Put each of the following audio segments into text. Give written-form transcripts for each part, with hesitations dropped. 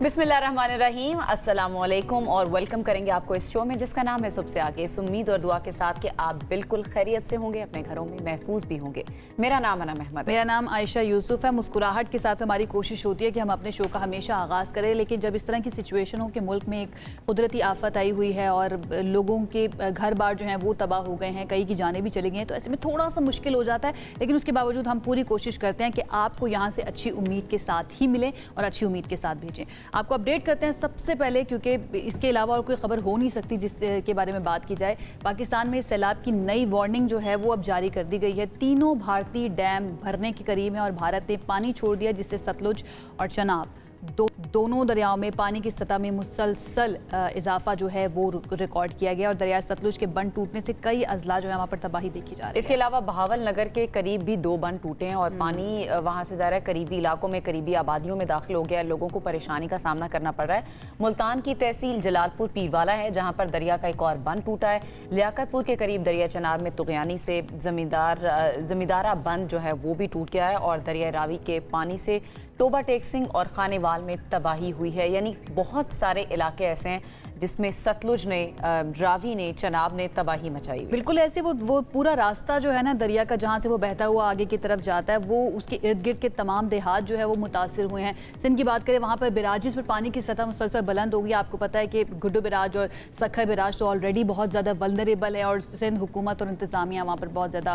बिस्मिल्लाहिर्रहमानिर्रहीम, अस्सलामुअलैकुम और वेलकम करेंगे आपको इस शो में जिसका नाम है सबसे आगे। इस उम्मीद और दुआ के साथ कि आप बिल्कुल खैरियत से होंगे, अपने घरों में महफूज भी होंगे। मेरा नाम अनम अहमद, मेरा नाम आयशा यूसुफ है। मुस्कुराहट के साथ हमारी कोशिश होती है कि हम अपने शो का हमेशा आगाज़ करें, लेकिन जब इस तरह की सिचुएशन हो कि मुल्क में एक कुदरती आफत आई हुई है और लोगों के घर बार जो हैं वो तबाह हो गए हैं, कई की जानें भी चली गई हैं, तो ऐसे में थोड़ा सा मुश्किल हो जाता है। लेकिन उसके बावजूद हम पूरी कोशिश करते हैं कि आपको यहाँ से अच्छी उम्मीद के साथ ही मिले और अच्छी उम्मीद के साथ भेजें। आपको अपडेट करते हैं सबसे पहले, क्योंकि इसके अलावा और कोई खबर हो नहीं सकती जिसके बारे में बात की जाए। पाकिस्तान में सैलाब की नई वार्निंग जो है वो अब जारी कर दी गई है। तीनों भारतीय डैम भरने के करीब हैं और भारत ने पानी छोड़ दिया, जिससे सतलुज और चनाब दोनों दरियाओं में पानी की सतह में मुसलसल इजाफा जो है वो रिकॉर्ड किया गया और दरिया सतलुज के बंद टूटने से कई अजला जो है वहाँ पर तबाही देखी जा रही है। इसके अलावा बहावल नगर के करीब भी 2 बंद टूटे हैं और पानी वहाँ से ज़्यादा करीबी इलाकों में, करीबी आबादियों में दाखिल हो गया। लोगों को परेशानी का सामना करना पड़ रहा है। मुल्तान की तहसील जलालपुर पीरवाला है जहाँ पर दरिया का एक और बंद टूटा है। लियाकतपुर के करीब दरिया चनार में तुगयानी से जमींदारा बंद जो है वो भी टूट गया है और दरिया रावी के पानी से टोबा टेक्सिंग और खानेवाल में तबाही हुई है। यानी बहुत सारे इलाके ऐसे हैं जिसमें सतलुज ने, रावी ने, चनाब ने तबाही मचाई। बिल्कुल ऐसे वो पूरा रास्ता जो है ना दरिया का, जहाँ से वो बहता हुआ आगे की तरफ जाता है, वो उसके इर्द गिर्द के तमाम देहात जो है वो मुतासिर हुए हैं। सिंध की बात करें, वहाँ पर बिराजिस पर पानी की सतह मुसलसल बुलंद हो गई। आपको पता है कि गुड्डू बिराज और सखर बिराज तो ऑलरेडी बहुत ज़्यादा वल्नरेबल है और सिंध हुकूमत और इंतजामिया वहाँ पर बहुत ज़्यादा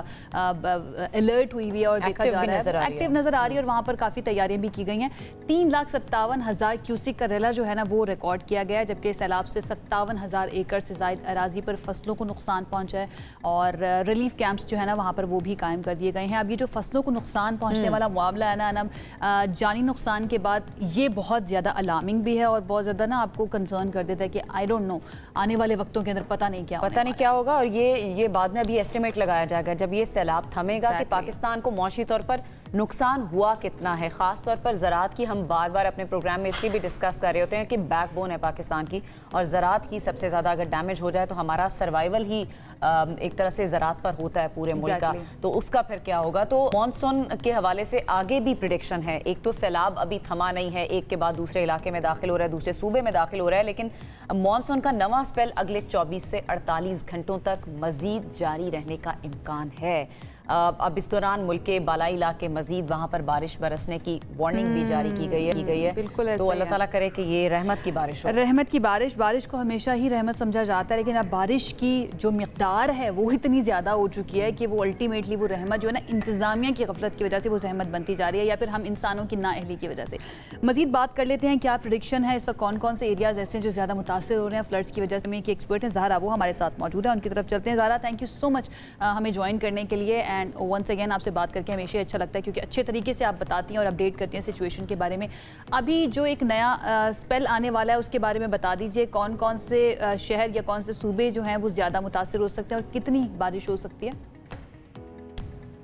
अलर्ट हुई हुई है और देखा जा रहा है, एक्टिव नज़र आ रही है और वहाँ पर काफ़ी तैयारियाँ भी की गई हैं। 3,57,000 क्यूसिक का रेला जो है ना वो रिकॉर्ड किया गया है, जबकि सैलाब से 57,000 एकड़ से ज़ायद अराजी पर फसलों को नुकसान पहुंचा है और रिलीफ कैंप्स जो है ना वहाँ पर वो भी कायम कर दिए गए हैं। अब ये जो फसलों को नुकसान पहुंचने वाला मुआवजा है ना, जानी नुकसान के बाद ये बहुत ज़्यादा अलार्मिंग भी है और बहुत ज़्यादा ना आपको कंसर्न कर देता है कि आई डोंट नो आने वाले वक्तों के अंदर पता नहीं क्या होगा। और ये बाद में अभी एस्टिमेट लगाया जाएगा जब ये सैलाब थमेगा कि पाकिस्तान को मौशी तौर पर नुकसान हुआ कितना है। ख़ास तौर पर ज़राअत की हम बार बार अपने प्रोग्राम में इसकी भी डिस्कस कर रहे होते हैं कि बैकबोन है पाकिस्तान की, और ज़राअत की सबसे ज़्यादा अगर डैमेज हो जाए तो हमारा सर्वाइवल ही एक तरह से ज़राअत पर होता है पूरे मुल्क का, तो उसका फिर क्या होगा। तो मॉनसून के हवाले से आगे भी प्रिडिक्शन है। एक तो सैलाब अभी थमा नहीं है, एक के बाद दूसरे इलाके में दाखिल हो रहा है, दूसरे सूबे में दाखिल हो रहा है, लेकिन मॉनसून का नवा स्पेल अगले 24 से 48 घंटों तक मज़ीद जारी रहने का इम्कान है। अब इस दौरान मुल्क के बालाई इलाके मजीद वहाँ पर बारिश बरसने की वार्निंग भी जारी की गई है। बिल्कुल, तो अल्लाह ताला करे कि ये रहमत की बारिश हो। रहमत की बारिश को हमेशा ही रहमत समझा जाता है, लेकिन अब बारिश की जो मिक़दार है वो इतनी ज़्यादा हो चुकी है कि वो अल्टीमेटली वो रहमत जो है ना इंतज़ामिया की गफलत की वजह से वो रहमत बनती जा रही है या फिर हम इंसानों की नाअहली की वजह से। मजीद बात कर लेते हैं क्या प्रेडिक्शन है इस वक्त, कौन कौन से एरियाज़ ऐसे हैं जो ज़्यादा मुतासर हो रहे हैं फ्लड्स की वजह से। एक एक्सपर्ट हैं ज़हरा, वो हमारे साथ मौजूद है, उनकी तरफ चलते हैं। Zahra, thank you so much हमें ज्वाइन करने के लिए एंड वंस अगेन आपसे बात करके हमेशा अच्छा लगता है क्योंकि अच्छे तरीके से आप बताती हैं और अपडेट करती हैं सिचुएशन के बारे में। अभी जो एक नया स्पेल आने वाला है उसके बारे में बता दीजिए, कौन कौन से शहर या कौन से सूबे जो हैं वो ज़्यादा मुतासिर हो सकते हैं और कितनी बारिश हो सकती है।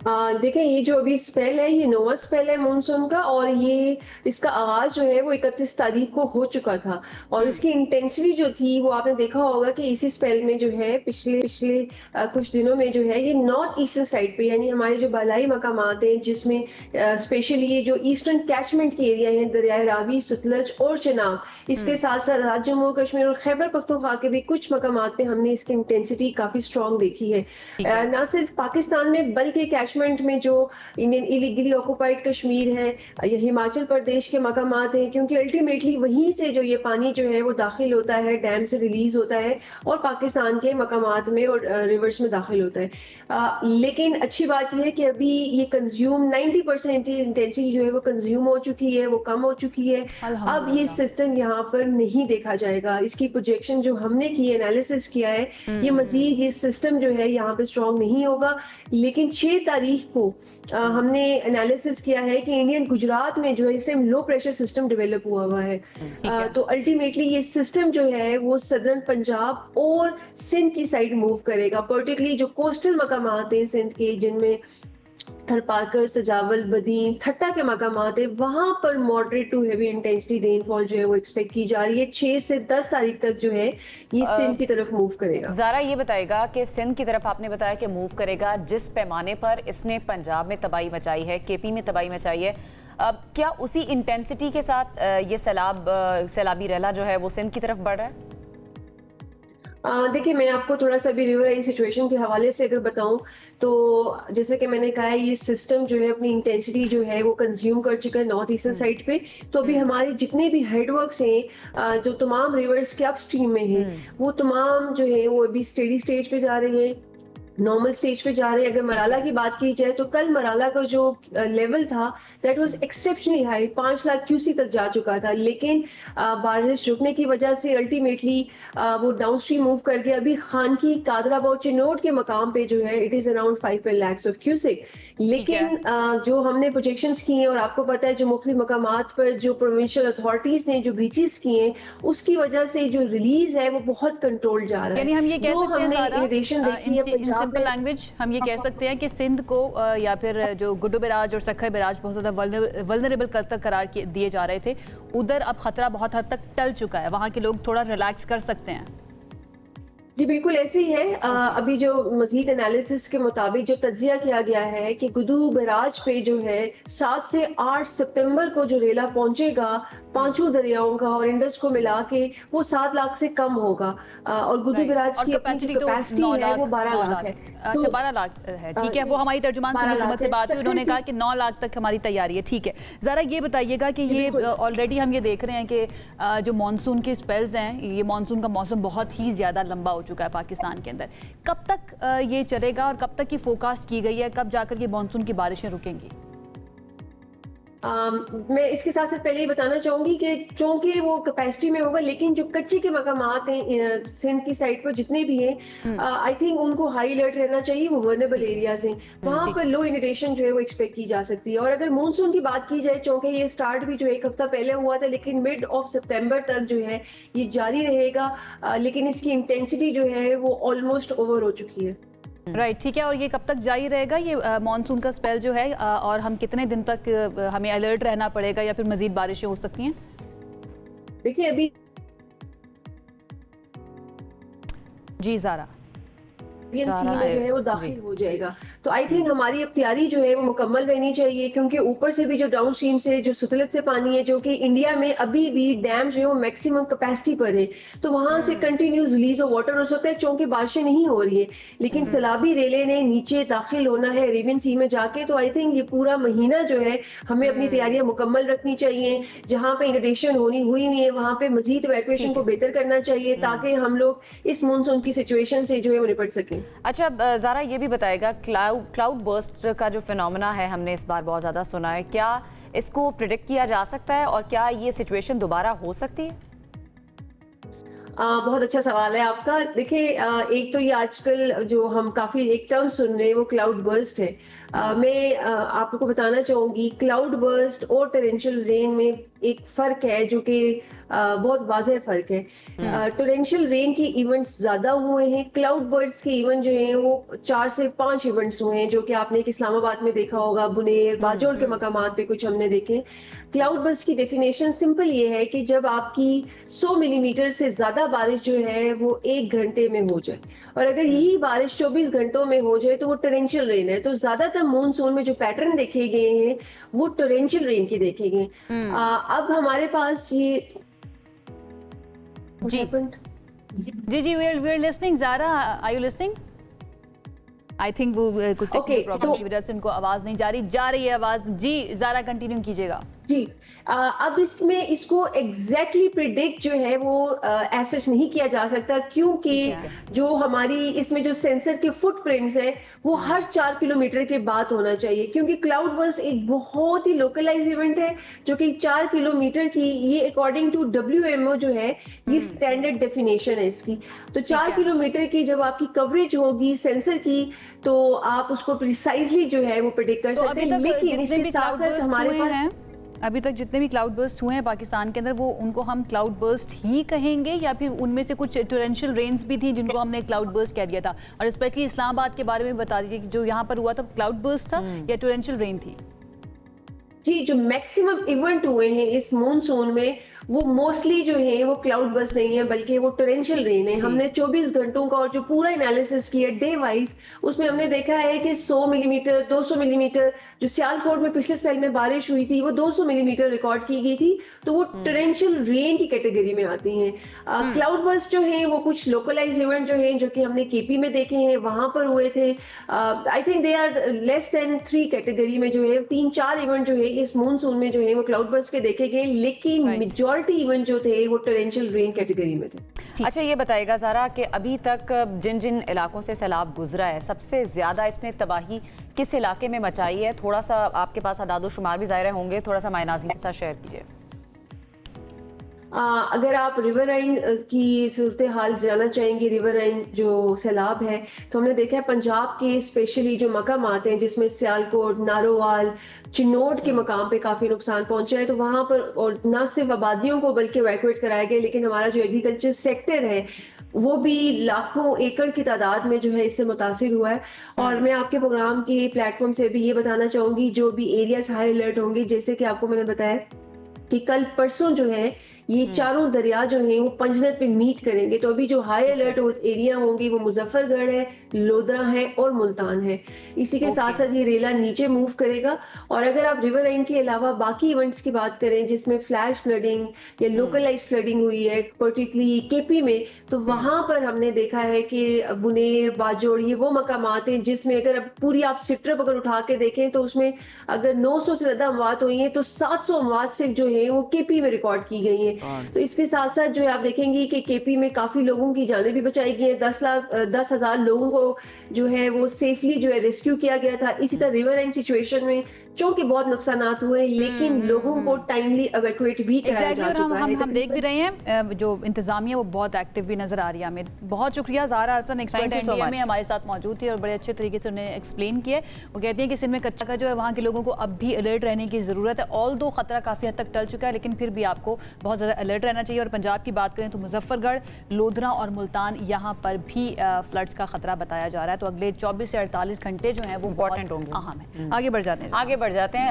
देखिए, ये जो अभी स्पेल है ये नोवा स्पेल है मानसून का, और ये इसका आगाज जो है वो 31 तारीख को हो चुका था और इसकी इंटेंसिटी जो थी वो आपने देखा होगा कि इसी स्पेल में जो है पिछले कुछ दिनों में जो है ये नॉर्थ ईस्टर्न साइड पे, यानी हमारे जो बालाई मकामात हैं जिसमें स्पेशली ये जो ईस्टर्न कैचमेंट के एरिया हैं, दरिया रावी, सतलज और चनाब, इसके साथ साथ जम्मू कश्मीर और खैबर पख्तूनख्वा के भी कुछ मकामात पे हमने इसकी इंटेंसिटी काफी स्ट्रॉन्ग देखी है। न सिर्फ पाकिस्तान में बल्कि में जो इंडियन इलीगली ऑक्युपाइड कश्मीर है या हिमाचल प्रदेश के मकामात हैं, क्योंकि अल्टीमेटली वहीं से जो ये पानी जो है वो दाखिल होता है, डैम से रिलीज होता है और पाकिस्तान के मकामात में और रिवर्स में दाखिल होता है। लेकिन अच्छी बात यह है कि अभी ये कंज्यूम 90% इंटेंसिटी जो है वो कंज्यूम हो चुकी है, वो कम हो चुकी है। अब ये सिस्टम यहाँ पर नहीं देखा जाएगा। इसकी प्रोजेक्शन जो हमने की, एनालिसिस किया है, ये मजीद ये सिस्टम जो है यहाँ पे स्ट्रॉन्ग नहीं होगा। लेकिन 6 तारीख को हमने एनालिसिस किया है कि इंडियन गुजरात में जो है इस time low pressure system develop हुआ है। तो अल्टीमेटली ये सिस्टम जो है वो सदर्न पंजाब और सिंध की साइड मूव करेगा, पर्टिकुलरली जो कोस्टल मकामात हैं सिंध के, जिनमें थरपारकर, सजावल, बदीन, ठट्टा के मकामात है, वहां पर moderate to heavy intensity rainfall जो है वो एक्सपेक्ट की जा रही है। 6 से 10 तारीख तक जो है ये सिंध की तरफ मूव करेगा। ज़ारा ये बताएगा कि सिंध की तरफ आपने बताया कि मूव करेगा, जिस पैमाने पर इसने पंजाब में तबाही मचाई है, केपी में तबाही मचाई है, क्या उसी इंटेंसिटी के साथ ये सैलाबी रैला जो है वो सिंध की तरफ बढ़ रहा है? देखिए, मैं आपको थोड़ा सा भी रिवराइन सिचुएशन के हवाले से अगर बताऊं तो जैसे कि मैंने कहा है, ये सिस्टम जो है अपनी इंटेंसिटी जो है वो कंज्यूम कर चुका है नॉर्थ ईस्टर्न साइड पे। तो अभी हमारे जितने भी हेडवर्क्स हैं जो तमाम रिवर्स के अपस्ट्रीम में हैं, वो तमाम जो है वो अभी स्टेडी स्टेज पे जा रहे हैं, नॉर्मल स्टेज पे जा रहे हैं। अगर मराला की बात की जाए तो कल मराला का जो लेवल था that was exceptionally high, 5 lakh QC तक जा चुका था, लेकिन बारिश रुकने की वजह से अल्टीमेटली वो डाउन स्ट्रीम मूव करके अभी खान की कादराबाद चिनोट के मकाम पे जो है it is around 5 lakh of cusec. लेकिन जो हमने प्रोजेक्शंस की हैं और आपको पता है जो मुख्तलिफ मकामात पर जो प्रोविंशियल अथॉरिटीज ने जो ब्रीचेस किए हैं उसकी वजह से जो रिलीज है वो बहुत कंट्रोल जा रहा है। यानी हम ये कह सकते हैं इरिटेशन देखी है पंजाब सिंपल लैंग्वेज, हम ये कह सकते हैं कि सिंध को या फिर जो गुड्डू बैराज और सक्खर बैराज बहुत ज़्यादा वल्नरेबल करार दिए जा रहे थे, उधर अब खतरा बहुत हद तक टल चुका है, वहाँ के लोग थोड़ा रिलैक्स कर सकते हैं। जी बिल्कुल ऐसे ही है। अभी जो मजीद एनालिसिस के मुताबिक जो तज्जिया किया गया है कि गुड्डू बैराज पे जो है 7 से 8 सितंबर को जो रेला पहुंचेगा पांचों दरियाओं का और इंडस को मिला के वो 7 लाख से कम होगा और गुड्डू बैराज की अपनी कैपेसिटी है वो 12 लाख है। अच्छा 12 लाख है, ठीक है। वो हमारी तर्जुमान से बात हुई, उन्होंने कहा कि 9 लाख तक हमारी तैयारी है, ठीक है। जरा ये बताइएगा कि ये ऑलरेडी हम ये देख रहे हैं कि जो मानसून के स्पेल्स हैं, ये मानसून का मौसम बहुत ही ज्यादा लंबा हो चुका है पाकिस्तान के अंदर, कब तक ये चलेगा और कब तक की फोकास्ट की गई है, कब जाकर ये मानसून की बारिशें रुकेंगी? मैं इसके साथ साथ पहले ही बताना चाहूंगी कि चूंकि वो कैपेसिटी में होगा, लेकिन जो कच्चे के मकामात हैं सिंध की साइड पर जितने भी हैं, आई थिंक उनको हाई अलर्ट रहना चाहिए। वो वल्नरेबल एरियाज हैं, वहां पर लो इनडेशन जो है वो एक्सपेक्ट की जा सकती है। और अगर मानसून की बात की जाए, चूंकि ये स्टार्ट भी जो एक हफ्ता पहले हुआ था, लेकिन मिड ऑफ सितंबर तक जो है ये जारी रहेगा, लेकिन इसकी इंटेंसिटी जो है वो ऑलमोस्ट ओवर हो चुकी है। राइट, ठीक है। और ये कब तक जारी रहेगा ये मानसून का स्पेल जो है, और हम कितने दिन तक हमें अलर्ट रहना पड़ेगा या फिर मजीद बारिशें हो सकती हैं? देखिए अभी जी ज़ारा में जो है वो दाखिल हो जाएगा, तो आई थिंक हमारी अब तैयारी जो है वो मुकम्मल रहनी चाहिए, क्योंकि ऊपर से भी जो डाउन स्ट्रीम से जो सुतलत से पानी है जो कि इंडिया में अभी भी डैम जो है वो मैक्सिमम कैपेसिटी पर है, तो वहां से कंटिन्यूस रिलीज ऑफ वाटर हो सकता है चूंकि बारिशें नहीं हो रही है। लेकिन सैलाबी रेले ने नीचे दाखिल होना है अरेबियन सी में जाके, तो आई थिंक ये पूरा महीना जो है हमें अपनी तैयारियां मुकम्मल रखनी चाहिए। जहाँ पे इनडेशन हुई नहीं है वहां पे मजीद इवैक्यूएशन को बेहतर करना चाहिए, ताकि हम लोग इस मानसून की सिचुएशन से जो है वो निपट सकें। अच्छा ज़ारा, ये भी बताएगा क्लाउड बर्स्ट का जो फिनोमेना है हमने इस बार बहुत ज़्यादा सुना है, क्या इसको प्रिडिक्ट किया जा सकता है और क्या ये सिचुएशन दोबारा हो सकती है? बहुत अच्छा सवाल है आपका। देखिए एक तो ये आजकल जो हम काफी एक टर्म सुन रहे हैं वो क्लाउड बर्स्ट है। मैं आप लोगों को बताना चाहूंगी क्लाउड बर्स्ट और टोरेंशियल रेन में एक फर्क है जो कि बहुत वाज़ेह फर्क है। टोरेंशियल रेन के इवेंट्स ज्यादा हुए हैं, क्लाउड बर्स्ट के इवेंट जो हैं वो 4 से 5 इवेंट्स हुए हैं, जो कि आपने एक इस्लामाबाद में देखा होगा, बुनेर बाजोर के मकामात पे कुछ हमने देखे। क्लाउड बर्स्ट की डेफिनेशन सिंपल ये है कि जब आपकी 100 मिलीमीटर से ज्यादा बारिश जो है वो 1 घंटे में हो जाए, और अगर यही बारिश 24 घंटों में हो जाए तो वो टोरेंशियल रेन है। तो ज्यादातर मानसून में जो पैटर्न देखे गए हैं वो टोरेंशियल रेन के देखे गए। अब हमारे पास ये जी जी we are listening. Zara, are you listening? I think वो कुछ टेक्निकल प्रॉब्लम की वजह से उनको आवाज नहीं जा रही है आवाज। जी ज़ारा कंटिन्यू कीजिएगा। जी अब इसमें इसको एग्जैक्टली प्रिडिक्ट जो है वो ऐसा नहीं किया जा सकता, क्योंकि जो हमारी इसमें जो सेंसर के फुटप्रिंट्स है वो हर 4 किलोमीटर के बाद होना चाहिए, क्योंकि क्लाउड बर्स्ट एक बहुत ही लोकलाइज इवेंट है जो कि 4 किलोमीटर की, ये अकॉर्डिंग टू WMO जो है ये स्टैंडर्ड डेफिनेशन है इसकी। तो 4 किलोमीटर की जब आपकी कवरेज होगी सेंसर की तो आप उसको प्रिसाइजली जो है वो प्रिडिक्ट कर सकते हैं। लेकिन इसके साथ साथ हमारे पास अभी तक जितने भी क्लाउड बर्स्ट हुए हैं पाकिस्तान के अंदर, वो उनको हम क्लाउड बर्स्ट ही कहेंगे या फिर उनमें से कुछ टोरेंशियल रेन्स भी थी जिनको हमने क्लाउड बर्स्ट कह दिया था? और स्पेशली इस्लामाबाद के बारे में बता दीजिए कि जो यहाँ पर हुआ था क्लाउड बर्स्ट था या टोरेंशियल रेन थी? जी जो मैक्सिमम इवेंट हुए हैं इस मानसून में वो मोस्टली जो है वो क्लाउड बस नहीं है, बल्कि वो टोरेंशियल रेन है। हमने 24 घंटों का और जो पूरा एनालिसिस किया डे वाइज, उसमें हमने देखा है कि 100 मिलीमीटर 200 मिलीमीटर, जो सियालकोट में पिछले स्पेल में बारिश हुई थी वो 200 मिलीमीटर रिकॉर्ड की गई थी, तो वो टोरेंशियल रेन की कैटेगरी में आती हैं। क्लाउड बस जो है वो कुछ लोकलाइज इवेंट जो है, जो कि हमने केपी में देखे हैं, वहां पर हुए थे। I think they are less than 3 category में जो है 3-4 इवेंट जो है इस मॉनसून में जो है वो क्लाउड बस के देखे गए, लेकिन मेजॉरिटी इवेंट जो थे वो टोरेंशियल रेन कैटेगरी में थे। अच्छा, ये बताइएगा ज़रा कि अभी तक जिन जिन इलाकों से सैलाब गुजरा है, सबसे ज़्यादा इसने तबाही किस इलाके में मचाई है? थोड़ा सा आपके पास अदाद शुमार भी ज़ाहिर होंगे, थोड़ा सा हमारे नाज़रीन के साथ शेयर कीजिए। अगर आप रिवर राइन की सूरत हाल जानना चाहेंगे, रिवर राइन जो सैलाब है, तो हमने देखा है पंजाब के स्पेशली जो मकामात हैं जिसमें सियालकोट, नारोवाल, चिन्नौट के मकाम पे काफ़ी नुकसान पहुंचा है, तो वहाँ पर और न सिर्फ आबादियों को बल्कि इवैक्यूएट कराया गया, लेकिन हमारा जो एग्रीकल्चर सेक्टर है वो भी लाखों एकड़ की तादाद में जो है इससे मुतासिर हुआ है। और मैं आपके प्रोग्राम के प्लेटफॉर्म से भी ये बताना चाहूँगी, जो भी एरियाज हाई अलर्ट होंगे, जैसे कि आपको मैंने बताया कि कल परसों जो है ये चारों दरिया जो हैं वो पंजनत पे मीट करेंगे, तो अभी जो हाई अलर्ट एरिया होंगी वो मुजफ्फरगढ़ है, लोधरा है और मुल्तान है। इसी के साथ साथ ये रेला नीचे मूव करेगा। और अगर आप रिवर लाइन के अलावा बाकी इवेंट्स की बात करें जिसमें फ्लैश फ्लडिंग या लोकलाइज फ्लडिंग हुई है पर्टिकुलरली केपी में, तो वहां पर हमने देखा है कि बुनेर, बाजोड़, ये वो मकामात हैं जिसमें अगर अब पूरी आप सिट्रप अगर उठा के देखें तो उसमें अगर 900 से ज्यादा अमवात हुई हैं, तो 700 अमवात सिर्फ जो है वो केपी में रिकॉर्ड की गई हैं। तो इसके साथ साथ जो है आप देखेंगे कि केपी में काफी लोगों की जानें भी बचाई गई हैं। 10,000 लोगों को जो है वो सेफली जो है रेस्क्यू किया गया था। इसी तरह रिवर लाइन सिचुएशन में चूंकि बहुत नुकसान हुए, लेकिन लोगों को टाइमली इवैक्यूएट भी कराया जा चुका है। हम देख भी रहे हैं जो इंतजामिया वो बहुत एक्टिव भी नजर आ रही है हमें। बहुत शुक्रिया ज़ारा हसन, एक्सपर्ट इंडिया में हमारे साथ मौजूद थी और बड़े अच्छे तरीके से उन्हें एक्सप्लेन किया। वो कहती हैं कि सिंध में कच्चा का जो है वहाँ के लोगों को अब भी अलर्ट रहने की ज़रूरत है। ऑल दो खतरा काफ़ी हद तक टल चुका है, लेकिन फिर भी आपको बहुत ज़्यादा अलर्ट रहना चाहिए। और पंजाब की बात करें तो मुजफ्फरगढ़, लोधरा और मुल्तान, यहाँ पर भी फ्लड्स का खतरा बताया जा रहा है। तो अगले 24 से 48 घंटे जो हैं वो इंपॉर्टेंट होंगे, अहम है। आगे बढ़ जाते हैं।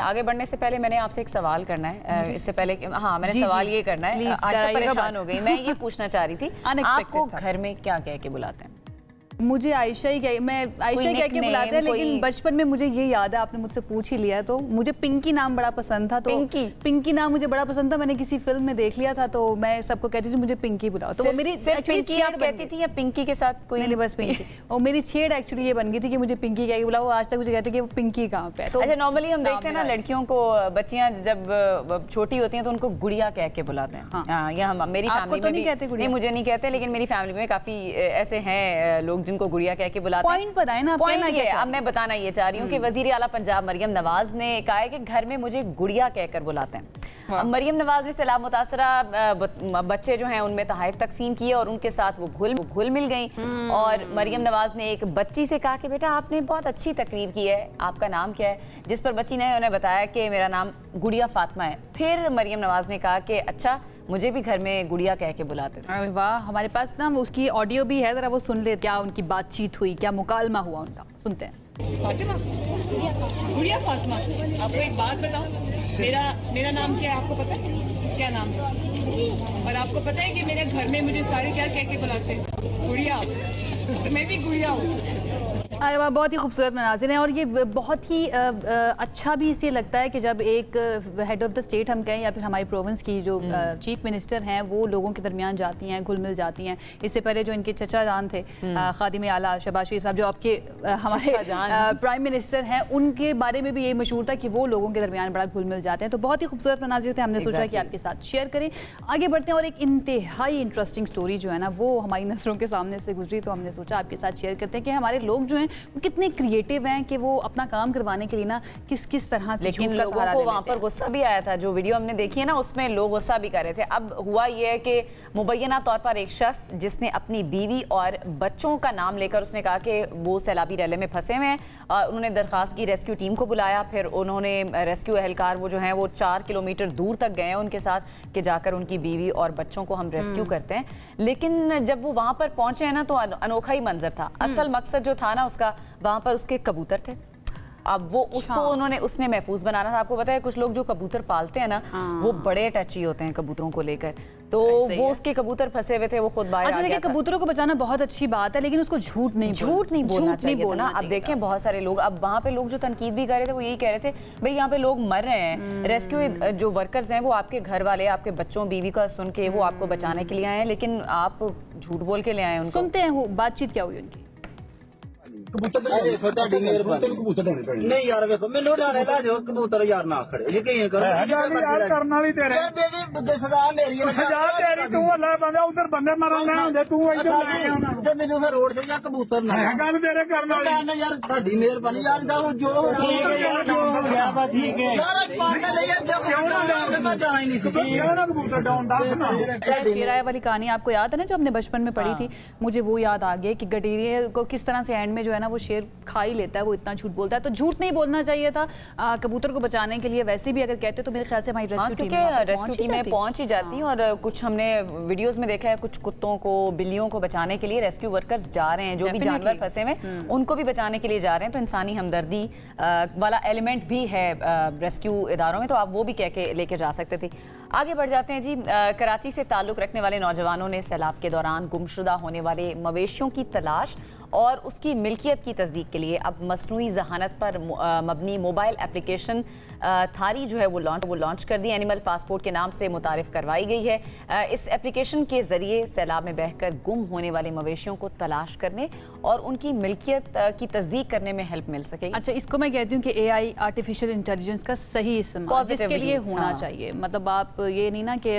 आगे बढ़ने से पहले मैंने आपसे एक सवाल करना है। इससे पहले मैंने सवाल ये करना है, आयशा परेशान हो गई, मैं ये पूछना चाह रही थी आपको घर में क्या कह के बुलाते हैं? मुझे आयशा ही कह के बुलाते हैं, लेकिन बचपन में मुझे ये याद है, आपने मुझसे पूछ ही लिया, तो मुझे पिंकी नाम बड़ा पसंद था। तो पिंकी नाम मुझे बड़ा पसंद था, मैंने किसी फिल्म में देख लिया था, तो मैं सबको कहती थी मुझे पिंकी बुलाओ। तो वो मेरी पिंकी आप कहती थी या पिंकी के साथ कोई? नहीं, बस पिंकी। और मेरी छेड़ एक्चुअली ये बन गई थी कि मुझे पिंकी कह के बुलाओ। आज तक मुझे कहते हैं कि वो पिंकी कहाँ पे है। तो अच्छा, नॉर्मली हम देखते हैं ना लड़कियों को, बच्चियां जब छोटी होती हैं तो उनको गुड़िया कह के बुलाते हैं। या मेरी फैमिली में भी, मुझे नहीं कहते, लेकिन मेरी फैमिली में काफी ऐसे हैं लोग जिनको गुड़िया कह के पॉइंट पर आए ना, अब मैं बताना ये चाह रही हूँ कि वजीर आला पंजाब मरियम नवाज ने कहा है कि घर में मुझे गुड़िया कहकर बुलाते हैं। मरियम नवाज ने सैलाब मुतासरा बच्चे जो हैं उनमें तोहफे तकसीम किए और उनके साथ वो घुल मिल गई। और मरियम नवाज ने एक बच्ची से कहा कि बेटा आपने बहुत अच्छी तकरीर की है, आपका नाम क्या है? जिस पर बच्ची ने उन्हें बताया कि मेरा नाम गुड़िया फातिमा है। फिर मरियम नवाज ने कहा कि अच्छा, मुझे भी घर में गुड़िया कह के बुलाते थे। वाह, हमारे पास ना उसकी ऑडियो भी है, जरा वो सुन ले, क्या उनकी बातचीत हुई, क्या मुकालमा हुआ उनका, सुनते हैं। फातिमा, गुड़िया फातिमा, आपको एक बात बताऊं, मेरा नाम क्या है आपको पता है? क्या नाम है? और आपको पता है कि मेरे घर में मुझे सारे क्या कह के बुलाते हैं? गुड़िया। तो मैं भी गुड़िया हूँ। अरे वाह, बहुत ही खूबसूरत मनाज़िर हैं। और ये बहुत ही अच्छा भी इसलिए लगता है कि जब एक हेड ऑफ द स्टेट हम कहें या फिर हमारी प्रोविंस की जो चीफ मिनिस्टर हैं वो लोगों के दरमियान जाती हैं, घुल मिल जाती हैं। इससे पहले जो इनके चचा जान थे खादिम आला शहबाज शरीफ साहब, जो आपके हमारे प्राइम मिनिस्टर हैं, उनके बारे में भी ये मशहूर था कि वो लोगों के दरमियान बड़ा घुल मिल जाते हैं। तो बहुत ही खूबसूरत मनाज़िर थे, हमने सोचा कि आपके साथ शेयर करें। आगे बढ़ते हैं और एक इंतहाई इंटरेस्टिंग स्टोरी जो है ना वो हमारी नज़रों के सामने से गुजरी, तो हमने सोचा आपके साथ शेयर करते हैं कि हमारे लोग जो हैं वो कितने क्रिएटिव हैं कि वो अपना काम करवाने के लिए ना किस तरह से, लेकिन लोगों को वहाँ पर गुस्सा भी आया था। जो वीडियो हमने देखी है ना उसमें लोग गुस्सा भी कर रहे थे। अब हुआ ये है कि मुबैना तौर पर एक शख्स जिसने अपनी बीवी और बच्चों का नाम लेकर उसने कहा कि वो सैलाबी रैले में फंसे हुए हैं, उन्होंने दरख्वास्त की, रेस्क्यू टीम को बुलाया, फिर उन्होंने रेस्क्यू एहलकार वो जो हैं वो 4 किलोमीटर दूर तक गए उनके साथ कि जाकर उनकी बीवी और बच्चों को हम रेस्क्यू करते हैं। लेकिन जब वो वहाँ पर पहुँचे हैं ना तो अनोखा ही मंजर था। असल मकसद जो था ना उसका, वहाँ पर उसके कबूतर थे अब वो उसको उसने महफूज बनाना था। आपको पता है कुछ लोग जो कबूतर पालते हैं ना वो बड़े टची होते हैं कबूतरों को लेकर, तो वो उसके कबूतर फंसे हुए थे, वो खुद बाहर आ गया था। कबूतरों को बचाना बहुत अच्छी बात है, लेकिन उसको झूठ नहीं बोलना चाहिए था ना। अब देखें बहुत सारे लोग, अब वहाँ पे लोग जो तनकीद भी कर रहे थे वो यही कह रहे थे भाई यहाँ पे लोग मर रहे हैं, रेस्क्यू जो वर्कर्स हैं वो आपके घर वाले, आपके बच्चों बीवी का सुन के वो आपको बचाने के लिए आए हैं, लेकिन आप झूठ बोल के ले आए उनको। सुनते हैं बातचीत क्या हुई उनकी। नहीं यार देखो मैनू ढाणे ला जाओ कबूतर यार ना खड़े यकीन करो यार करन वाली तेरे मेरी सजा मेरी सजा तेरी तू अल्लाह बंदा उधर बंदे मरन ना होंदे तू इधर ले आना ते मैनू फिर रोड ते जा कबूतर ना गल तेरे करन वाली मैं यार साडी मेहरबानी यार जो ठीक है यार जो हो गया ठीक है यार पार्टी ले यार जब मैं जाना ही नहीं सी क्यों ना कबूतर डाउन दस ना शेराय वाली कहानी आपको याद है ना जो हमने बचपन में पढ़ी थी, मुझे वो याद आ गया कि गडेरिया को किस तरह से एंड में जो है ना वो शेर खा ही लेता है, वो इतना झूठ बोलता है। तो झूठ नहीं बोलना चाहिए था कबूतर को बचाने के लिए। वैसे भी अगर कहते तो मेरे ख्याल से हमारी रेस्क्यू टीमें पहुंच ही जाती हैं। और कुछ हमने वीडियोस में देखा है कुछ कुत्तों को बिल्लियों को बचाने के लिए रेस्क्यू वर्कर्स जा रहे हैं, जो भी जानवर फंसे हुए उनको भी बचाने के लिए जा रहे हैं। तो इंसानी हमदर्दी वाला एलिमेंट भी है रेस्क्यू इदारों में, तो आप वो भी कह के लेके जा सकते थे। आगे बढ़ जाते हैं जी। कराची से ताल्लुक रखने वाले नौजवानों ने सैलाब के दौरान गुमशुदा होने वाले मवेशियों की तलाश और उसकी मिल्कियत की तस्दीक के लिए अब मसनूई जहानत पर मबनी मोबाइल एप्लीकेशन थारी जो है वो लॉन्च कर दी। एनिमल पासपोर्ट के नाम से मुतारिफ करवाई गई है। इस एप्लीकेशन के जरिए सैलाब में बहकर गुम होने वाले मवेशियों को तलाश करने और उनकी मिल्कियत की तस्दीक करने में हेल्प मिल सकेगी। अच्छा, इसको मैं कहती हूँ कि AI आर्टिफिशियल इंटेलिजेंस का सही इस्तेमाल इसके लिए होना चाहिए। मतलब आप ये नहीं ना कि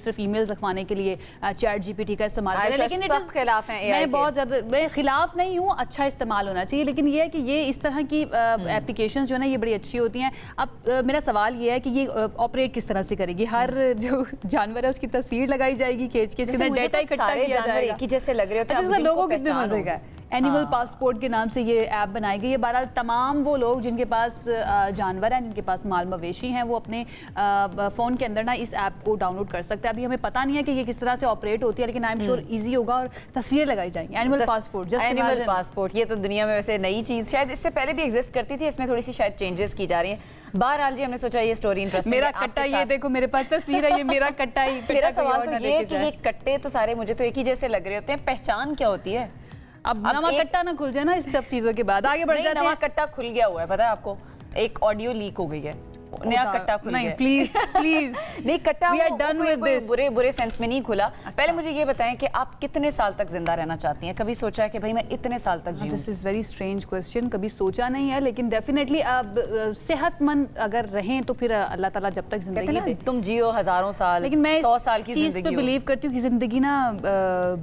सिर्फ ईमेल रखवाने के लिए चैट GPT का इस्तेमाल करें, लेकिन सख्त खिलाफ हैं मैं बहुत ज़्यादा मैं खिलाफ नहीं हूँ, अच्छा इस्तेमाल होना चाहिए। लेकिन ये है कि ये इस तरह की एप्लीकेशंस जो है ना ये बड़ी अच्छी होती हैं। अब मेरा सवाल ये है कि ये ऑपरेट किस तरह से करेगी। हर जो जानवर है उसकी तस्वीर लगाई जाएगी केज के, इसके डेटा इकट्ठा किया जाएगा कि जैसे लग रहे होते हैं। लोगों को कितने मजे का है। एनिमल पासपोर्ट के नाम से ये ऐप बनाई गई है। बहरहाल तमाम वो लोग जिनके पास जानवर हैं, जिनके पास माल मवेशी हैं, वो अपने फ़ोन के अंदर ना इस ऐप को डाउनलोड कर सकते हैं। अभी हमें पता नहीं है कि ये किस तरह से ऑपरेट होती है, लेकिन आई एम श्योर ईजी होगा और तस्वीरें लगाई जाएंगी। Animal passport, just animal passport, ये तो दुनिया में वैसे नई चीज़, शायद इससे पहले भी एग्जिस्ट करती थी, इसमें थोड़ी सी शायद चेंजेस की जा रही हैं। बहरहाल जी हमने सोचा ये स्टोरी इंटरेस्टिंग। मेरा कट्टा ये देखो, मेरे पास तस्वीर है, ये मेरा कट्टा ही। मेरा सवाल तो ये कि ये कट्टे तो सारे मुझे तो एक ही जैसे लग रहे होते हैं, पहचान क्या होती है? अब नवा कट्टा ना खुल जाए ना इस सब चीजों के बाद। आगे बढ़ जाते हैं। नवा कट्टा खुल गया हुआ है, पता है आपको? एक ऑडियो लीक हो गई है, नया कट्टा खुल गया। प्लीज प्लीज नहीं, कट्टा we are done with this. बुरे सेंस में नहीं खुला। पहले मुझे ये बताएं कि आप कितने साल तक जिंदा रहना चाहती हैं? कभी सोचा है कि भाई मैं इतने साल तक जीऊं? This is very strange question. कभी सोचा नहीं है, लेकिन डेफिनेटली अब सेहतमंद अगर रहें तो फिर अल्लाह ताला जब तक जिंदगी दे, तुम जियो हजारों साल, लेकिन मैं 100 साल की चीज पे बिलीव करती हूँ कि जिंदगी ना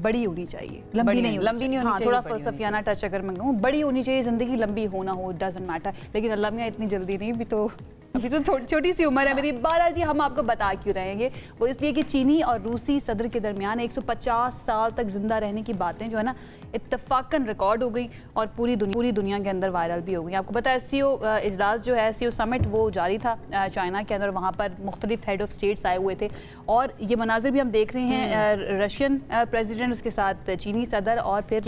बड़ी होनी चाहिए, लंबी नहीं होनी चाहिए। थोड़ा फलसफियाना टच अगर मैं कहूँ, बड़ी होनी चाहिए जिंदगी, लंबी होना हो डजंट मैटर। लेकिन अल्लाह मियां इतनी जल्दी नहीं, अभी तो छोटी सी उम्र है मेरी। बहरहाल जी हम आपको बता क्यों रहेंगे, वो इसलिए कि चीनी और रूसी सदर के दरमियान 150 साल तक जिंदा रहने की बातें जो है ना इत्तफाकन रिकॉर्ड हो गई और पूरी दुनिया के अंदर वायरल भी हो गई। आपको पता है SCO इजलास जो है, SCO समिट वो जारी था चाइना के अंदर, वहाँ पर मुख्तलिफ हेड ऑफ स्टेट्स आए हुए थे और ये मनाजिर भी हम देख रहे हैं। रशियन प्रेसिडेंट, उसके साथ चीनी सदर और फिर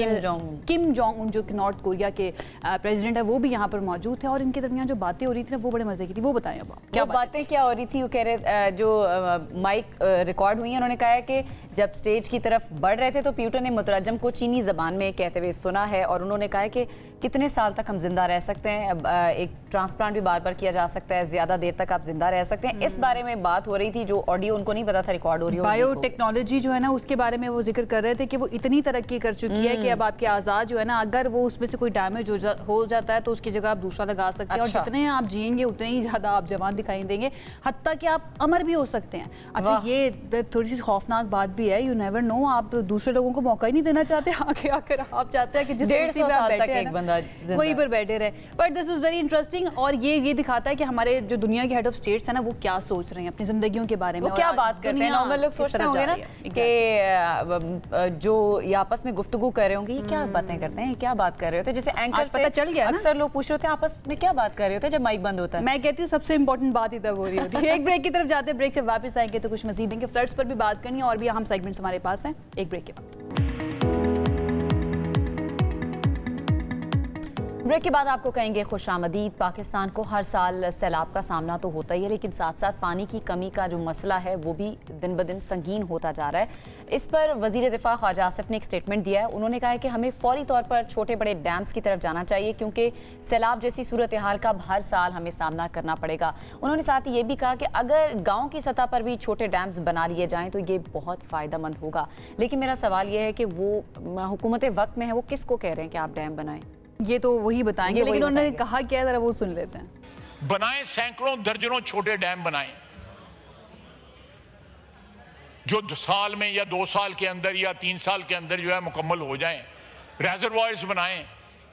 किम जोंग उन जो कि नॉर्थ कोरिया के प्रेसिडेंट है, वो भी यहाँ पर मौजूद थे। और इनके दरमियान जो बातें हो रही थी ना वो बड़े मजे की थी। वो बताएं अब क्या बातें क्या हो रही थी? वो कह रहे जो माइक रिकॉर्ड हुई है, उन्होंने कहा है कि जब स्टेज की तरफ बढ़ रहे थे तो प्यूटन ने मुतरजम को चीनी जबान में कहते हुए सुना है और उन्होंने कहा है कि कितने साल तक हम जिंदा रह सकते हैं। एक ट्रांसप्लांट भी बार बार किया जा सकता है, ज्यादा देर तक आप जिंदा रह सकते हैं। इस बारे में बात हो रही थी, जो ऑडियो उनको नहीं पता था रिकॉर्ड हो रही है। बायोटेक्नोलॉजी जो है ना उसके बारे में वो जिक्र कर रहे थे कि वो इतनी तरक्की कर चुकी है कि अब आपके आज़ाद जो है ना, अगर वो उसमें से कोई डैमेज हो जाता है तो उसकी जगह आप दूसरा लगा सकते हैं। और जितने आप जिएंगे उतने ही ज्यादा आप जवान दिखाई देंगे, हत्ता कि आप अमर भी हो सकते हैं। अच्छा, ये थोड़ी सी खौफनाक बात भी है, यू नेवर नो, आप दूसरे लोगों को मौका ही नहीं देना चाहते आगे आकर। आप चाहते हैं कि जिस कुर्सी पे आप बैठे हैं वहीं पर बैठे रहे। But this is very interesting और ये दिखाता है कि हमारे जो दुनिया के हेड ऑफ स्टेट्स हैं ना वो क्या सोच रहे हैं अपनी जिंदगियों के बारे में, वो क्या बात करते हैं। नॉर्मल लोग सोचते होंगे ना कि जो ये आपस में गुफ्तगू कर रहे होंगे, ये क्या बातें करते हैं, क्या बात कर रहे होते हैं। जैसे एंकर से पता चल गया, अक्सर लोग पूछ रहे होते हैं आपस में क्या बात कर रहे होते हैं जब माइक बंद होता है। मैं कहती हूँ सबसे इंपॉर्टेंट बात ही तब हो रही होती है। एक ब्रेक की तरफ जाते हैं, ब्रेक से वापस आएंगे तो कुछ मजीद देंगे, फ्लड्स पर भी बात करनी है और भी अहम सेगमेंट्स हमारे पास हैं। एक ब्रेक के बाद ब्रेक के बाद आपको कहेंगे खुशामदीद। पाकिस्तान को हर साल सैलाब का सामना तो होता ही है, लेकिन साथ साथ पानी की कमी का जो मसला है वो भी दिन ब दिन संगीन होता जा रहा है। इस पर वज़ीर दिफा ख्वाजा आसिफ ने एक स्टेटमेंट दिया है। उन्होंने कहा है कि हमें फौरी तौर पर छोटे बड़े डैम्स की तरफ जाना चाहिए, क्योंकि सैलाब जैसी सूरत हाल का हर साल हमें सामना करना पड़ेगा। उन्होंने साथ ही ये भी कहा कि अगर गाँव की सतह पर भी छोटे डैम्स बना लिए जाएँ तो ये बहुत फ़ायदेमंद होगा। लेकिन मेरा सवाल ये है कि वो हुकूमत वक्त में है, वो किसको कह रहे हैं कि आप डैम बनाएं? ये तो वही बताएंगे, लेकिन उन्होंने कहा क्या, जरा वो सुन लेते हैं। बनाएं, सैकड़ों दर्जनों छोटे डैम बनाएं जो साल में या 2 साल के अंदर या 3 साल के अंदर जो है मुकम्मल हो जाएं। रिजर्वॉयर्स बनाएं।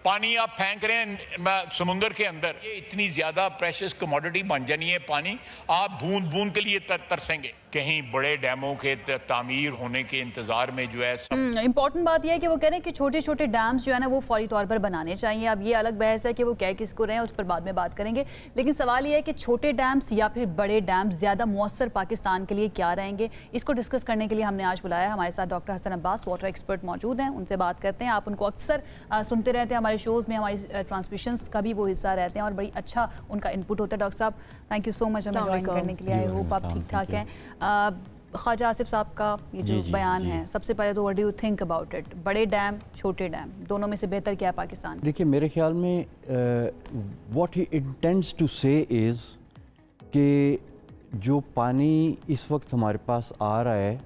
पानी आप फेंक रहे हैं समुंदर के अंदर, ये इतनी ज्यादा प्रेशियस कमोडिटी बन जानी है पानी, आप बूंद बूंद के लिए तरसेंगे। कहीं बड़े डैमों के तामीर होने के इंतजार में जो है इंपॉर्टेंट बात यह है कि वो कह रहे हैं कि छोटे छोटे डैम्स जो है ना वो फौरी तौर पर बनाने चाहिए। अब ये अलग बहस है कि वो कह किसको रहे हैं, उस पर बाद में बात करेंगे। लेकिन सवाल ये है कि छोटे डैम्स या फिर बड़े डैम्स ज़्यादा मौसर पाकिस्तान के लिए क्या रहेंगे, इसको डिस्कस करने के लिए हमने आज बुलाया। हमारे साथ doctor Hasan Abbas water expert मौजूद हैं, उनसे बात करते हैं। आप उनको अक्सर सुनते रहते हैं, हमारे शोज़ में, हमारी ट्रांसमिशंस का भी वो हिस्सा रहते हैं और बड़ी अच्छा उनका इनपुट होता है। डॉक्टर साहब, थैंक यू सो मच हमें ज्वाइन करने के लिए। आई होप आप ठीक ठाक हैं। ख्वाजा आसिफ साहब का ये जो बयान है, सबसे पहले तो what do you think about it? बड़े डैम, छोटे डैम, दोनों में से बेहतर क्या है पाकिस्तान? देखिए, मेरे ख्याल में व्हाट ही इंटेंड्स टू से इज़ कि जो पानी इस वक्त हमारे पास आ रहा है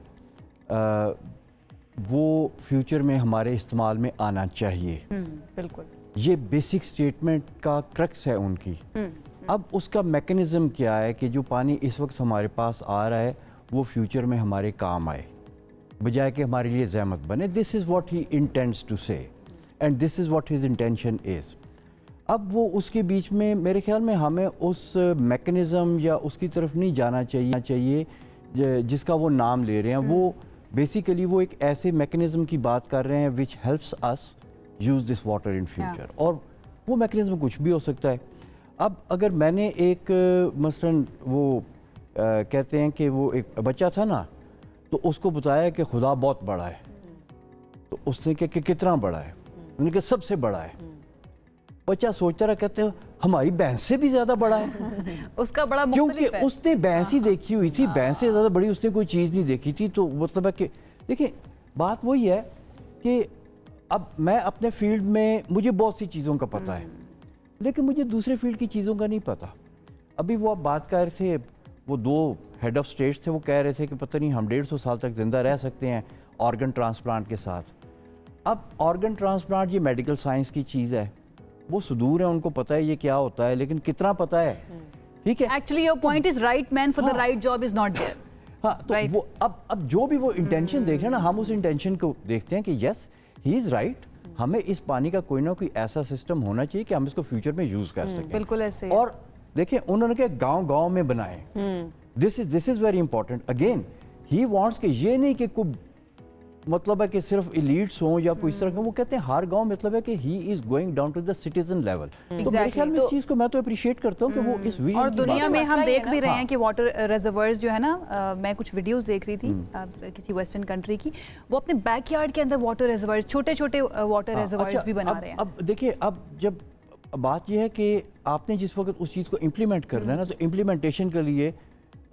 वो फ्यूचर में हमारे इस्तेमाल में आना चाहिए। बिल्कुल, ये बेसिक स्टेटमेंट का क्रक्स है उनकी। अब उसका मैकेनिज़्म क्या है कि जो पानी इस वक्त हमारे पास आ रहा है वो फ्यूचर में हमारे काम आए, बजाय कि हमारे लिए ज़हमत बने। This is what he intends to say and this is what his intention is. अब वो उसके बीच में मेरे ख्याल में हमें उस मैकेनिज़्म या उसकी तरफ नहीं जाना चाहिए जिसका वो नाम ले रहे हैं। वो बेसिकली वो एक ऐसे मैकेनिज़्म की बात कर रहे हैं which helps us use this water in future, और वो मैकेनिज़्म कुछ भी हो सकता है। अब अगर मैंने एक मसलन वो कहते हैं कि वो एक बच्चा था ना, तो उसको बताया कि खुदा बहुत बड़ा है, तो उसने कहा कि कितना बड़ा है? उन्होंने कहा सबसे बड़ा है। बच्चा सोचता रहा, कहते हैं हमारी भैंस से भी ज्यादा बड़ा है। उसका बड़ा क्योंकि उसने भैंस ही देखी हुई थी, भैंस से ज्यादा बड़ी उसने कोई चीज नहीं देखी थी। तो मतलब है कि देखिए, बात वही है कि अब मैं अपने फील्ड में मुझे बहुत सी चीज़ों का पता है, लेकिन मुझे दूसरे फील्ड की चीज़ों का नहीं पता। अभी वो आप बात कर रहे थे, वो 2 हेड ऑफ स्टेट्स थे, वो कह रहे थे कि पता नहीं हम 150 साल तक ज़िंदा रह सकते हैं ऑर्गन ट्रांसप्लांट के साथ। अब ऑर्गन ट्रांसप्लांट ये मेडिकल साइंस की चीज़ है, वो सुदूर है, उनको पता है ये क्या होता है, लेकिन कितना पता है, ठीक है। Actually your point is right, man for the right job is not there. हाँ, तो right. वो अब जो भी वो इंटेंशन देख रहे हैं ना, हम उस इंटेंशन को देखते हैं कि यस ही इज़ राइट, हमें इस पानी का कोई ना कोई ऐसा सिस्टम होना चाहिए कि हम इसको फ्यूचर में यूज कर सकें। बिल्कुल ऐसे। और देखिए, उन्होंने कहा गांव-गांव में बनाए। This is very important. Again he wants कि ये नहीं कि कोई मतलब है कि सिर्फ एलीट्स हों या कोई इस तरह का, वो कहते हैं हर गांव मतलब है कि he is going down to the citizen level. तो मेरे ख्याल में इस चीज को मैं तो अप्रिशिएट करता हूं कि वो इस विजन और दुनिया में हम देख भी रहे हैं कि वाटर रिजर्वर्स जो है ना, मैं कुछ वीडियोस देख रही थी किसी वेस्टर्न कंट्री की, वो अपने बैकयार्ड के अंदर वाटर रिजर्वर्स, छोटे छोटे वाटर रिजर्वर्स भी बना रहे हैं। अब देखिए, अब जब बात यह है कि आपने जिस वक्त उस चीज़ को इम्प्लीमेंट करना है ना, तो इम्प्लीमेंटेशन के लिए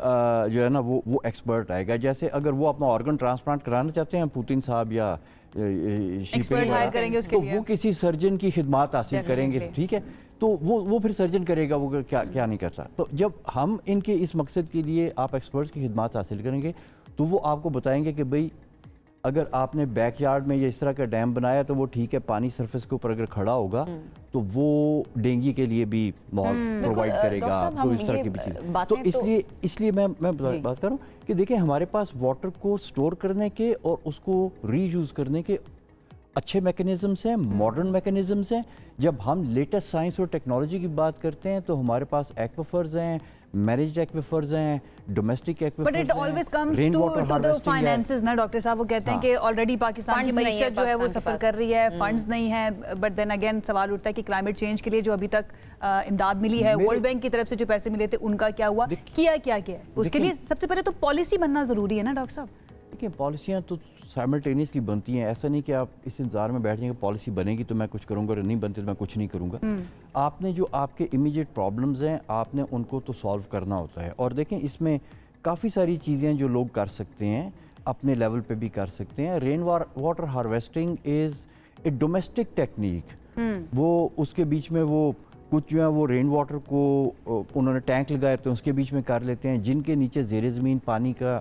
जो है ना वो एक्सपर्ट आएगा। जैसे अगर वो अपना ऑर्गन ट्रांसप्लांट कराना चाहते हैं पुतिन साहब या तो वो किसी सर्जन की खिदमत हासिल करेंगे, ठीक है। तो वो फिर सर्जन करेगा, वो क्या नहीं करता। तो जब हम इनके इस मकसद के लिए आप एक्सपर्ट्स की खिदमत हासिल करेंगे, तो वो आपको बताएंगे कि भाई अगर आपने बैकयार्ड में ये इस तरह का डैम बनाया तो वो ठीक है, पानी सरफेस के ऊपर अगर खड़ा होगा तो वो डेंगू के लिए भी माहौल प्रोवाइड करेगा, तो इस तरह की भी चीज़। तो इसलिए मैं बात कर रहा हूँ कि देखिए, हमारे पास वाटर को स्टोर करने के और उसको रीयूज़ करने के अच्छे मैकेनिज़म्स हैं, मॉडर्न मैकेनिज़म्स हैं। जब हम लेटेस्ट साइंस और टेक्नोलॉजी की बात करते हैं तो हमारे पास एक्वाफर्स हैं, मैनेज्ड एक्वाफर्स हैं, डोमेस्टिक एक्वाफर्स हैं। But it always comes to the finances ना डॉक्टर साहब। वो कहते हैं कि ऑलरेडी पाकिस्तान की मईशत जो है वो सफर कर रही है, फंड्स नहीं है। बट देन अगेन सवाल उठता है कि क्लाइमेट चेंज के लिए जो अभी तक इमदाद मिली है, वर्ल्ड बैंक की तरफ से जो पैसे मिले थे, उनका क्या हुआ, किया क्या उसके लिए सबसे पहले तो पॉलिसी बनना जरूरी है ना डॉक्टर साहब। देखिए, पॉलिसियाँ तो साइमल्टेनियसली बनती हैं। ऐसा नहीं कि आप इस इंतजार में बैठ जाएंगे पॉलिसी बनेगी तो मैं कुछ करूँगा और नहीं बनती तो मैं कुछ नहीं करूँगा। आपने जो आपके इमीडिएट प्रॉब्लम्स हैं आपने उनको तो सॉल्व करना होता है। और देखें इसमें काफ़ी सारी चीज़ें जो लोग कर सकते हैं, अपने लेवल पे भी कर सकते हैं। Rain water harvesting is a domestic technique. वो उसके बीच में वो कुछ जो है वो रेन वाटर को उन्होंने टैंक लगाए तो उसके बीच में कर लेते हैं। जिनके नीचे ज़ेरे ज़मीन पानी का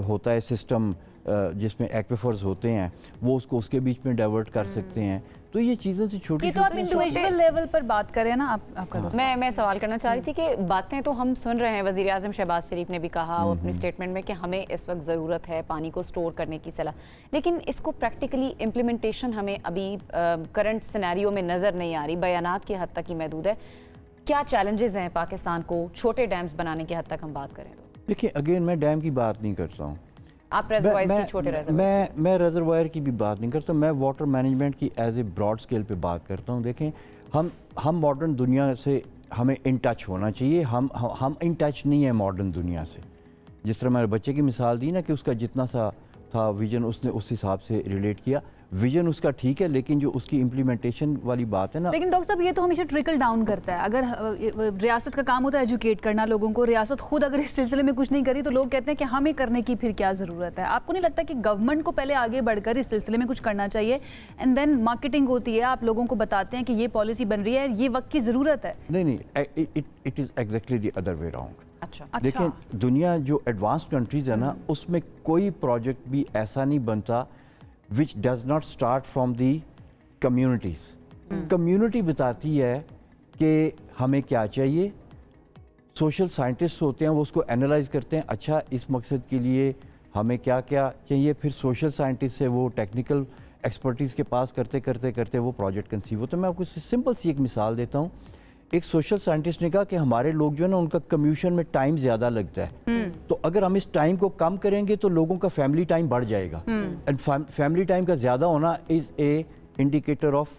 होता है सिस्टम जिसमें एक्विफर्स होते हैं, वो उसको उसके बीच में डाइवर्ट कर सकते हैं। तो ये चीज़ें तो छोटी, तो आप इंडिविजुअल लेवल पर बात करें ना आपका। मैं सवाल करना चाह रही थी कि बातें तो हम सुन रहे हैं, वज़ीर आज़म शहबाज शरीफ ने भी कहा अपनी स्टेटमेंट में कि हमें इस वक्त ज़रूरत है पानी को स्टोर करने की सलाह, लेकिन इसको प्रैक्टिकली इम्प्लीमेंटेशन हमें अभी करंट सिनेरियो में नज़र नहीं आ रही, बयानात की हद तक ही महदूद है। क्या चैलेंजेस हैं पाकिस्तान को छोटे डैम्स बनाने की हद तक हम बात करें तो? देखिए अगेन मैं डैम की बात नहीं करता हूँ, आप रेजरवायर की छोटे रेजरवायर, मैं रेजरवायर की भी बात नहीं करता, मैं वाटर मैनेजमेंट की एज ए ब्रॉड स्केल पे बात करता हूँ। देखें हम मॉडर्न दुनिया से हमें इन टच होना चाहिए। हम इन टच नहीं है मॉडर्न दुनिया से। जिस तरह मैंने बच्चे की मिसाल दी ना कि उसका जितना सा था विजन उसने उस हिसाब से रिलेट किया। विजन उसका ठीक है लेकिन जो उसकी इम्प्लीमेंटेशन वाली बात है ना। लेकिन डॉक्टर साहब ये तो हमेशा ट्रिकल डाउन करता है। अगर रियासत का काम होता है एजुकेट करना लोगों को, रियासत खुद अगर इस सिलसिले में कुछ नहीं करी तो लोग कहते हैं कि हमें करने की फिर क्या ज़रूरत है। आपको नहीं लगता कि गवर्नमेंट को पहले आगे बढ़कर इस सिलसिले में कुछ करना चाहिए एंड देन मार्केटिंग होती है, आप लोगों को बताते हैं कि ये पॉलिसी बन रही है, ये वक्त की ज़रूरत है? नहीं, it is exactly the other way round. अच्छा, देखें दुनिया जो एडवांस कंट्रीज है ना उसमें कोई प्रोजेक्ट भी ऐसा नहीं बनता which does not start from the communities. Community बताती है कि हमें क्या चाहिए, सोशल साइंटिस्ट होते हैं वो उसको एनालाइज करते हैं, अच्छा इस मकसद के लिए हमें क्या क्या चाहिए, फिर सोशल साइंटिस्ट से वो टेक्निकल एक्सपर्टीज़ के पास करते करते करते वो प्रोजेक्ट कंसीव होता है। मैं आपको सिंपल सी एक मिसाल देता हूँ। एक सोशल साइंटिस्ट ने कहा कि हमारे लोग जो है ना उनका कम्यूशन में टाइम ज़्यादा लगता है, तो अगर हम इस टाइम को कम करेंगे तो लोगों का फैमिली टाइम बढ़ जाएगा। एंड फैमिली टाइम का ज़्यादा होना is a indicator of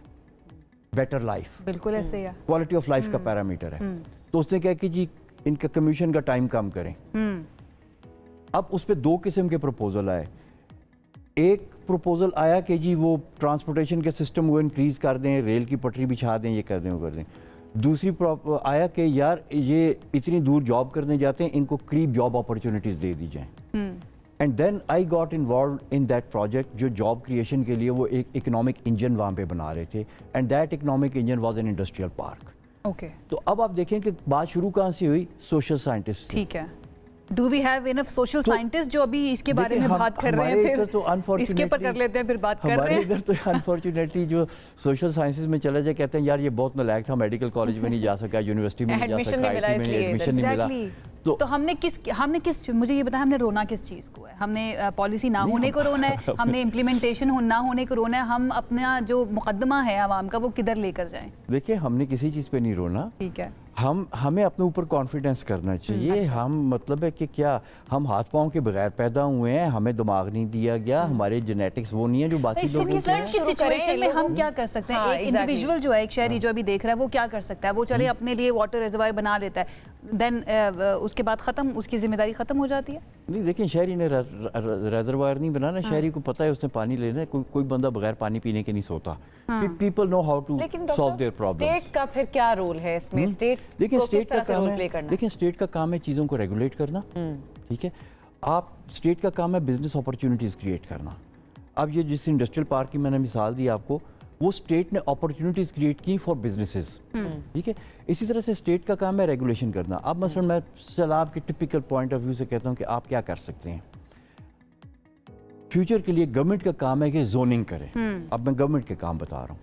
better life. बिल्कुल ऐसे ही क्वालिटी ऑफ लाइफ का पैरामीटर है। तो उसने कहा कि जी इनका कम्यूशन का टाइम कम करें। अब उस पर दो किस्म के प्रपोजल आए। एक प्रपोजल आया कि जी वो ट्रांसपोर्टेशन के सिस्टम को इंक्रीज कर दें, रेल की पटरी बिछा दें, ये कर दें, वो कर दें। दूसरी आया कि यार ये इतनी दूर जॉब करने जाते हैं, इनको करीब जॉब अपॉर्चुनिटीज़ दे दी जाएं। And then I got involve in that project जो जॉब क्रिएशन के लिए वो एक इकोनॉमिक इंजन वहाँ पे बना रहे थे, and that economic engine was an industrial park. Okay, तो अब आप देखें कि बात शुरू कहाँ से हुई, सोशल साइंटिस्ट। ठीक है, do we have enough social scientist जो अभी इसके बारे में बात कर रहे हैं? फिर तो इसके ऊपर कर लेते हैं, फिर बात कर रहे हैं। हमारे इधर तो अनफॉर्चुनेटली जो सोशल साइंसेज में चला जाए कहते हैं यार ये बहुत नालायक था, मेडिकल कॉलेज में नहीं जा सका, यूनिवर्सिटी में नहीं जा सका, एडमिशन नहीं मिला। तो हमने किस मुझे ये बताया, हमने रोना किस चीज़ को है? हमने पॉलिसी ना होने को रोना है, हमने इम्प्लीमेंटेशन ना होने को रोना है, हम अपना जो मुकदमा है आवाम का वो किधर लेकर जाएं? देखिए हमने किसी चीज़ पे नहीं रोना, ठीक है, हमें अपने ऊपर कॉन्फिडेंस करना चाहिए। अच्छा। हम मतलब है कि क्या हम हाथ पाँव के बगैर पैदा हुए हैं, हमें दिमाग नहीं दिया गया, हमारे जेनेटिक्स वो नहीं है जो बाकी लोग की सिचुएशन में हम क्या कर सकते हैं? एक इंडिविजुअल जो है, एक शहरी जो अभी देख रहा है, वो क्या कर सकता है? वो चले अपने लिए वाटर रिजर्वायर बना लेता है, देन उसके बाद खत्म, उसकी जिम्मेदारी खत्म हो जाती है? नहीं, देखिए शहरी ने रिजर्वायर नहीं बनाना, शहरी को पता है उसने पानी लेना है, कोई बंदा बगैर पानी पीने के नहीं सोता। People know how to solve their problem. State का फिर क्या रोल है इसमें? देखिए स्टेट का काम है, देखिए स्टेट का काम है चीज़ों को रेगुलेट करना, ठीक है। आप स्टेट का काम है बिजनेस अपॉर्चुनिटीज़ क्रिएट करना। अब ये जिस इंडस्ट्रियल पार्क की मैंने मिसाल दी आपको, वो स्टेट ने अपॉर्चुनिटीज़ क्रिएट की फॉर बिजनेसेस, ठीक है। इसी तरह से स्टेट का काम है रेगुलेशन करना। अब मसलन मैं सैलाब के टिपिकल पॉइंट ऑफ व्यू से कहता हूँ कि आप क्या कर सकते हैं फ्यूचर के लिए। गवर्नमेंट का काम है कि जोनिंग करे। अब मैं गवर्नमेंट के काम बता रहा हूँ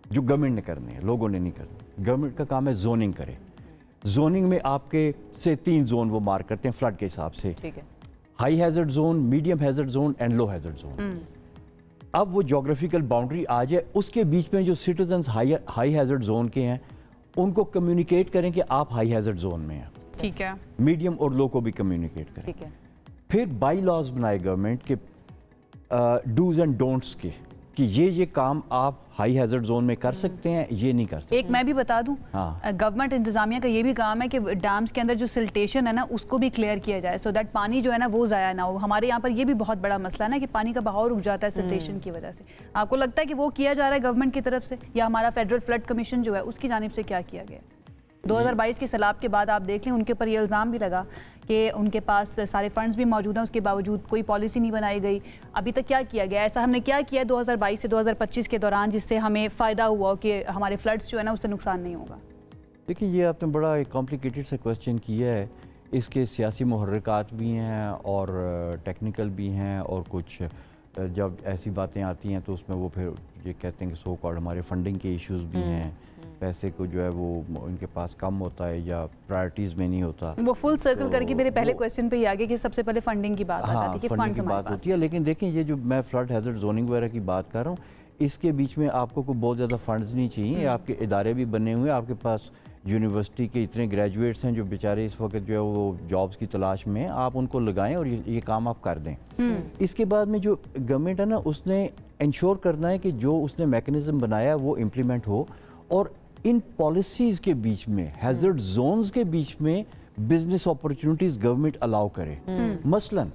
जो गवर्नमेंट ने करने हैं, लोगों ने नहीं करने। गवर्नमेंट का काम है जोनिंग करे। जोनिंग में आपके से 3 जोन वो मार्क करते हैं फ्लड के हिसाब से, ठीक है। High hazard zone, medium hazard zone and low hazard zone. अब वो जोग्राफिकल बाउंड्री आ जाए, उसके बीच में जो सिटीजन्स हाई हैजर्ड जोन के हैं उनको कम्युनिकेट करें कि आप हाई हैजर्ड जोन में हैं, ठीक है। मीडियम और लो को भी कम्युनिकेट करें, ठीक है। फिर बाई लॉज बनाए गवर्नमेंट के डूज एंड डोंट्स के, कि ये काम आप हाई हैजर्ड जोन में कर सकते हैं, ये नहीं कर सकते। एक मैं भी बता दूं, गवर्नमेंट इंतजामिया का ये भी काम है कि डैम्स के अंदर जो सिल्टेशन है ना उसको भी क्लियर किया जाए, सो दैट पानी जो है ना वो ज़ाया ना हो। हमारे यहाँ पर ये भी बहुत बड़ा मसला है ना कि पानी का बहाव रुक जाता है सिल्टेशन की वजह से। आपको लगता है कि वो किया जा रहा है गवर्नमेंट की तरफ से, या हमारा फेडरल फ्लड कमीशन जो है उसकी जानिब से क्या किया गया? 2022 के सैलाब के बाद आप देख लें, उनके ऊपर ये इल्ज़ाम भी लगा कि उनके पास सारे फंड्स भी मौजूद हैं, उसके बावजूद कोई पॉलिसी नहीं बनाई गई। अभी तक क्या किया गया? ऐसा हमने क्या किया 2022 से 2025 के दौरान जिससे हमें फ़ायदा हुआ कि हमारे फ्लड्स जो है ना उससे नुकसान नहीं होगा? देखिए, ये आपने बड़ा एक कॉम्प्लिकेटेड सा क्वेश्चन किया है। इसके सियासी मुहर्रिकात भी हैं और टेक्निकल भी हैं, और कुछ जब ऐसी बातें आती हैं तो उसमें वो फिर ये कहते हैं कि सो कॉल्ड हमारे फंडिंग के इश्यूज़ भी हैं, पैसे को जो है वो उनके पास कम होता है या प्रायोरिटीज़ में नहीं होता। वो फुल सर्कल करके मेरे पहले क्वेश्चन पे ही आ गया कि सबसे पहले फंडिंग की बात आती है कि फंड्स की बात होती है। लेकिन देखें, ये जो मैं फ्लड हैजर्ड जोनिंग वगैरह की बात कर रहा हूँ, इसके बीच में आपको कोई बहुत ज़्यादा फंड्स नहीं चाहिए। आपके इदारे भी बने हुए हैं, आपके पास यूनिवर्सिटी के इतने ग्रेजुएट्स हैं जो बेचारे इस वक्त जो है वो जॉब्स की तलाश में, आप उनको लगाएं और ये काम आप कर दें। इसके बाद में जो गवर्नमेंट है ना, उसने इंश्योर करना है कि जो उसने मैकेनिज्म बनाया है वो इम्प्लीमेंट हो, और इन पॉलिसीज़ के बीच में, हैजर्ड जोन्स के बीच में बिजनेस अपॉर्चुनिटीज़ गवर्नमेंट अलाउ करे। मसलन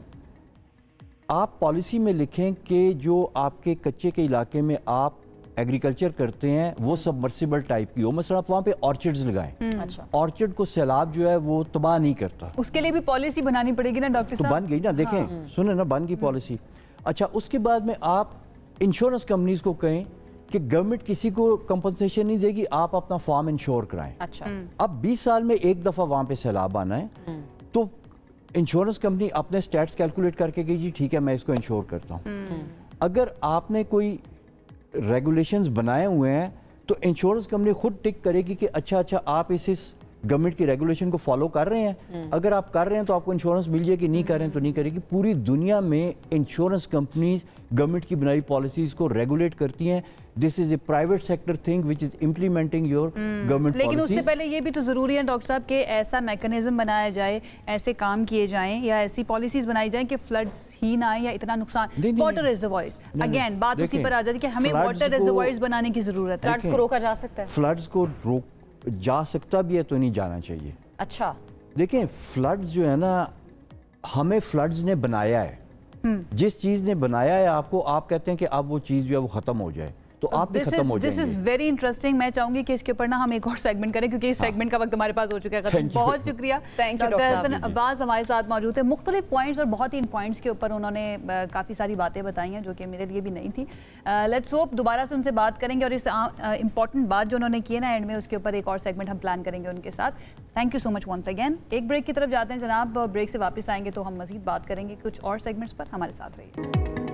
आप पॉलिसी में लिखें कि जो आपके कच्चे के इलाके में आप एग्रीकल्चर करते हैं वो सबमर्सिबल टाइप की हो, मसलन आप वहाँ पे ऑर्चिड्स लगाएं। अच्छा, ऑर्चिड को सैलाब जो है वो तबाह नहीं करता। उसके लिए भी पॉलिसी बनानी पड़ेगी ना डॉक्टर साहब? तो बन गई ना, देखें सुने ना, बन गई पॉलिसी। अच्छा, उसके बाद में आप इंश्योरेंस कंपनीज को कहें कि गवर्नमेंट किसी को कंपनसेशन नहीं देगी, आप अपना फार्म इंश्योर कराएं। अच्छा, अब 20 साल में एक दफ़ा वहाँ पे सैलाब आना है, तो इंश्योरेंस कंपनी अपने स्टैट्स कैलकुलेट करके कि जी ठीक है मैं इसको इंश्योर करता हूँ। अगर आपने कोई रेगुलेशंस बनाए हुए हैं तो इंश्योरेंस कंपनी खुद टिक करेगी कि अच्छा आप इस गवर्नमेंट की रेगुलेशन को फॉलो कर रहे हैं। अगर आप कर रहे हैं तो आपको इंश्योरेंस मिल जाएगी, नहीं कर रहे हैं तो नहीं करेगी। पूरी दुनिया में इंश्योरेंस कंपनीज गवर्नमेंट की बनाई पॉलिसीज को रेगुलेट करती हैं। This is a private sector thing which is implementing your government. लेकिन उससे पहले ये भी तो जरूरी है डॉक्टर साहब कि ऐसा मैकेनिज्म बनाया जाए, ऐसे काम किए जाएं या ऐसी पॉलिसीज बनाई जाएं कि फ्लड्स ही ना आए या इतना नुकसान। वाटर रिजर्वॉयर्स, अगेन बात उसी पर आ जाती है कि हमें वाटर रिजर्वॉयर्स बनाने की जरूरत है। फ्लड्स को रोका जा सकता है? फ्लड्स को रोक जा सकता भी है, तो नहीं जाना चाहिए। अच्छा, देखें, फ्लड्स जो है ना, हमें फ्लड्स ने बनाया है। जिस चीज ने बनाया है आपको, आप कहते हैं कि अब वो चीज जो है वो खत्म हो जाए, तो आप भी खत्म हो जाएंगे। This is very interesting. मैं चाहूंगी कि इसके ऊपर ना हम एक और सेगमेंट करें क्योंकि इस सेगमेंट का वक्त हमारे पास हो चुका है। बहुत शुक्रिया, thank you. Doctor Hasan Abbas हमारे साथ मौजूद है। मुख्तलिफ पॉइंट्स और बहुत ही इन पॉइंट्स के ऊपर उन्होंने काफ़ी सारी बातें बताई हैं जो कि मेरे लिए भी नहीं थी। लेट्स होप दोबारा से उनसे बात करेंगे और इस इंपॉर्टेंट बात जो उन्होंने की है ना एंड में, उसके ऊपर एक और सेगमेंट हम प्लान करेंगे उनके साथ। Thank you so much once again. एक ब्रेक की तरफ जाते हैं जनाब, ब्रेक से वापस आएंगे तो हम मजीद बात करेंगे कुछ और सेगमेंट्स पर। हमारे साथ रहिए।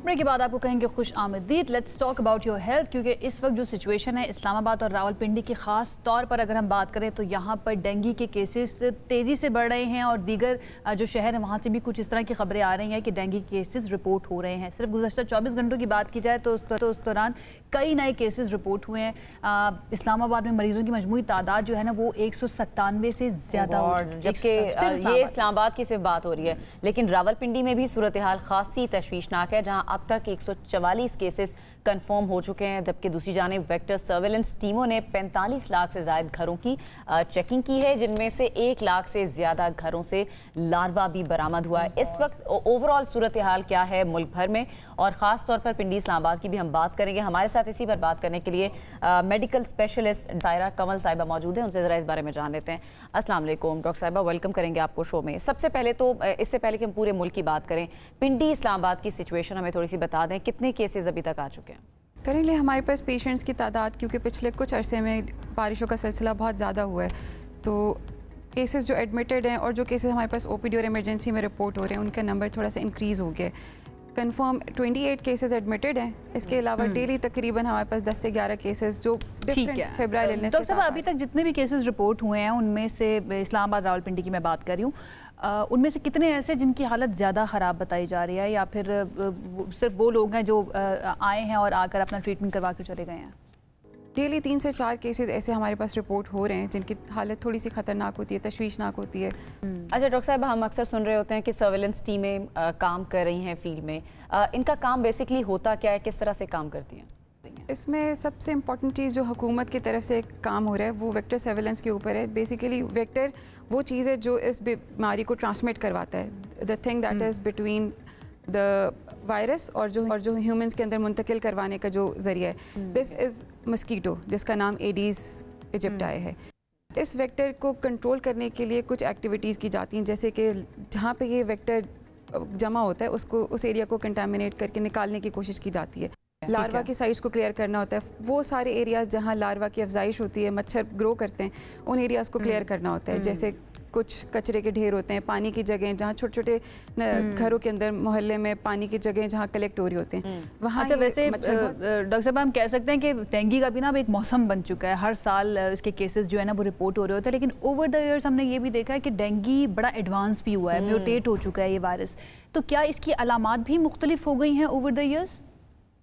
ब्रेक के बाद आपको कहेंगे खुश आमदीद। Let's talk about your health, क्योंकि इस वक्त जो सिचुएशन है इस्लामाबाद और रावलपिंडी की ख़ास तौर पर अगर हम बात करें तो यहाँ पर डेंगू के केसेस तेज़ी से बढ़ रहे हैं और दीगर जो शहर है वहाँ से भी कुछ इस तरह की खबरें आ रही हैं कि डेंगू केसेस रिपोर्ट हो रहे हैं। सिर्फ गुज़श्ता 24 घंटों की बात की जाए तो उस दौरान कई नए केसेस रिपोर्ट हुए हैं। इस्लामाबाद में मरीजों की मजमूई तादाद जो है ना वो 197 से ज़्यादा, जबकि ये इस्लामाबाद की सिर्फ बात हो रही है, लेकिन रावलपिंडी में भी सूरत हाल खासी तशवीशनाक है, जहाँ अब तक 144 केसेस कंफर्म हो चुके हैं। जबकि दूसरी जानिब वेक्टर सर्वेलेंस टीमों ने 45 लाख से ज़ायद घरों की चेकिंग की है, जिनमें से 1 लाख से ज़्यादा घरों से लार्वा भी बरामद हुआ है। इस वक्त ओवरऑल सूरत हाल क्या है मुल्क भर में, और ख़ास तौर पर पिंडी इस्लामाबाद की भी हम बात करेंगे। हमारे साथ इसी पर बात करने के लिए मेडिकल स्पेशलिस्ट सायरा कंवल साहिबा मौजूद हैं, उनसे ज़रा इस बारे में जान लेते हैं। अस्सलाम वालेकुम डॉक्टर साहिबा, वेलकम करेंगे आपको शो में। सबसे पहले तो इससे पहले कि हम पूरे मुल्क की बात करें, पिंडी इस्लामाबाद की सिचुएशन हमें थोड़ी सी बता दें, कितने केसेस अभी तक आ चुके हैं? करेंटली हमारे पास पेशेंट्स की तादाद, क्योंकि पिछले कुछ अरसे में बारिशों का सिलसिला बहुत ज़्यादा हुआ है, तो केसेस जो एडमिटेड हैं और जो केसेस हमारे पास ओपीडी और इमरजेंसी में रिपोर्ट हो रहे हैं उनका नंबर थोड़ा सा इंक्रीज़ हो गया। कंफर्म 28 केसेस एडमिटेड हैं। इसके अलावा डेली तकरीबन हमारे पास 10 से 11 केसेस जो डिफरेंट फेब्राइल इलनेस के साथ। अभी तक जितने भी केसेस रिपोर्ट हुए हैं उनमें से इस्लामाबाद रावलपिंडी की मैं बात कर रही हूँ, उनमें से कितने ऐसे जिनकी हालत ज़्यादा ख़राब बताई जा रही है, या फिर सिर्फ वो लोग हैं जो आए हैं और आकर अपना ट्रीटमेंट करवा कर चले गए हैं? डेली 3 से 4 केसेस ऐसे हमारे पास रिपोर्ट हो रहे हैं जिनकी हालत थोड़ी सी ख़तरनाक होती है, तशवीशनाक होती है। अच्छा डॉक्टर साहब, हम अक्सर सुन रहे होते हैं कि सर्वेलेंस टीमें काम कर रही हैं फील्ड में, इनका काम बेसिकली होता क्या है, किस तरह से काम करती हैं? इसमें सबसे इम्पॉर्टेंट चीज़ जो हुकूमत की तरफ से काम हो रहा है वो वेक्टर सर्वेलेंस के ऊपर है। बेसिकली वेक्टर वो चीज़ है जो इस बीमारी को ट्रांसमिट करवाता है, the thing that is between the virus और जो ह्यूमंस के अंदर मुंतकिल करवाने का जो ज़रिया है। दिस इज़ मस्कीटो, जिसका नाम एडीज़ इजिप्टाई है। इस वेक्टर को कंट्रोल करने के लिए कुछ एक्टिविटीज़ की जाती हैं, जैसे कि जहाँ पे ये वेक्टर जमा होता है उसको उस एरिया को कंटामिनेट करके निकालने की कोशिश की जाती है। लार्वा की साइट्स को क्लियर करना होता है, वो सारे एरियाज़ जहाँ लार्वा की अफजाइश होती है, मच्छर ग्रो करते हैं, उन एरियाज़ को क्लियर करना होता है। जैसे कुछ कचरे के ढेर होते हैं, पानी की जगह जहाँ छोटे छोटे घरों के अंदर मोहल्ले में पानी की जगह जहाँ कलेक्ट हो रही होते हैं वहाँ। अच्छा, वैसे डॉक्टर साहब हम कह सकते हैं कि डेंगू का भी ना अब एक मौसम बन चुका है, हर साल इसके केसेस जो है ना वो रिपोर्ट हो रहे होते हैं, लेकिन ओवर द ईयर्स हमने ये भी देखा है कि डेंगू बड़ा एडवांस भी हुआ है, म्यूटेट हो चुका है ये वायरस। तो क्या इसकी अलामात भी मुख्तलिफ हो गई हैं over the years?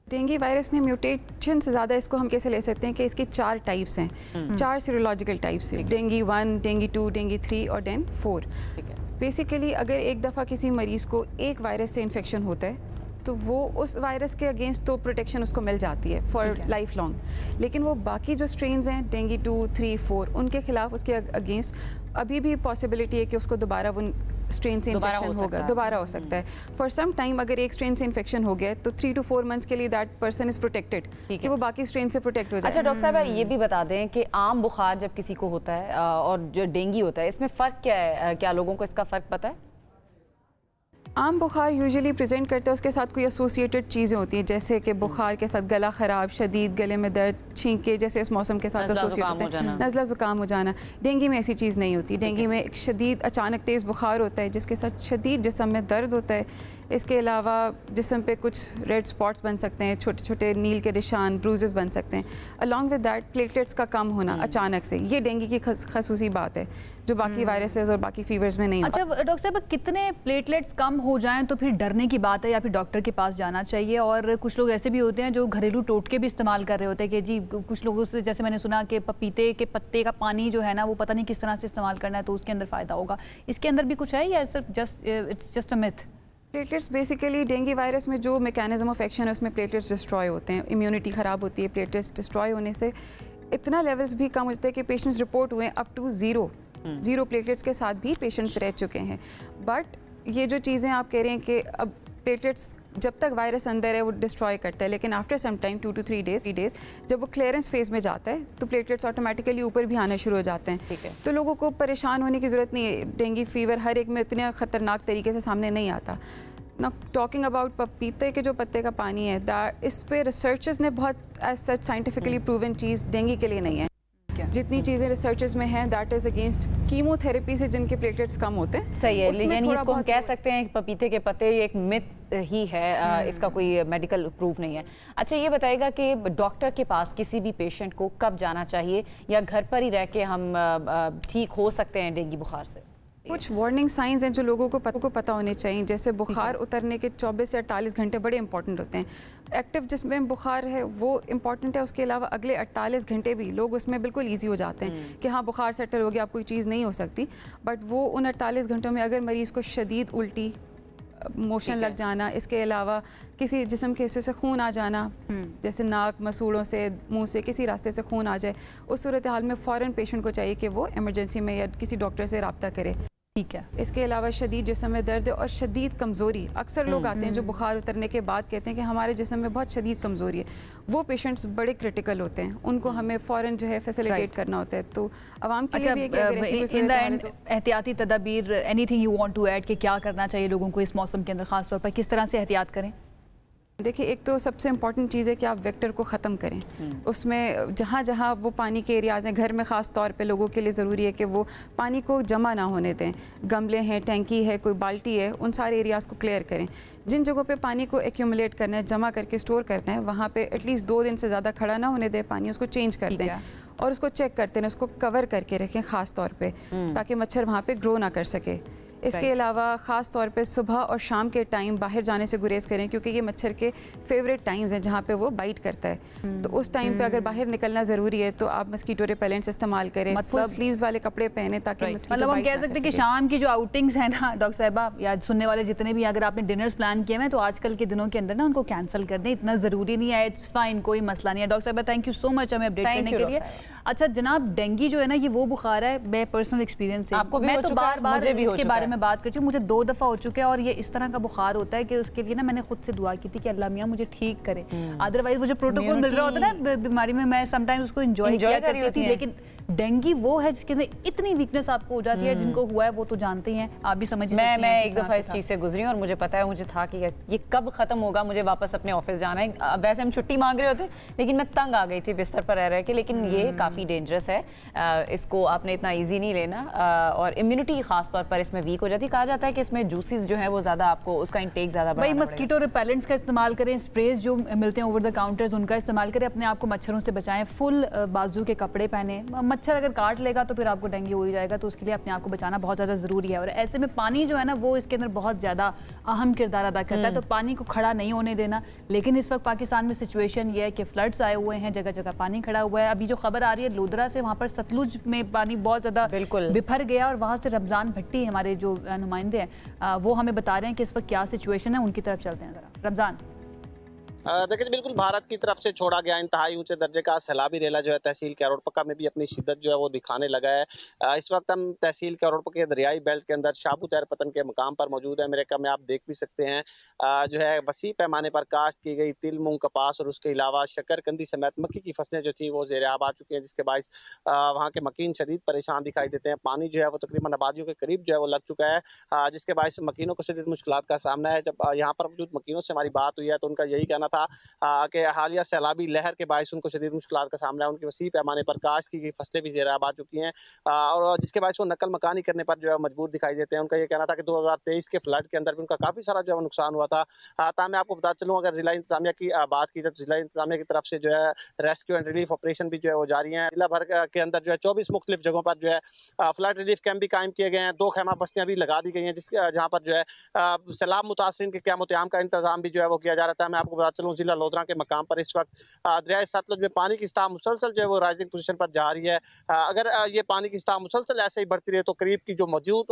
Dengue virus ने म्यूटेशन से ज़्यादा इसको हम कैसे ले सकते हैं कि इसकी 4 टाइप्स हैं, 4 सीरोलॉजिकल टाइप्स हैं, डेंगू 1, डेंगू 2, डेंगू 3 और डेंगू 4। बेसिकली अगर एक दफ़ा किसी मरीज़ को एक वायरस से इन्फेक्शन होता है तो वो उस वायरस के अगेंस्ट तो प्रोटेक्शन उसको मिल जाती है फॉर लाइफ लॉन्ग, लेकिन वो बाकी जो स्ट्रेन्स हैं डेंगू 2, 3, 4 उनके खिलाफ उसके अगेंस्ट अभी भी पॉसिबिलिटी है कि उसको दोबारा वो स्ट्रेन से इन्फेक्शन होगा, दोबारा हो सकता है। फॉर सम टाइम अगर एक स्ट्रेन से इन्फेक्शन हो गया तो 3 to 4 मंथ्स के लिए दैट पर्सन इज प्रोटेक्टेड कि वो बाकी स्ट्रेन से प्रोटेक्ट हो जाए। अच्छा डॉक्टर साहब, ये भी बता दें कि आम बुखार जब किसी को होता है और जो डेंगू होता है, इसमें फ़र्क क्या है? क्या लोगों को इसका फ़र्क पता है? आम बुखार यूजुअली प्रेजेंट करते हैं, उसके साथ कोई एसोसिएटेड चीज़ें होती हैं, जैसे कि बुखार के साथ गला ख़राब, शदीद गले में दर्द, छींके, जैसे इस मौसम के साथ एसोसिएट होते हैं, नज़ला ज़ुकाम हो जाना। डेंगू में ऐसी चीज़ नहीं होती। डेंगू में एक शदीद अचानक तेज़ बुखार होता है जिसके साथ शदीद जिस्म में दर्द होता है। इसके अलावा जिस्म पे कुछ रेड स्पॉट्स बन सकते हैं, छोटे छोटे नील के निशान, ब्रूजेस बन सकते हैं। अलॉन्ग विद दैट प्लेटलेट्स का कम होना अचानक से, ये डेंगू की खसूसी बात है जो बाकी वायरसेस और बाकी फीवर्स में नहीं। अच्छा डॉक्टर साहब, कितने प्लेटलेट्स कम हो जाएं तो फिर डरने की बात है या फिर डॉक्टर के पास जाना चाहिए? और कुछ लोग ऐसे भी होते हैं जो घरेलू टोटके भी इस्तेमाल कर रहे होते हैं कि जी कुछ लोगों से, जैसे मैंने सुना कि पपीते के पत्ते का पानी जो है ना वो पता नहीं किस तरह से इस्तेमाल करना है तो उसके अंदर फ़ायदा होगा। इसके अंदर भी कुछ है या सिर्फ it's just a myth? Platelets basically dengue virus में जो मैकेनिज्म ऑफ एक्शन है उसमें प्लेटलेट्स डिस्ट्रॉय होते हैं, इम्यूनिटी ख़राब होती है। प्लेटलेट्स डिस्ट्रॉय होने से इतना लेवल्स भी कम होते हैं कि पेशेंट्स रिपोर्ट हुए अप टू ज़ीरो प्लेटलेट्स के साथ भी पेशेंट्स रह चुके हैं। बट ये जो चीज़ें आप कह रहे हैं कि अब प्लेटलेट्स जब तक वायरस अंदर है वो डिस्ट्रॉय करता है, लेकिन after some time 2 to 3 days जब वो क्लियरेंस फेज में जाता है तो प्लेटलेट्स ऑटोमेटिकली ऊपर भी आना शुरू हो जाते हैं। तो लोगों को परेशान होने की ज़रूरत नहीं है। डेंगू फीवर हर एक में इतने ख़तरनाक तरीके से सामने नहीं आता। ना टॉकिंग अबाउट पपीते के जो पत्ते का पानी है, इस पे रिसर्चर्स ने बहुत एज सच साइंटिफिकली प्रूवन चीज़ डेंगू के लिए नहीं है। जितनी चीज़ें रिसर्चेस में हैं दैट इज़ अगेंस्ट कीमोथेरेपी से जिनके प्लेटलेट्स कम होते हैं। सही है, लेकिन इसको हम कह सकते हैं कि पपीते के पत्ते ये एक मिथ ही है, इसका कोई मेडिकल प्रूफ नहीं है। अच्छा ये बताइएगा कि डॉक्टर के पास किसी भी पेशेंट को कब जाना चाहिए या घर पर ही रह के हम ठीक हो सकते हैं डेंगू बुखार से? कुछ वार्निंग साइंस हैं जो लोगों को पता होने चाहिए, जैसे बुखार उतरने के 24 से 48 घंटे बड़े इंपॉर्टेंट होते हैं। एक्टिव जिसमें बुखार है वो इंपॉर्टेंट है, उसके अलावा अगले 48 घंटे भी लोग उसमें बिल्कुल ईजी हो जाते हैं कि हाँ बुखार सेटल हो गया, अब कोई चीज़ नहीं हो सकती। बट वो उन 48 घंटों में अगर मरीज़ को शदीद उल्टी, मोशन लग जाना, इसके अलावा किसी जिस्म के हिस्से से खून आ जाना, जैसे नाक, मसूड़ों से, मुंह से किसी रास्ते से खून आ जाए, उस सूरत हाल में फ़ौरन पेशेंट को चाहिए कि वो इमरजेंसी में या किसी डॉक्टर से रब्ता करे। ठीक है। इसके अलावा शदीद जिस्म में दर्द और शदीद कमज़ोरी, अक्सर लोग आते हैं जो बुखार उतरने के बाद कहते हैं कि हमारे जिस्म में बहुत शदीद कमज़ोरी है, वो पेशेंट्स बड़े क्रिटिकल होते हैं, उनको हमें फ़ौरन जो है फैसिलिटेट करना होता है। तो आवाम के लिए भी एहतियाती तदाबीर, anything you want to add कि क्या करना चाहिए लोगों को इस मौसम के अंदर, ख़ास तौर पर किस तरह से एहतियात करें? देखिए, एक तो सबसे इम्पॉर्टेंट चीज़ है कि आप वेक्टर को ख़त्म करें। उसमें जहाँ जहाँ वो पानी के एरियाज़ हैं, घर में ख़ास तौर पे लोगों के लिए ज़रूरी है कि वो पानी को जमा ना होने दें। गमले हैं, टैंकी है, कोई बाल्टी है, उन सारे एरियाज़ को क्लियर करें। जिन जगहों पे पानी को एक्यूमुलेट करना है, जमा करके स्टोर करना है, वहाँ पे एटलीस्ट 2 दिन से ज़्यादा खड़ा ना होने दें पानी, उसको चेंज कर दें और उसको चेक करते हैं, उसको कवर करके रखें ख़ास तौर पर, ताकि मच्छर वहाँ पर ग्रो ना कर सके। इसके अलावा ख़ास तौर पे सुबह और शाम के टाइम बाहर जाने से गुरेज करें, क्योंकि ये मच्छर के फेवरेट टाइम्स हैं जहाँ पे वो बाइट करता है। तो उस टाइम पे अगर बाहर निकलना ज़रूरी है तो आप मस्कीटो रिपेलेंट्स इस्तेमाल करें, फुल स्लीव्स वाले कपड़े पहने ताकि मतलब हम कह सकते हैं कि शाम की जो आउटिंग्स है ना डॉक्टर साहिबा या सुनने वाले जितने भी, अगर आपने डिनर्स प्लान किए हैं तो आजकल के दिनों के अंदर ना उनको कैंसिल कर दें, इतना ज़रूरी नहीं है। इट्स फाइन, कोई मसला नहीं है। डॉक्टर साहिबा थैंक यू सो मच हमें अपडेट करने के लिए। अच्छा जनाब, डेंगू जो है ना ये वो बुखार है, मैं पर्सनल एक्सपीरियंस से आपको भी मैं हो तो चुका है, बार मुझे भी हो इसके चुका बारे है। में बात करती हूँ, मुझे 2 दफ़ा हो चुका है और ये इस तरह का बुखार होता है कि उसके लिए ना मैंने खुद से दुआ की थी कि अल्लाह मियाँ मुझे ठीक करे। अदरवाइज वो जो प्रोटोकॉल मिल रहा होता है ना बीमारी में, मैं समटाइम्स उसको एंजॉय किया करती थी, लेकिन डेंगू वो है जिसके अंदर इतनी वीकनेस आपको हो जाती है, जिनको हुआ है वो तो जानते ही हैं, आप भी समझ सकते हैं। मैं एक दफ़ा इस चीज़ से गुजरी और मुझे पता है, मुझे था कि ये कब ख़त्म होगा, मुझे वापस अपने ऑफिस जाना है। वैसे हम छुट्टी मांग रहे होते लेकिन मैं तंग आ गई थी बिस्तर पर रह के। लेकिन ये काफ़ी डेंजरस है, इसको आपने इतना ईजी नहीं लेना और इम्यूनिटी खास तौर पर इसमें वीक हो जाती है। कहा जाता है कि इसमें जूसेस जो है वो ज़्यादा आपको उसका इंटेक ज़्यादा भाई मस्कीटो रिपेलेंट्स का इस्तेमाल करें, स्प्रेज जो मिलते हैं ओवर द काउंटर्स उनका इस्तेमाल करें, अपने आप को मच्छरों से बचाएं, फुल बाजू के कपड़े पहने। मच्छर अगर काट लेगा तो फिर आपको डेंगू हो ही जाएगा, तो उसके लिए अपने आप को बचाना बहुत ज़्यादा ज़रूरी है। और ऐसे में पानी जो है ना वो इसके अंदर बहुत ज़्यादा अहम किरदार अदा करता है, तो पानी को खड़ा नहीं होने देना। लेकिन इस वक्त पाकिस्तान में सिचुएशन ये है कि फ्लड्स आए हुए हैं, जगह जगह पानी खड़ा हुआ है। अभी जो खबर आ रही है लोधरा से, वहाँ पर सतलुज में पानी बहुत ज़्यादा बिफर गया और वहाँ से रमज़ान भट्टी हमारे जो नुमाइंदे हैं वो हमें बता रहे हैं कि इस वक्त क्या सिचुएशन है, उनकी तरफ चलते हैं ज़रा। रमज़ान देखिए बिल्कुल भारत की तरफ से छोड़ा गया इंतहाई ऊंचे दर्जे का सैलाबी रेला जो है तहसील कैरोड़पक्का में भी अपनी शिद्दत जो है वो दिखाने लगा है। इस वक्त हम तहसील कैरोड़पक्का के दरियाई बेल्ट के अंदर शाबू तैर पतन के मकाम पर मौजूद है। मेरे कम में आप देख भी सकते हैं जो है वसी पैमाने पर काश्त की गई तिल, मूंग, कपास और उसके अलावा शकरकंदी समेत मक्की की फसलें जो थी वो ज़ेर आब आ चुकी हैं, जिसके बायस वहाँ के मकीन शदीद परेशान दिखाई देते हैं। पानी जो है वो तकरीबन आबादियों के करीब जो है वो लग चुका है, जिसके बायस मकीनों को शदीद मुश्किलात का सामना है। जब यहाँ पर मौजूद मकीनों से हमारी बात हुई है तो उनका यही कहना था कि हालिया सैलाबी लहर के बायस उनको शदीद मुश्किलात का सामना है। उनकी वसी पैमाने पर काश्त की गई फसलें भी ज़ेर आब आ चुकी हैं और जिसके बायस वो नकल मकानी करने पर जो है मजबूर दिखाई देते हैं। उनका ये कहना था कि 2023 के फ्लड के अंदर भी उनका काफ़ी सारा जो है नुकसान हुआ था। मैं आपको बता चलूँ, अगर जिला इंतजामिया की बात की जाए तो जिला इंतजामिया की तरफ से जो है रेस्क्यू एंड रिलीफ ऑपरेशन भी जो है वो जारी है। जिला भर के अंदर जो है 24 मुख्तलिफ जगहों पर जो है फ्लड रिलीफ कैंप भी कायम किए गए हैं। 2 खैमा बस्तियाँ भी लगा दी गई हैं जहाँ पर जो है सैलाब मुतासरीन के क़याम का इंतजाम भी जो है वो किया जा रहा था। मैं आपको बता चलूँ जिला लोधरा के मकाम पर इस वक्त दरिया सतलुज में पानी की सतह मुसलसल जो है वो राइजिंग पोजीशन पर जा रही है। अगर ये पानी की सतह मुसलसल ऐसे ही बढ़ती रहे तो करीब की जो मौजूद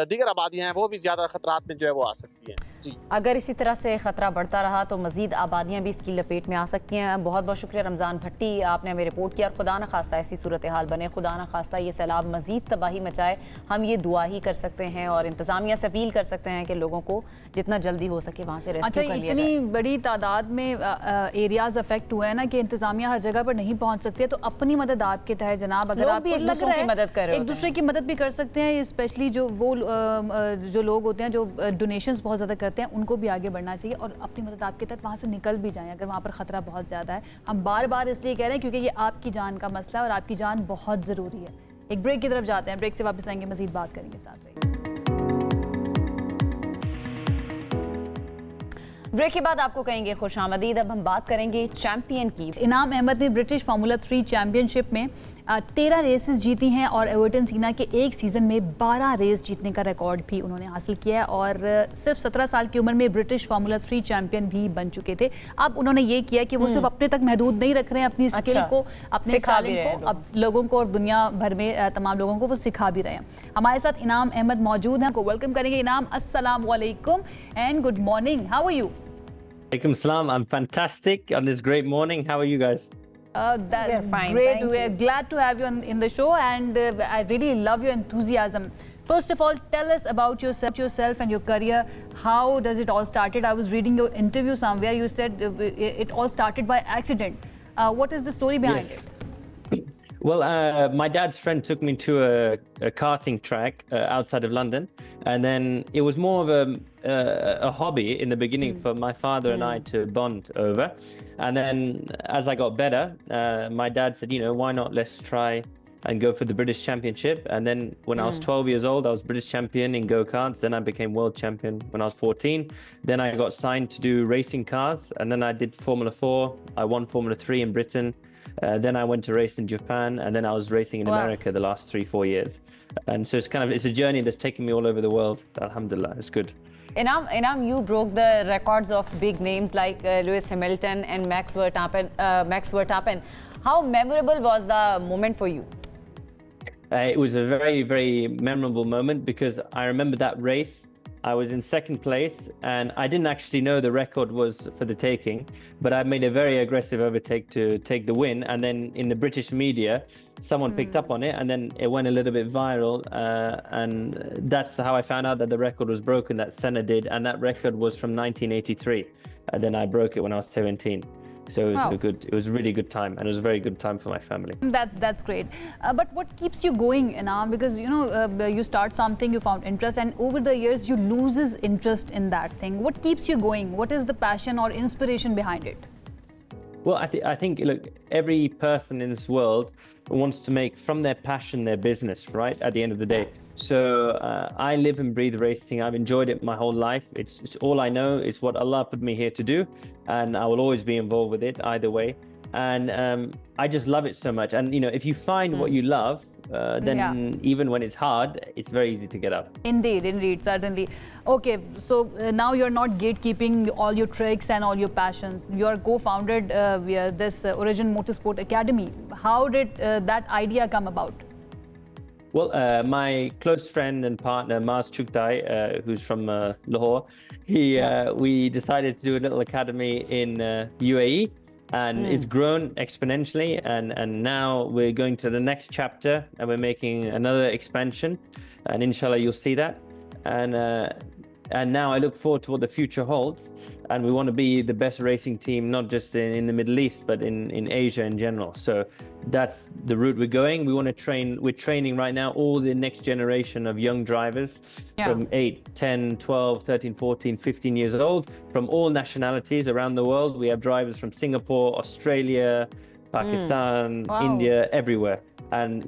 दीगर आबादियाँ हैं वो भी ज़्यादा खतरात में जो है वो आ सकती हैं। जी, अगर इसी तरह से ख़तरा बढ़ता रहा तो मज़ीद आबादियाँ भी इसकी लपेट में आ सकती हैं। बहुत बहुत शुक्रिया रमज़ान भट्टी, आपने हमें रिपोर्ट किया। और खुदा न खास्ता ऐसी सूरत हाल बने, खुदा न खास्ता ये सैलाब मज़ीद तबाही मचाए, हम ये दुआ ही कर सकते हैं और इंतज़ामिया से अपील कर सकते हैं कि लोगों को जितना जल्दी हो सके वहाँ से रेस्क्यू कर लिया जाए। इतनी बड़ी तादाद में एरियाज अफेक्ट हुए हैं ना कि इंतज़ामिया हर जगह पर नहीं पहुँच सकती है, तो अपनी मदद आपके तहत जनाब, अगर आप एक दूसरे की मदद कर रहे हैं, एक दूसरे की मदद भी कर सकते हैं। स्पेशली जो वो जो लोग होते हैं जो डोनेशंस बहुत ज़्यादा करते हैं उनको भी आगे बढ़ना चाहिए और अपनी मदद आपके तहत वहाँ से निकल भी जाएं अगर वहाँ पर ख़तरा बहुत ज़्यादा है। हम बार बार इसलिए कह रहे हैं क्योंकि ये आपकी जान का मसला है और आपकी जान बहुत ज़रूरी है। एक ब्रेक की तरफ जाते हैं, ब्रेक से वापस आएंगे, मज़ीद बात करेंगे साथ में। ब्रेक के बाद आपको कहेंगे खुशामदीद। अब हम बात करेंगे चैंपियन की। इनाम अहमद ने ब्रिटिश फार्मूला 3 चैंपियनशिप में 13 रेसेस जीती हैं और एवर्टन सीना के एक सीज़न में 12 रेस जीतने का रिकॉर्ड भी उन्होंने हासिल किया है और सिर्फ 17 साल की उम्र में ब्रिटिश फार्मूला 3 चैंपियन भी बन चुके थे। अब उन्होंने ये किया कि वो सिर्फ अपने तक महदूद नहीं रख रहे हैं, अपनी स्किल को, अपने टैलेंट को अब लोगों को और दुनिया भर में तमाम लोगों को वो सिखा भी रहे हैं। हमारे साथ इनाम अहमद मौजूद हैं, को वेलकम करेंगे। इनाम, अस्सलाम वालेकुम and good morning, how are you? Alaikum salam. I'm fantastic on this great morning. How are you guys? That's fine. Great. We're glad to have you in the show, and I really love your enthusiasm. First of all, tell us about yourself and your career. How does it all started? I was reading your interview somewhere. You said it all started by accident. What is the story behind it? Well, my dad's friend took me to a karting track outside of London, and then it was more of a hobby in the beginning for my father and I to bond over. And then as I got better, my dad said, you know, why not let's try and go for the British Championship. And then when I was 12 years old, I was British champion in go-karts. Then I became world champion when I was 14. Then I got signed to do racing cars, and then I did Formula 4. I won Formula 3 in Britain. Then I went to race in Japan, and then I was racing in America the last 3-4 years. And so it's a journey that's taken me all over the world. Alhamdulillah, it's good. Inam, you broke the records of big names like Lewis Hamilton and Max Verstappen. How memorable was the moment for you? It was a very, very memorable moment because I remember that race. I was in second place and I didn't actually know the record was for the taking, but I made a very aggressive overtake to take the win. And then in the British media, someone picked up on it and then it went a little bit viral. And that's how I found out that the record was broken, that Senna did. And that record was from 1983. And then I broke it when I was 17. So it was it was a really good time, and it was a very good time for my family. That's great. But what keeps you going, Inam? Because you start something, you found interest, and over the years you loses interest in that thing. What keeps you going? What is the passion or inspiration behind it? Well, I think look, every person in this world wants to make from their passion their business, right? At the end of the day. So I live and breathe racing. I've enjoyed it my whole life. It's all I know. It's what Allah put me here to do. And I will always be involved with it either way. And I just love it so much. And, if you find what you love, then even when it's hard, it's very easy to get up. Indeed, certainly. Okay, so now you're not gatekeeping all your tricks and all your passions. You're co-founded via this Origin Motorsport Academy. How did that idea come about? Well, my close friend and partner, Mars Chugtai, who's from Lahore, we decided to do a little academy in UAE, and it's grown exponentially. And now we're going to the next chapter, and we're making another expansion, and inshallah you'll see that. And now I look forward to what the future holds, and we want to be the best racing team, not just in the Middle East, but in Asia in general. So that's the route we're going. We want to train. We're training right now all the next generation of young drivers from 8, 10, 12, 13, 14, 15 years old, from all nationalities around the world. We have drivers from Singapore, Australia, Pakistan, India, everywhere. And,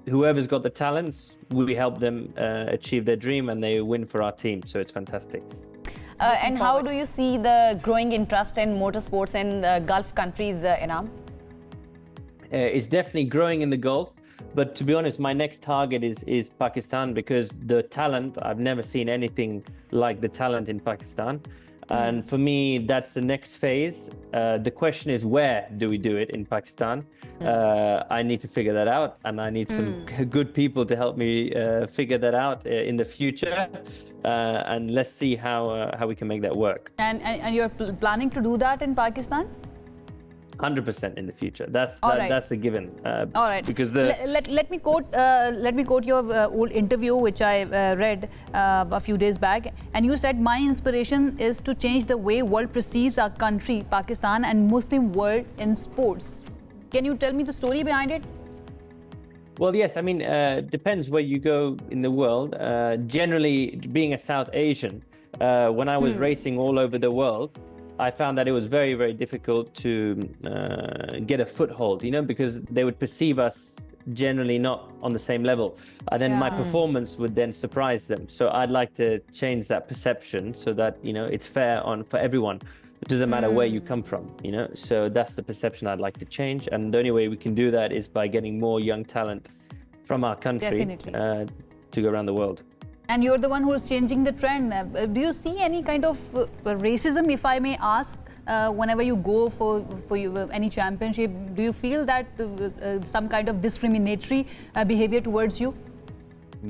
whoever's got the talents, we help them achieve their dream, and they win for our team. So it's fantastic. And how do you see the growing interest in motorsports in the Gulf countries, Inam? It's definitely growing in the Gulf. But to be honest, my next target is Pakistan, because the talent, I've never seen anything like the talent in Pakistan. And for me, that's the next phase. The question is, where do we do it in Pakistan? I need to figure that out, and I need some good people to help me figure that out in the future. And let's see how we can make that work. And you're planning to do that in Pakistan? 100% in the future. That's a given. All right. Because let me quote your old interview, which I read a few days back, and you said, "My inspiration is to change the way world perceives our country, Pakistan, and Muslim world in sports." Can you tell me the story behind it? Well, yes. I mean, depends where you go in the world. Generally, being a South Asian, when I was racing all over the world, I found that it was very, very difficult to get a foothold, because they would perceive us generally not on the same level. And then my performance would then surprise them. So I'd like to change that perception so that, it's fair for everyone. It doesn't matter where you come from, So that's the perception I'd like to change. And the only way we can do that is by getting more young talent from our country to go around the world. And you're the one who's changing the trend. Do you see any kind of racism, if I may ask, whenever you go for any championship? Do you feel that some kind of discriminatory behavior towards you?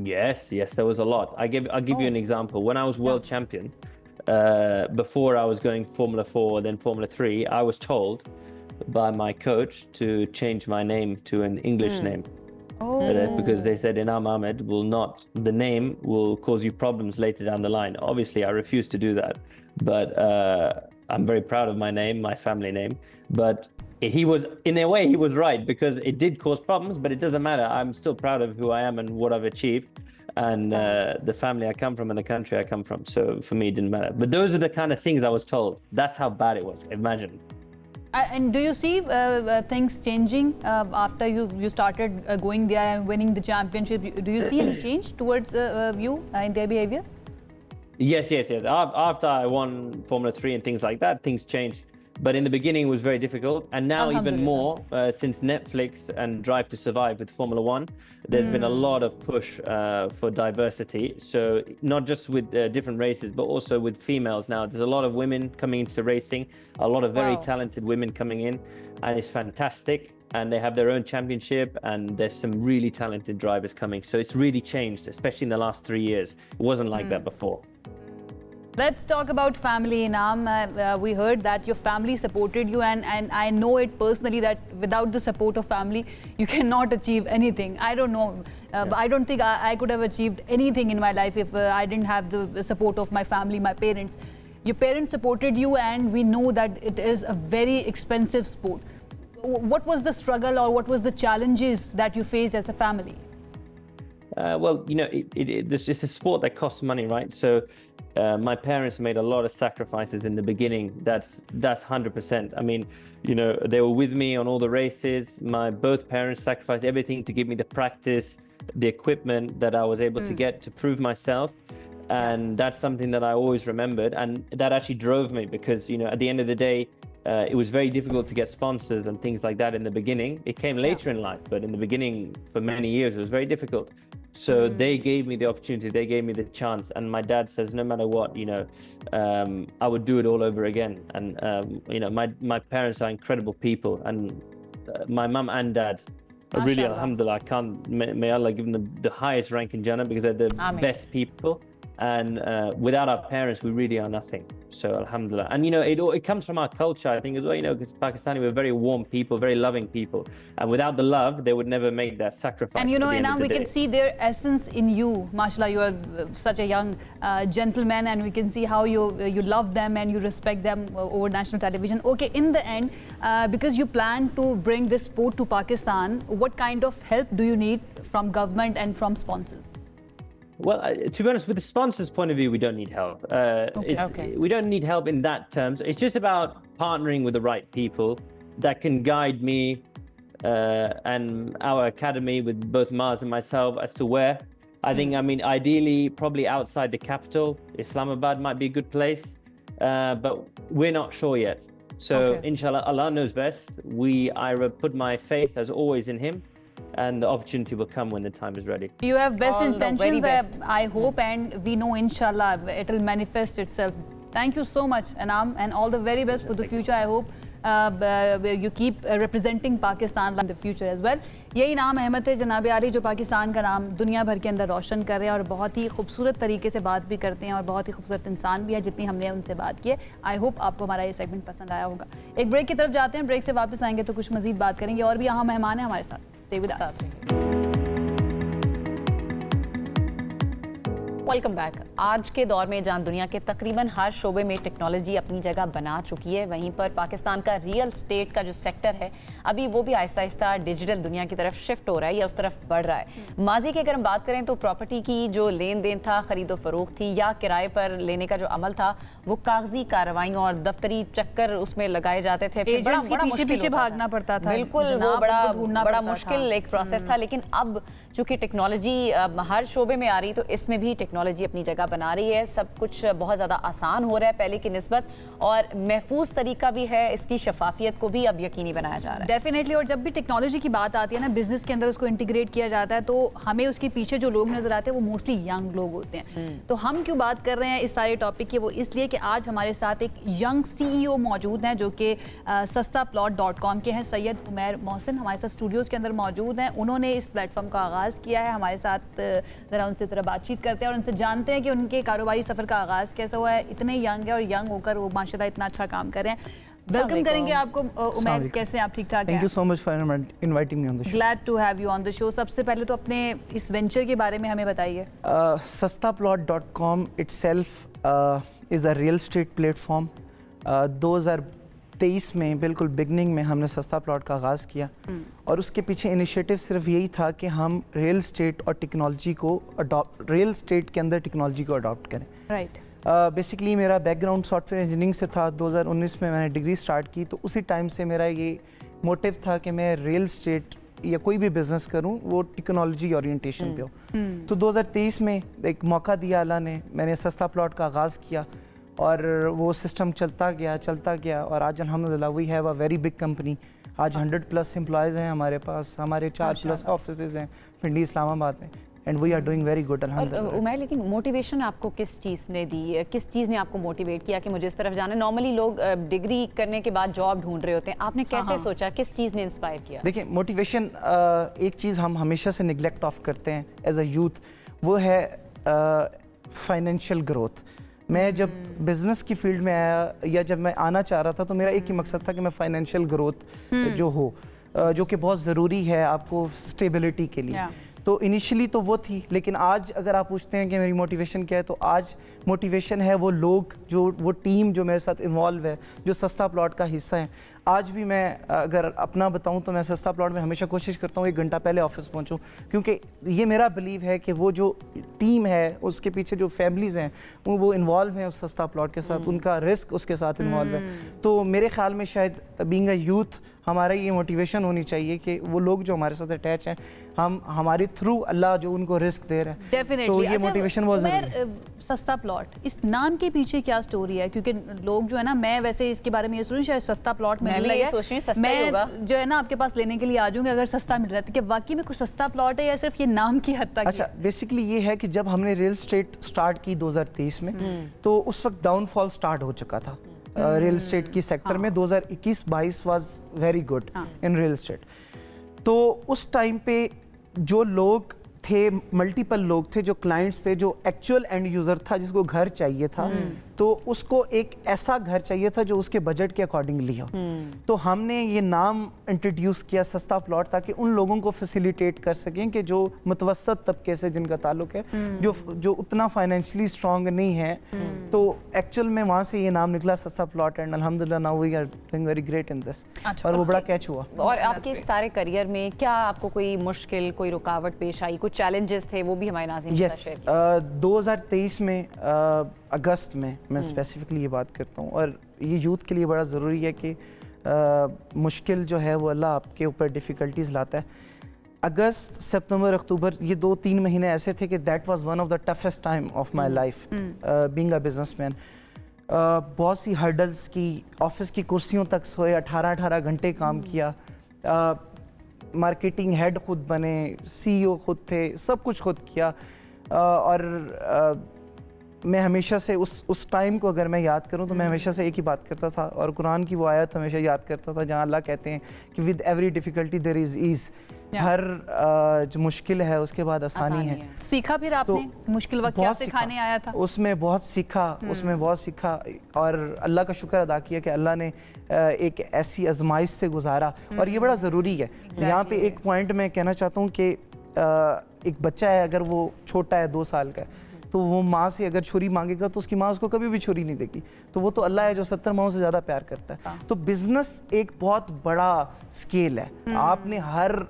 Yes, there was a lot. I'll give you an example. When I was world champion, before I was going Formula 4, then Formula 3, I was told by my coach to change my name to an English name. Because they said Inam Ahmed the name will cause you problems later down the line. Obviously, I refused to do that, but I'm very proud of my name, my family name. But in a way, he was right, because it did cause problems, but it doesn't matter. I'm still proud of who I am and what I've achieved, and the family I come from and the country I come from. So for me, it didn't matter. But those are the kind of things I was told. That's how bad it was. Imagine. And do you see things changing after you started going there and winning the championship? Do you see any change towards you in their behavior? Yes. After I won Formula 3 and things like that, things changed. But in the beginning, it was very difficult. And now even more, since Netflix and Drive to Survive with Formula One, there's been a lot of push for diversity. So not just with different races, but also with females now. There's a lot of women coming into racing, a lot of very talented women coming in, and it's fantastic. And they have their own championship, and there's some really talented drivers coming. So it's really changed, especially in the last 3 years. It wasn't like that before. Let's talk about family, Inam. We heard that your family supported you, and I know it personally that without the support of family, you cannot achieve anything. I don't know. I don't think I could have achieved anything in my life if I didn't have the support of my family, my parents. Your parents supported you, and we know that it is a very expensive sport. What was the struggle, or what was the challenges that you faced as a family? Well, you know, it's a sport that costs money, right? So my parents made a lot of sacrifices in the beginning. That's 100%. I mean, you know, they were with me on all the races. Both parents sacrificed everything to give me the practice, the equipment that I was able to get to prove myself. And that's something that I always remembered. And that actually drove me because, you know, at the end of the day, it was very difficult to get sponsors and things like that in the beginning. It came later in life, but in the beginning, for many years, it was very difficult. So they gave me the opportunity, they gave me the chance. And my dad says, no matter what, you know, I would do it all over again. And, you know, my parents are incredible people. And my mum and dad, really, alhamdulillah, may Allah give them the highest rank in Jannah, because they're the best people. And without our parents, we really are nothing. So alhamdulillah. And you know, it comes from our culture, I think, as well, you know, because Pakistani, we're very warm people, very loving people. And without the love, they would never make that sacrifice. And you know, Inam, we can see their essence in you. MashaAllah, you are such a young gentleman, and we can see how you love them and you respect them over national television. Okay, in the end, because you plan to bring this sport to Pakistan, what kind of help do you need from government and from sponsors? Well, to be honest, with the sponsors' point of view, we don't need help. We don't need help in that terms. It's just about partnering with the right people that can guide me and our academy with both Mars and myself as to where. I think, I mean, ideally, probably outside the capital, Islamabad might be a good place, but we're not sure yet. So, inshallah, Allah knows best. I put my faith, as always, in Him. And the opportunity will come when the time is ready. You have best intentions, I hope, and we know, inshallah, it will manifest itself. Thank you so much, Inam, and all the very best for the future. I hope you keep representing Pakistan in the future as well. ये इनाम अहमद है जनाब आली, जो पाकिस्तान का नाम दुनिया भर के अंदर रोशन कर रहे हैं और बहुत ही खूबसूरत तरीके से बात भी करते हैं और बहुत ही खूबसूरत इंसान भी है, जितनी हमने उनसे बात की है। आई होप आपको हमारा ये सेगमेंट पसंद आया होगा। एक ब्रेक की तरफ जाते हैं, ब्रेक से वापस आएंगे तो कुछ मजीद बात करेंगे और भी यहाँ मेहमान हैं हमारे साथ। Stay with us. Welcome back. आज के दौर में जहां दुनिया के तकरीबन हर शोबे में टेक्नोलॉजी अपनी जगह बना चुकी है, वहीं पर पाकिस्तान का रियल स्टेट का जो सेक्टर है अभी वो भी आहिस्ता आहिस्ता डिजिटल दुनिया की तरफ शिफ्ट हो रहा है या उस तरफ बढ़ रहा है। माजी की अगर हम बात करें तो प्रॉपर्टी की जो लेन देन था, खरीदो फरोख्त थी या किराए पर लेने का जो अमल था, वो कागजी कार्रवाइयों और दफ्तरी चक्कर उसमें लगाए जाते थे, पीछे भागना पड़ता था। बिल्कुल, वो बड़ा मुश्किल एक प्रोसेस था। लेकिन अब चूंकि टेक्नोलॉजी हर शोबे में आ रही, तो इसमें भी टेक्नोलॉजी अपनी जगह बना रही है। सब कुछ बहुत ज़्यादा आसान हो रहा है पहले की निस्बत, और महफूज तरीका भी है, इसकी शफाफियत को भी अब यकीनी बनाया जा रहा है। डेफिनेटली। और जब भी टेक्नोलॉजी की बात आती है ना, बिजनेस के अंदर उसको इंटीग्रेट किया जाता है, तो हमें उसके पीछे जो लोग नजर आते हैं वो मोस्टली यंग लोग होते हैं। तो हम क्यों बात कर रहे हैं इस सारे टॉपिक की, वो इसलिए कि आज हमारे साथ एक यंग CEO मौजूद हैं जो कि sastaplot.com के हैं। सैयद उमैर मोहसिन हमारे साथ स्टूडियोज़ के अंदर मौजूद हैं। उन्होंने इस प्लेटफॉर्म का आगाज़ किया है। हमारे साथ ज़रा उनसे तरह बातचीत करते हैं और उनसे जानते हैं कि उनके कारोबारी सफ़र का आगाज़ कैसा हुआ है। इतने यंग है और यंग होकर वो माशाल्लाह इतना अच्छा काम कर रहे हैं। वेलकम करेंगे आपको उमैर, कैसे हैं आप? ठीक ठाक? Thank you so much for inviting me on the show. Glad to have you on the show. सबसे पहले तो अपने इस वेंचर के बारे में हमें बताइए। sastaplot.com itself is a real estate platform। 2023 में बिल्कुल बिगनिंग में हमने सस्ता प्लॉट का आगाज़ किया और उसके पीछे इनिशिएटिव सिर्फ यही था कि हम रियल एस्टेट और टेक्नोलॉजी को रियल एस्टेट के अंदर टेक्नोलॉजी को अडॉप्ट करें। राइट। बेसिकली मेरा बैकग्राउंड सॉफ्टवेयर इंजीनियरिंग से था। 2019 में मैंने डिग्री स्टार्ट की, तो उसी टाइम से मेरा ये मोटिव था कि मैं रियल एस्टेट या कोई भी बिज़नेस करूं वो टेक्नोलॉजी ओरिएंटेशन पे हो। तो 2023 में एक मौका दिया अल्लाह ने, मैंने सस्ता प्लॉट का आगाज़ किया। और वो सिस्टम चलता गया और आज अल्हम्दुलिल्लाह we have a very big company. आज 100+ एम्प्लॉयज़ हैं हमारे पास, हमारे 4+ ऑफिसेज हैं पिंडी इस्लामाबाद में, and we are doing very good अल्हम्दुलिल्लाह। उमैर, लेकिन मोटिवेशन आपको किस चीज़ ने दी, किस चीज़ ने आपको मोटिवेट किया कि मुझे इस तरफ जाना है? नॉर्मली लोग डिग्री करने के बाद जॉब ढूंढ रहे होते हैं, आपने कैसे सोचा, किस चीज़ ने इंस्पायर किया? देखिए, मोटिवेशन एक चीज़ हम हमेशा से निगलेक्ट ऑफ करते हैं एज अ यूथ, वो है फाइनेंशियल ग्रोथ। मैं जब बिज़नेस की फील्ड में आया या जब मैं आना चाह रहा था तो मेरा एक ही मकसद था कि मैं फाइनेंशियल ग्रोथ जो हो, जो कि बहुत ज़रूरी है आपको स्टेबिलिटी के लिए। तो इनिशियली तो वो थी, लेकिन आज अगर आप पूछते हैं कि मेरी मोटिवेशन क्या है, तो आज मोटिवेशन है वो लोग, जो वो टीम जो मेरे साथ इन्वॉल्व है, जो सस्ता प्लॉट का हिस्सा है। आज भी मैं अगर अपना बताऊं तो मैं सस्ता प्लॉट में हमेशा कोशिश करता हूं 1 घंटा पहले ऑफिस पहुंचूं, क्योंकि ये मेरा बिलीव है कि वो जो टीम है उसके पीछे जो फैमिलीज़ हैं वो इन्वॉल्व हैं उस सस्ता प्लॉट के साथ, उनका रिस्क उसके साथ इन्वॉल्व है। तो मेरे ख्याल में शायद बीइंग अ यूथ हमारा ये मोटिवेशन होनी चाहिए कि वो लोग जो हमारे साथ अटैच हैं, हम हमारे थ्रू अल्लाह जो उनको रिस्क दे रहे हैं, तो ये मोटिवेशन बहुत ज़रूरी है। सस्ता प्लॉट, इस नाम के पीछे क्या स्टोरी है? क्योंकि लोग जो है ना, मैं वैसे इसके बारे में ये सोच रही हूँ शायद सस्ता प्लॉट मिल रहा है, मैं जो है ना आपके पास लेने के लिए आ जाऊंगी अगर सस्ता मिल रहा है, तो क्या वाकई में कुछ सस्ता प्लॉट है या सिर्फ ये नाम की हद तक? अच्छा, बेसिकली ये है कि जब हमने रियल एस्टेट स्टार्ट की 2023 में, तो उस वक्त डाउनफॉल स्टार्ट हो चुका था रियल एस्टेट की सेक्टर में। 2021-22 was very good in real estate. तो उस टाइम पे जो लोग थे, मल्टीपल लोग थे, जो क्लाइंट्स थे, जो एक्चुअल एंड यूज़र था जिसको घर चाहिए था, तो उसको एक ऐसा घर चाहिए था जो उसके बजट के अकॉर्डिंगली हो। तो हमने ये नाम इंट्रोड्यूस किया सस्ता प्लॉट, ताकि उन लोगों को फैसिलिटेट कर सकें कि जो मुतवसत तबके से जिनका ताल्लुक है, जो उतना फाइनेंशियली स्ट्रॉन्ग नहीं है, तो एक्चुअल में वहाँ से ये नाम निकला सस्ता प्लॉट, एंड अल्हम्दुलिल्लाह now we are doing very great in this. और वो बड़ा कैच हुआ। और आपके सारे करियर में क्या आपको कोई मुश्किल, कोई रुकावट पेश आई, कुछ चैलेंजेस थे, वो भी हमारे नाज़रीन के साथ शेयर कीजिए। 2023 में अगस्त में मैं स्पेसिफिकली ये बात करता हूँ, और ये यूथ के लिए बड़ा ज़रूरी है कि मुश्किल जो है वो अल्लाह आपके ऊपर डिफ़िकल्टीज़ लाता है। अगस्त, सितंबर, अक्टूबर, ये 2-3 महीने ऐसे थे कि that was one of the toughest time of my life being a businessman. बहुत सी हर्डल्स की, ऑफिस की कुर्सियों तक सोए, 18 घंटे काम किया, मार्केटिंग हेड खुद बने, CEO खुद थे, सब कुछ खुद किया। और मैं हमेशा से उस टाइम को अगर मैं याद करूं तो मैं हमेशा से एक ही बात करता था, और कुरान की वो आयत हमेशा याद करता था जहां अल्लाह कहते हैं कि with every difficulty there is ease. हर जो मुश्किल है उसके बाद आसानी है। सीखा फिर आपने तो मुश्किल वक्त क्या सिखाने आया था? उसमें बहुत सीखा, और अल्लाह का शुक्र अदा किया कि अल्लाह ने एक ऐसी आजमाइश से गुजारा, और ये बड़ा ज़रूरी है। यहाँ पे एक पॉइंट मैं कहना चाहता हूँ कि एक बच्चा है, अगर वो छोटा है, 2 साल का है, तो वो माँ से अगर छुरी मांगेगा तो उसकी माँ उसको कभी भी छुरी नहीं देगी। तो वो तो अल्लाह है जो 70 माओं से ज़्यादा प्यार करता है। तो बिजनेस एक बहुत बड़ा स्केल है, आपने हर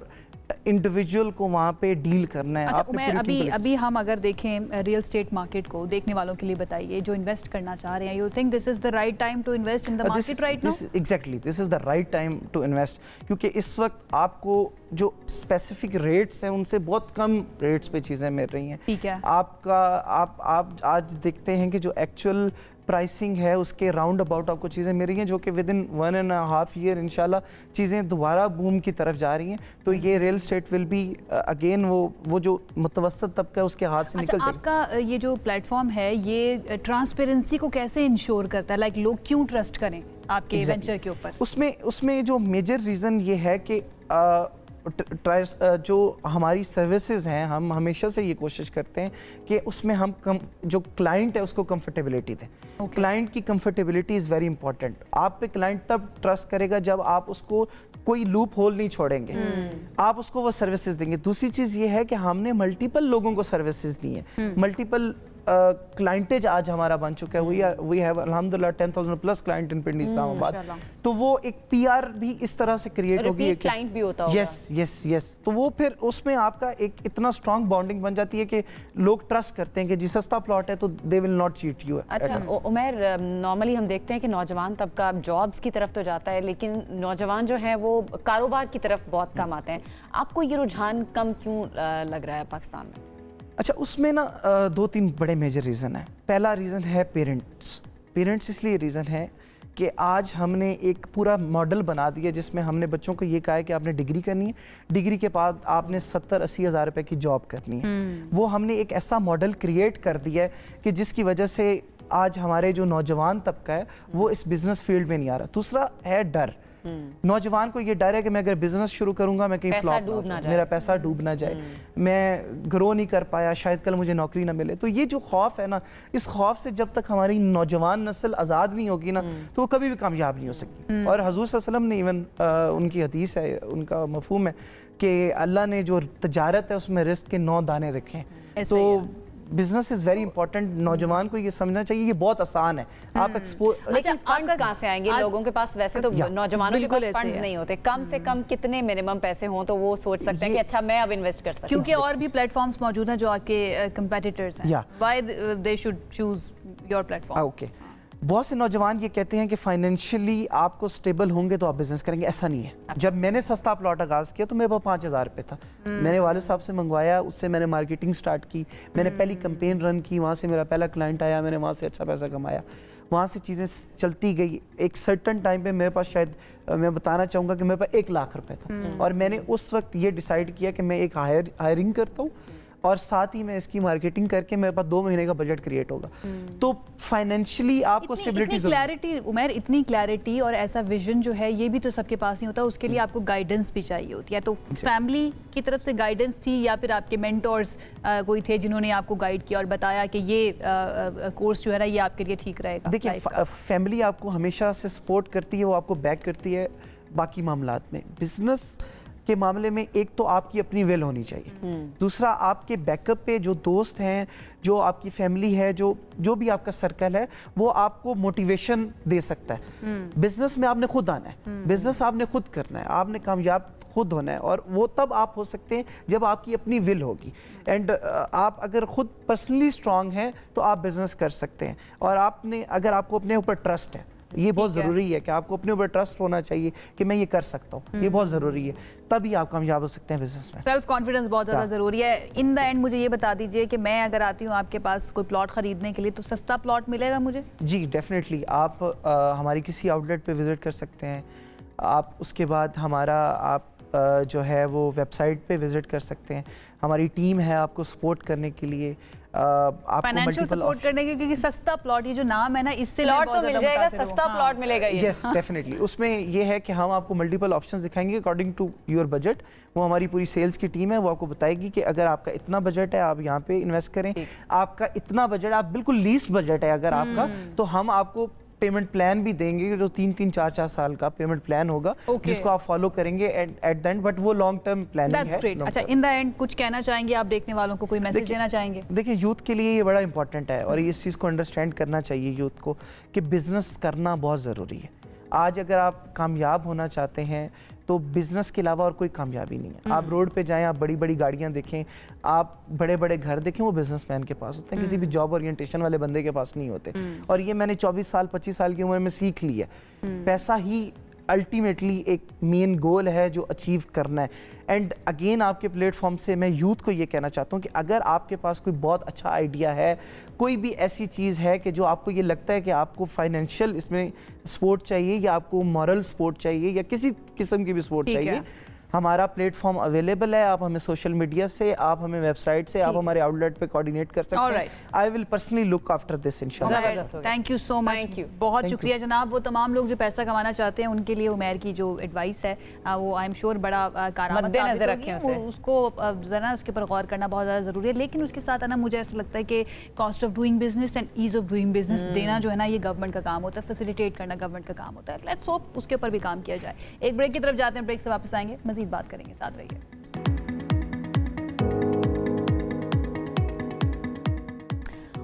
इंडिविजुअल को वहाँ पे डील करना है। अच्छा उमैर, अभी हम अगर देखें रियल एस्टेट मार्केट को, देखने वालों के लिए बताइए जो इन्वेस्ट करना चाह रहे हैं, you think this is the right time to invest in the market right now? Exactly, this is the right time to invest, क्योंकि इस वक्त आपको जो स्पेसिफिक रेट्स हैं उनसे बहुत कम रेट्स पे चीज़ें मिल रही हैं। ठीक है, आप आज देखते हैं कि जो एक्चुअल प्राइसिंग है उसके राउंड अबाउट आपको चीज़ें मिल रही हैं, जो कि विद इन 1.5 ईयर इंशाल्लाह चीज़ें दोबारा बूम की तरफ जा रही हैं। तो ये real estate will be again वो जो मुतवसत तबका है उसके हाथ से निकल जाएगा। आपका ये जो प्लेटफॉर्म है ये ट्रांसपेरेंसी को कैसे इंश्योर करता है? लाइक लोग क्यों ट्रस्ट करें आपके वेंचर के ऊपर? उसमें जो मेजर रीज़न ये है कि जो हमारी सर्विसेज हैं, हम हमेशा से ये कोशिश करते हैं कि उसमें हम जो क्लाइंट है उसको कंफर्टेबिलिटी दें। क्लाइंट की कंफर्टेबिलिटी इज़ वेरी इंपॉर्टेंट। आप पे क्लाइंट तब ट्रस्ट करेगा जब आप उसको कोई लूप होल नहीं छोड़ेंगे, आप उसको वो सर्विसेज देंगे। दूसरी चीज़ ये है कि हमने मल्टीपल लोगों को सर्विसेज दी हैं, मल्टीपल क्लाइंटेज आज हमारा बन चुका है। वी हैव अल्हम्दुलिल्लाह 10,000+ क्लाइंट इन पिंडी इस्लामाबाद। तो वो एक PR भी इस तरह से क्रिएट होगी, क्लाइंट भी होता होगा। यस। तो वो फिर उसमें आपका एक इतना स्ट्रॉन्ग बॉन्डिंग बन जाती है कि लोग ट्रस्ट करते हैं कि जी सस्ता प्लॉट है तो they will not cheat you. अच्छा उमैर, नॉर्मली हम देखते हैं कि नौजवान तबका जॉब्स की तरफ तो जाता है, लेकिन नौजवान जो है वो कारोबार की तरफ बहुत कम आते हैं। आपको ये रुझान कम क्यों लग रहा है पाकिस्तान में? अच्छा, उसमें ना 2-3 बड़े मेजर रीज़न है। पहला रीज़न है पेरेंट्स। पेरेंट्स इसलिए रीज़न है कि आज हमने एक पूरा मॉडल बना दिया जिसमें हमने बच्चों को ये कहा है कि आपने डिग्री करनी है, डिग्री के बाद आपने 70-80 हज़ार रुपए की जॉब करनी है। वो हमने एक ऐसा मॉडल क्रिएट कर दिया है कि जिसकी वजह से आज हमारे जो नौजवान तबका है वो इस बिज़नेस फील्ड में नहीं आ रहा। दूसरा है डर। नौजवान को ये डर है कि मैं अगर बिजनेस शुरू करूंगा मैं कहीं फ्लॉप ना जाए, मेरा पैसा डूब ना जाए, मैं ग्रो नहीं कर पाया, शायद कल मुझे नौकरी ना मिले। तो ये जो खौफ है ना, इस खौफ से जब तक हमारी नौजवान नस्ल आज़ाद नहीं होगी ना तो वो कभी भी कामयाब नहीं हो सकती। और हजूर सल्लल्लाहु अलैहि वसल्लम ने इवन उनकी हदीस है, उनका मफहूम है कि अल्लाह ने जो तजारत है उसमें रिस्क के 9 दाने रखे हैं। तो बिजनेस इज वेरी इंपॉर्टेंट। नौजवान को ये समझना चाहिए ये बहुत आसान है। आप एक्सपोर्ट, लेकिन फंड्स कहाँ से आएंगे? लोगों के पास वैसे तो नौजवानों के पास फंड्स नहीं होते। कम से कम कितने मिनिमम पैसे हों तो वो सोच सकते हैं कि अच्छा मैं अब इन्वेस्ट कर सकता हूं, क्योंकि और भी प्लेटफॉर्म्स मौजूद हैं जो आपके कंपेटिटर्स हैं। Why they should choose your platform? Okay, बहुत से नौजवान ये कहते हैं कि फाइनेंशियली आपको स्टेबल होंगे तो आप बिजनेस करेंगे। ऐसा नहीं है। जब मैंने सस्ता प्लॉट आगाज़ किया तो मेरे पास 5,000 रुपये था। मैंने वालिद साहब से मंगवाया, उससे मैंने मार्केटिंग स्टार्ट की, मैंने पहली कैंपेन रन की, वहाँ से मेरा पहला क्लाइंट आया, मैंने वहाँ से अच्छा पैसा कमाया, वहाँ से चीज़ें चलती गई। एक सर्टन टाइम पे मेरे पास शायद मैं बताना चाहूँगा कि मेरे पास 1 लाख रुपये था और मैंने उस वक्त ये डिसाइड किया कि मैं एक हायरिंग करता हूँ और साथ ही मैं इसकी मार्केटिंग करके मेरे पास 2 महीने का बजट क्रिएट होगा। तो फाइनेंशियली आपको स्टेबिलिटी, क्लैरिटी, उमर इतनी क्लैरिटी और ऐसा विजन जो है ये भी तो सबके पास नहीं होता। उसके लिए आपको गाइडेंस भी चाहिए होती है। तो फैमिली की तरफ से गाइडेंस थी या फिर आपके मेंटोर्स कोई थे जिन्होंने आपको गाइड किया और बताया कि ये कोर्स जो है ना ये आपके लिए ठीक रहेगा? देखिए, फैमिली आपको हमेशा से सपोर्ट करती है, वो आपको बैक करती है बाकी मामलात में। बिजनेस के मामले में एक तो आपकी अपनी विल होनी चाहिए, दूसरा आपके बैकअप पे जो दोस्त हैं, जो आपकी फैमिली है, जो भी आपका सर्कल है, वो आपको मोटिवेशन दे सकता है। बिजनेस में आपने खुद आना है, बिजनेस आपने खुद करना है, आपने कामयाब खुद होना है और वो तब आप हो सकते हैं जब आपकी अपनी विल होगी। एंड आप अगर खुद पर्सनली स्ट्रांग हैं तो आप बिजनेस कर सकते हैं। और आपने अगर आपको अपने ऊपर ट्रस्ट है, ये बहुत ज़रूरी है कि आपको अपने ऊपर ट्रस्ट होना चाहिए कि मैं ये कर सकता हूँ, ये बहुत ज़रूरी है, तभी आप कामयाब हो सकते हैं बिजनेस में। सेल्फ कॉन्फिडेंस बहुत ज़्यादा ज़रूरी है। इन द एंड मुझे ये बता दीजिए कि मैं अगर आती हूँ आपके पास कोई प्लॉट ख़रीदने के लिए तो सस्ता प्लॉट मिलेगा मुझे? जी डेफिनेटली। आप हमारी किसी आउटलेट पे विज़िट कर सकते हैं। आप उसके बाद हमारा आप जो है वो वेबसाइट पे विज़िट कर सकते हैं। हमारी टीम है आपको सपोर्ट करने के लिए, आपको फाइनेंशियल सपोर्ट करने के, क्योंकि सस्ता प्लॉट ये जो नाम है ना, इससे प्लॉट तो मिल जाएगा, सस्ता प्लॉट मिलेगा। Yes definitely. उसमें ये है कि हम आपको मल्टीपल ऑप्शंस दिखाएंगे अकॉर्डिंग टू योर बजट। वो हमारी पूरी सेल्स की टीम है, वो आपको बताएगी कि अगर आपका इतना बजट है आप यहाँ पे इन्वेस्ट करें, आपका इतना बजट, आप बिल्कुल लीस्ट बजट है अगर आपका, तो हम आपको पेमेंट प्लान भी देंगे जो 3-3, 4-4 साल का पेमेंट प्लान होगा, जिसको आप फॉलो करेंगे एट द एंड, बट वो लॉन्ग टर्म प्लानिंग है। अच्छा, इन द एंड कुछ कहना चाहेंगे आप देखने वालों को, कोई मैसेज देना चाहेंगे? देखिए, यूथ के लिए ये बड़ा इंपॉर्टेंट है और इस चीज़ को अंडरस्टैंड करना चाहिए यूथ को कि बिजनेस करना बहुत ज़रूरी है। आज अगर आप कामयाब होना चाहते हैं तो बिज़नेस के अलावा और कोई कामयाबी नहीं है। आप रोड पे जाएं, आप बड़ी बड़ी गाड़ियां देखें, आप बड़े बड़े घर देखें, वो बिजनेसमैन के पास होते हैं, किसी भी जॉब ओरिएंटेशन वाले बंदे के पास नहीं होते। और ये मैंने 24 साल 25 साल की उम्र में सीख लिया। पैसा ही अल्टीमेटली एक मेन गोल है जो अचीव करना है। एंड अगेन आपके प्लेटफॉर्म से मैं यूथ को ये कहना चाहता हूँ कि अगर आपके पास कोई बहुत अच्छा आइडिया है, कोई भी ऐसी चीज़ है कि जो आपको ये लगता है कि आपको फाइनेंशियल इसमें सपोर्ट चाहिए या आपको मॉरल सपोर्ट चाहिए या किसी किस्म की भी सपोर्ट चाहिए, हमारा प्लेटफॉर्म अवेलेबल है। आप हमें सोशल मीडिया से, आप हमें वेबसाइट से, आप हमारे आउटलेट पे कोऑर्डिनेट कर सकते हैं। I will personally look after this इंशाल्लाह। थैंक यू सो मच, बहुत शुक्रिया जनाब। वो तमाम लोग जो पैसा कमाना चाहते हैं उनके लिए उमैर की जो एडवाइस है वो आई एम श्योर बड़ा कारगर नजर रखें, उसको जरा उसके ऊपर गौर करना बहुत ज़्यादा ज़रूरी है। लेकिन उसके साथ है ना, मुझे ऐसा लगता है कि cost of doing business and ease of doing business देना जो है ना, ये गवर्नमेंट का काम होता है, फैसिलिटेट करना गवर्नमेंट का काम होता है। लेट्स होप उसके ऊपर भी काम किया जाए। एक ब्रेक की तरफ जाते हैं, ब्रेक से वापस आएंगे, मजीद बात करेंगे, साथ रहिए।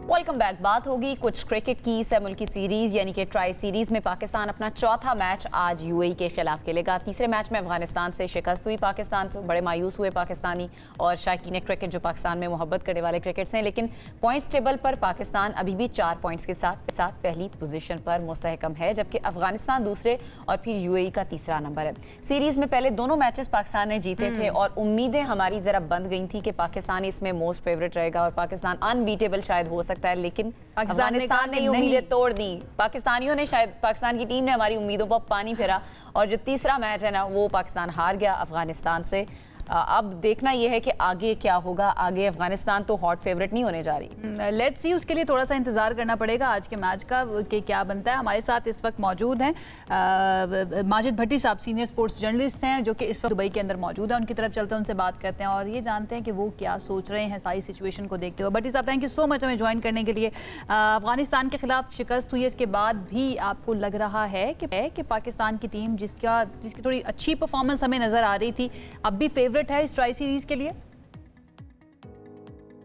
Welcome back. बात होगी कुछ क्रिकेट की। 6 मुल्की सीरीज यानी कि ट्राई सीरीज में पाकिस्तान अपना चौथा मैच आज यूएई के खिलाफ खेलेगा। तीसरे मैच में अफगानिस्तान से शिकस्त हुई पाकिस्तान से, बड़े मायूस हुए पाकिस्तानी और शायकीन क्रिकेट जो पाकिस्तान में मोहब्बत करने वाले क्रिकेट से। लेकिन पॉइंट्स टेबल पर पाकिस्तान अभी भी 4 पॉइंट्स के साथ पहली पोजीशन पर मुस्तहकम है, जबकि अफगानिस्तान दूसरे और फिर यूएई का तीसरा नंबर है। सीरीज में पहले दोनों मैचेस पाकिस्तान ने जीते थे और उम्मीदें हमारी जरा बंद गई थी कि पाकिस्तान इसमें मोस्ट फेवरेट रहेगा और पाकिस्तान अनबीटेबल शायद हो सकता सकता है, लेकिन अफगानिस्तान ने उम्मीदें तोड़ दी। पाकिस्तानियों ने, शायद पाकिस्तान की टीम ने हमारी उम्मीदों पर पानी फेरा और जो तीसरा मैच है ना वो पाकिस्तान हार गया अफगानिस्तान से। अब देखना यह है कि आगे क्या होगा। आगे अफगानिस्तान तो हॉट फेवरेट नहीं होने जा रही। लेट्स सी, उसके लिए थोड़ा सा इंतजार करना पड़ेगा आज के मैच का कि क्या बनता है। हमारे साथ इस वक्त मौजूद हैं माजिद भट्टी साहब, सीनियर स्पोर्ट्स जर्नलिस्ट हैं जो कि इस वक्त दुबई के अंदर मौजूद है। उनकी तरफ चलते हैं, उनसे बात करते हैं और ये जानते हैं कि वो क्या सोच रहे हैं सारी सिचुएशन को देखते हुए। भट्टी साहब, थैंक यू सो मच हमें ज्वाइन करने के लिए। अफगानिस्तान के खिलाफ शिकस्त हुई, इसके बाद भी आपको लग रहा है कि पाकिस्तान की टीम जिसकी थोड़ी अच्छी परफॉर्मेंस हमें नजर आ रही थी, अब भी फेवरेट है इस ट्राई सीरीज के लिए?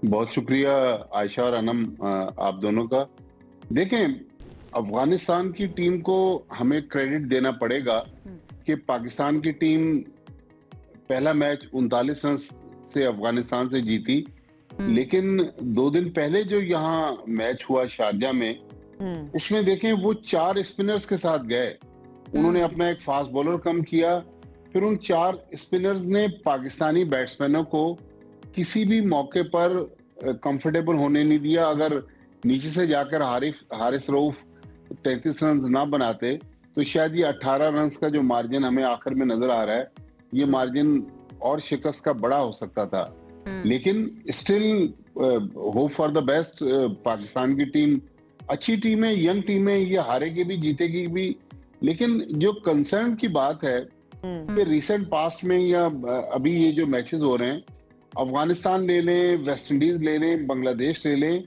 बहुत शुक्रिया आयशा और अनम आप दोनों का। देखें, अफगानिस्तान की टीम को हमें क्रेडिट देना पड़ेगा कि पाकिस्तान की टीम पहला मैच 39 रन से अफगानिस्तान से जीती, लेकिन 2 दिन पहले जो यहाँ मैच हुआ शारजा में, उसमें देखें वो 4 स्पिनर्स के साथ गए। उन्होंने अपना एक फास्ट बॉलर कम किया, फिर उन 4 स्पिनर्स ने पाकिस्तानी बैट्समैनों को किसी भी मौके पर कंफर्टेबल होने नहीं दिया। अगर नीचे से जाकर हारिस रऊफ 33 रन ना बनाते तो शायद ये 18 रन का जो मार्जिन हमें आखिर में नजर आ रहा है, ये मार्जिन और शिकस्त का बड़ा हो सकता था। लेकिन still hope for the best. Pakistan की टीम अच्छी टीम है, यंग टीम है, ये हारेगी भी जीतेगी भी। लेकिन जो कंसर्न की बात है कि रिसेंट पास्ट में या अभी ये जो मैचेस हो रहे हैं, अफगानिस्तान ले लें, वेस्ट इंडीज ले लें, बांग्लादेश ले लें,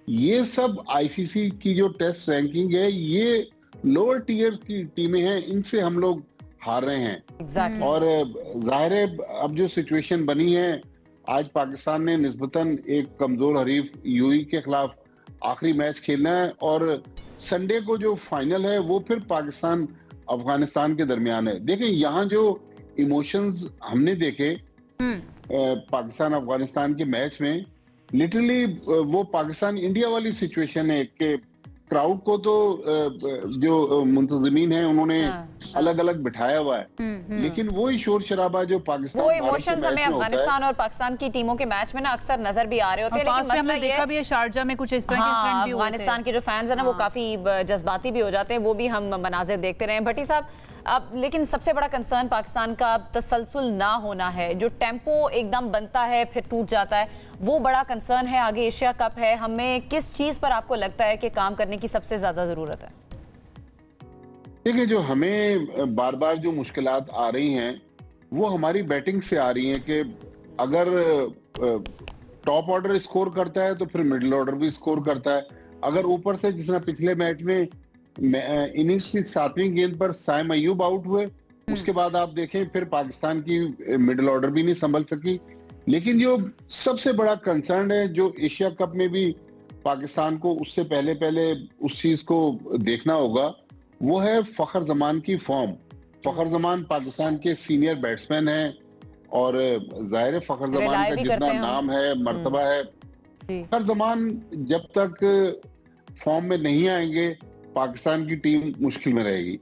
ये सब आईसीसी की जो टेस्ट रैंकिंग है, ये लोअर टीयर की टीमें हैं, इनसे हम लोग हार रहे हैं। और जाहिर है अब जो सिचुएशन बनी है, आज पाकिस्तान ने निस्बतन एक कमजोर हरीफ यूएई के खिलाफ आखिरी मैच खेलना है और संडे को जो फाइनल है वो फिर पाकिस्तान अफगानिस्तान के दरमियान है। देखें, यहाँ जो इमोशंस हमने देखे पाकिस्तान अफगानिस्तान के मैच में, लिटरली वो पाकिस्तान इंडिया वाली सिचुएशन है कि क्राउड को तो जो मुंतजमीन है उन्होंने अलग अलग बिठाया हुआ है, लेकिन वो ही शोर शराबा जो पाकिस्तान, वो इमोशंस हमें अफगानिस्तान और पाकिस्तान की टीमों के मैच में ना अक्सर नजर भी आ रहे होते हैं। लेकिन मसला ये देखा भी है शारजा में कुछ इस तरह के इंसिडेंट भी होते हैं। अफगानिस्तान के जो फैंस है ना वो काफी जज्बाती भी हो जाते हैं, वो भी हम मनाजिर देखते रहे। भट्टी साहब, अब लेकिन सबसे बड़ा कंसर्न पाकिस्तान का तसलसल ना होना है। जो टेम्पो एकदम बनता है फिर टूट जाता है, वो बड़ा कंसर्न है। आगे एशिया कप है, हमें किस चीज पर आपको लगता है कि काम करने की सबसे ज्यादा जरूरत है? देखिए, जो हमें बार बार जो मुश्किलात आ रही हैं वो हमारी बैटिंग से आ रही हैं कि अगर टॉप ऑर्डर स्कोर करता है तो फिर मिडिल ऑर्डर भी स्कोर करता है। अगर ऊपर से, जिस तरह पिछले मैच में इनिंग्स की 7वीं गेंद पर साइम अय्यूब आउट हुए, उसके बाद आप देखें फिर पाकिस्तान की मिडिल ऑर्डर भी नहीं संभल सकी। लेकिन जो सबसे बड़ा कंसर्न है, जो एशिया कप में भी पाकिस्तान को उससे पहले उस चीज को देखना होगा, वो है फखर जमान की फॉर्म। फखर जमान पाकिस्तान के सीनियर बैट्समैन हैं और जाहिर है फखर जमान का जितना नाम है, मर्तबा है, फखर जमान जब तक फॉर्म में नहीं आएंगे पाकिस्तान की टीम मुश्किल में रहेगी।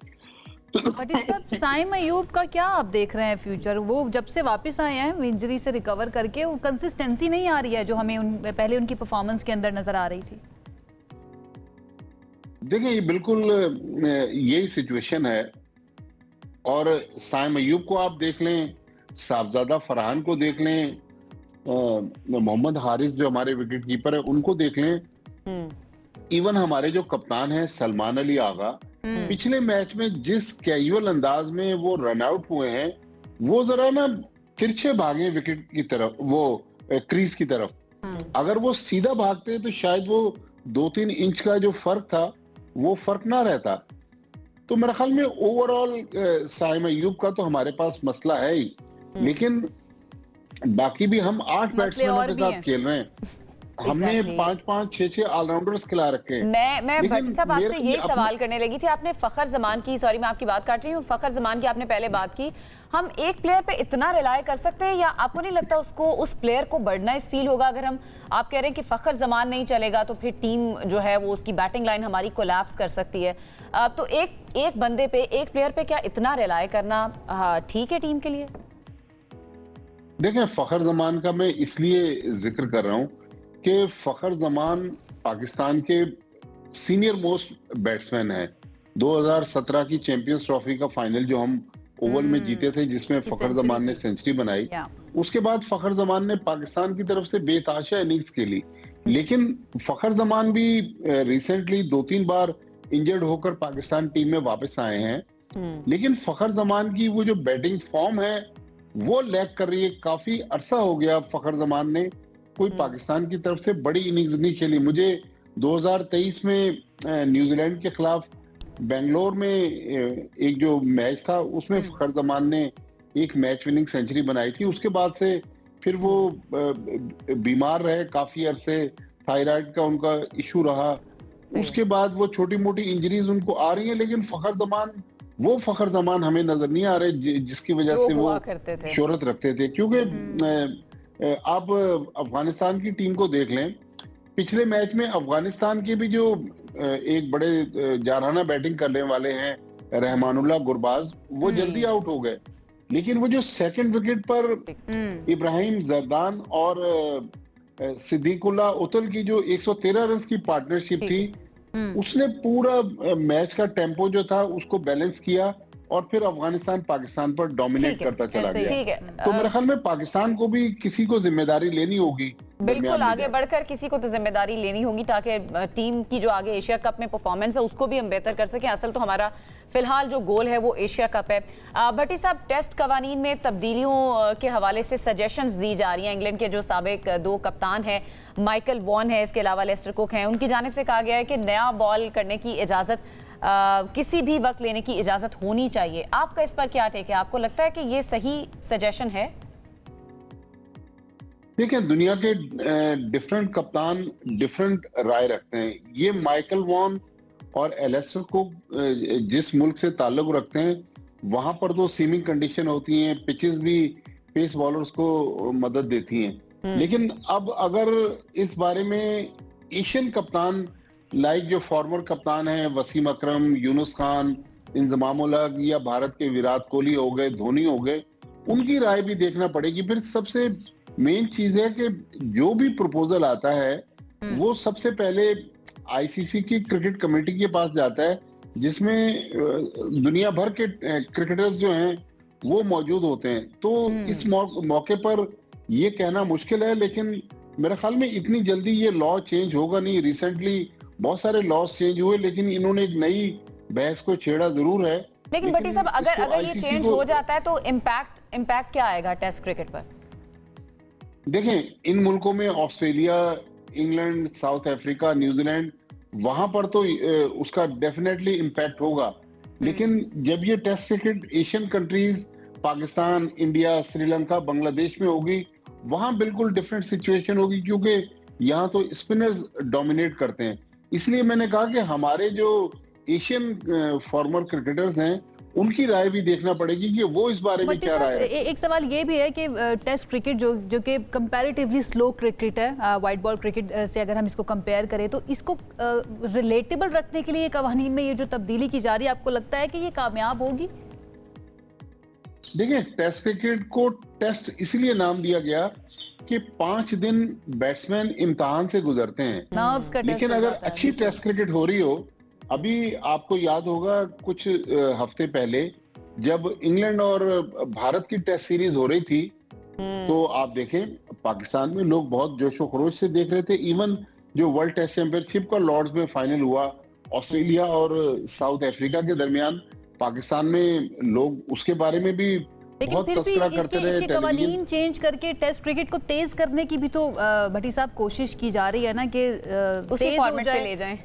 साइम अय्यूब का क्या आप देख रहे हैं फ्यूचर? वो जब से वापस आए हैं इंजरी से रिकवर करके, वो कंसिस्टेंसी नहीं आ रही है जो हमें पहले उनकी परफॉर्मेंस के अंदर नजर आ रही थी। देखिए, ये बिल्कुल यही सिचुएशन है। और साइम अय्यूब को आप देख लें, साहबजादा फरहान को देख लें, मोहम्मद हारिस जो हमारे विकेट कीपर है उनको देख लें, इवन हमारे जो कप्तान हैं सलमान अली आगा, पिछले मैच में जिस कैजुअल अंदाज में वो रन आउट हुए हैं, वो जरा ना तिरछे भागे विकेट की तरफ, वो क्रीज की तरफ। अगर वो सीधा भागते तो शायद वो 2-3 इंच का जो फर्क था वो फर्क ना रहता। तो मेरे ख्याल में ओवरऑल साइम अय्यूब का तो हमारे पास मसला है ही, लेकिन बाकी भी हम 8 बैट्समैनों के साथ खेल रहे हैं। हमने 5-5, 6-6 ऑलराउंडर्स खिला रखे हैं। मैं भट्टी साहब आपसे यही सवाल करने लगी थी। आपने फखर जमान की, सॉरी मैं आपकी बात काट रही हूँ, फखर जमान की आपने पहले बात की। हम एक प्लेयर पे इतना रिलाय कर सकते हैं या आपको नहीं लगता उसको, उस प्लेयर को बढ़ना इस फील होगा? अगर हम, आप कह रहे हैं कि फखर जमान नहीं चलेगा तो फिर टीम जो है वो उसकी बैटिंग लाइन हमारी कोलैप्स कर सकती है। तो एक बंदे पे, एक प्लेयर पे क्या इतना रिलाय करना ठीक है टीम के लिए? देखें, फखर जमान का मैं इसलिए जिक्र कर रहा हूँ कि फखर जमान पाकिस्तान के सीनियर मोस्ट बैट्समैन हैं। 2017 की चैंपियंस ट्रॉफी का फाइनल जो हम ओवल में जीते थे, जिसमें फखर जमान ने सेंचुरी बनाई, उसके बाद फखर जमान ने पाकिस्तान की तरफ से बेतहाशा इनिंग्स खेली, लेकिन फखर जमान भी रिसेंटली 2-3 बार इंजर्ड होकर पाकिस्तान टीम में वापस आए हैं। लेकिन फखर जमान की वो जो बैटिंग फॉर्म है वो लैग कर रही है। काफी अरसा हो गया फखर जमान ने कोई पाकिस्तान की तरफ से बड़ी इनिंग्स नहीं खेली। मुझे 2023 में न्यूजीलैंड के खिलाफ बेंगलोर में एक जो मैच था उसमें फखर जमान ने एक मैच विनिंग सेंचुरी बनाई थी। उसके बाद से फिर वो बीमार रहे काफी अरसे, थायराइड का उनका इशू रहा। उसके बाद वो छोटी मोटी इंजरीज उनको आ रही हैं, लेकिन फखर जमान वो फखर जमान हमें नजर नहीं आ रहे जिसकी वजह से वो शोहरत रखते थे। क्योंकि आप अफगानिस्तान की टीम को देख लें, पिछले मैच में अफगानिस्तान के भी जो एक बड़े जारहाना बैटिंग करने वाले हैं रहमानुल्लाह गुरबाज, वो जल्दी आउट हो गए। लेकिन वो जो सेकंड विकेट पर इब्राहिम जरदान और सिद्दीकुल्लाह उतल की जो 113 रन की पार्टनरशिप थी, उसने पूरा मैच का टेम्पो जो था उसको बैलेंस किया और फिर अफगानिस्तान पाकिस्तान पर डोमिनेट करता चला गया। तो मेरे ख्याल में पाकिस्तान को भी किसी को जिम्मेदारी लेनी होगी, बिल्कुल आगे बढ़कर किसी को तो जिम्मेदारी लेनी होगी, ताकि टीम की जो आगे एशिया कप में परफॉर्मेंस है उसको भी हम बेहतर कर सकें। असल तो हमारा फिलहाल जो गोल है वो एशिया कप है। भट्टी साहब, टेस्ट कवानीन में तब्दीलियों के हवाले से सजेशंस दी जा रही हैं। इंग्लैंड के जो साबिक 2 कप्तान हैं, माइकल वॉन है, इसके अलावा लेस्टर कुक हैं, उनकी जानिब से कहा गया है कि नया बॉल करने की इजाज़त किसी भी वक्त लेने की इजाज़त होनी चाहिए। आपका इस पर क्या टेक है? आपको लगता है कि ये सही सजेशन है? देखिए, दुनिया के डिफरेंट कप्तान डिफरेंट राय रखते हैं। ये माइकल वॉन और एलेस्टर कुक जिस मुल्क से ताल्लुक रखते हैं वहां पर तो सीमिंग कंडीशन होती हैं, पिचेस भी पेस बॉलर्स को मदद देती हैं। लेकिन अब अगर इस बारे में एशियन कप्तान लाइक जो फॉर्मर कप्तान हैं वसीम अकरम, यूनुस खान, इंजमाम उल हक या भारत के विराट कोहली हो गए, धोनी हो गए, उनकी राय भी देखना पड़ेगी। फिर सबसे मेन चीज है कि जो भी प्रपोजल आता है वो सबसे पहले आईसीसी की क्रिकेट कमेटी के पास जाता है, जिसमें दुनिया भर के क्रिकेटर्स जो हैं वो मौजूद होते हैं। तो इस मौके पर ये कहना मुश्किल है, लेकिन मेरे ख्याल में इतनी जल्दी ये लॉ चेंज होगा नहीं। रिसेंटली बहुत सारे लॉस चेंज हुए, लेकिन इन्होंने एक नई बहस को छेड़ा जरूर है। लेकिन भट्टी साहब, अगर ये चेंज हो जाता है तो इम्पैक्ट क्या आएगा टेस्ट क्रिकेट पर? देखें, इन मुल्कों में Australia, England, south Africa, New Zealand, वहां पर तो उसका डेफिनेटली इम्पैक्ट होगा। लेकिन जब ये test cricket Asian countries Pakistan, India, Sri Lanka, Bangladesh में होगी, वहां बिल्कुल डिफरेंट सिचुएशन होगी, क्योंकि यहाँ तो स्पिनर्स डोमिनेट करते हैं। इसलिए मैंने कहा कि हमारे जो एशियन फॉर्मर क्रिकेटर्स हैं उनकी राय भी देखना पड़ेगी कि वो इस बारे में क्या राय है। एक सवाल ये भी है कि टेस्ट क्रिकेट जो कि कंपैरेटिवली स्लो क्रिकेट है, वाइट बॉल क्रिकेट से अगर हम इसको कंपेयर करें, तो इसको रिलेटेबल रखने के लिए कवानीन में ये जो तब्दीली की जा रही है, आपको लगता है कि ये कामयाब होगी? देखिए, टेस्ट क्रिकेट को टेस्ट इसलिए नाम दिया गया कि 5 दिन बैट्समैन इम्तिहान से गुजरते हैं। लेकिन अगर अच्छी टेस्ट क्रिकेट हो रही हो, अभी आपको याद होगा कुछ हफ्ते पहले जब इंग्लैंड और भारत की टेस्ट सीरीज हो रही थी, तो आप देखें पाकिस्तान में लोग बहुत जोशो खरोश से देख रहे थे। इवन जो वर्ल्ड टेस्ट चैंपियनशिप का लॉर्ड्स में फाइनल हुआ ऑस्ट्रेलिया और साउथ अफ्रीका के दरमियान, पाकिस्तान में लोग उसके बारे में भी बहुत तस्करा करते रहे। इसके कवानीन चेंज करके टेस्ट क्रिकेट को तेज करने की भी तो भट्टी साहब कोशिश की जा रही है ना, कि उसी फॉर्मेट पे ले जाएं।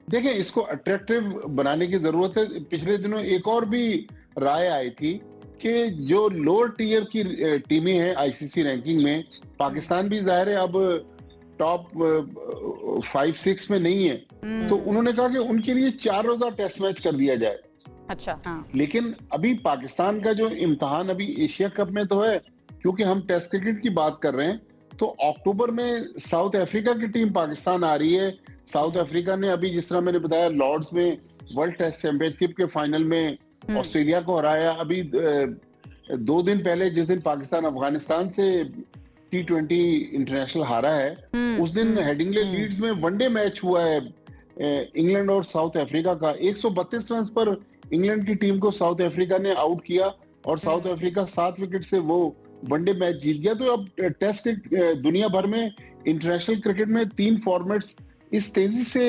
देखें, इसको अट्रैक्टिव बनाने की जरूरत है। पिछले दिनों एक और भी राय आई थी कि जो लोअर टियर की टीमें हैं आईसीसी रैंकिंग में, पाकिस्तान भी जाहिर है अब टॉप 5-6 में नहीं है, तो उन्होंने कहा कि उनके लिए 4 रोजा टेस्ट मैच कर दिया जाए। अच्छा, हाँ। लेकिन अभी पाकिस्तान का जो इम्तिहान अभी एशिया कप में तो है, क्योंकि हम टेस्ट क्रिकेट की बात कर रहे हैं, तो अक्टूबर में साउथ अफ्रीका की टीम पाकिस्तान आ रही है। साउथ अफ्रीका ने अभी, जिस तरह मैंने बताया, लॉर्ड्स में वर्ल्ड टेस्ट चैंपियनशिप के फाइनल में ऑस्ट्रेलिया को हराया। अभी 2 दिन पहले जिस दिन पाकिस्तान अफगानिस्तान से T20 इंटरनेशनल हारा है, उस दिन हेडिंगले लीड्स में वनडे मैच हुआ है इंग्लैंड और साउथ अफ्रीका का। 132 रन पर इंग्लैंड की टीम को साउथ अफ्रीका ने आउट किया और साउथ अफ्रीका 7 विकेट से वो वनडे मैच जीत गया। तो अब टेस्ट दुनिया भर में इंटरनेशनल क्रिकेट में 3 फॉर्मेट्स इस तेजी से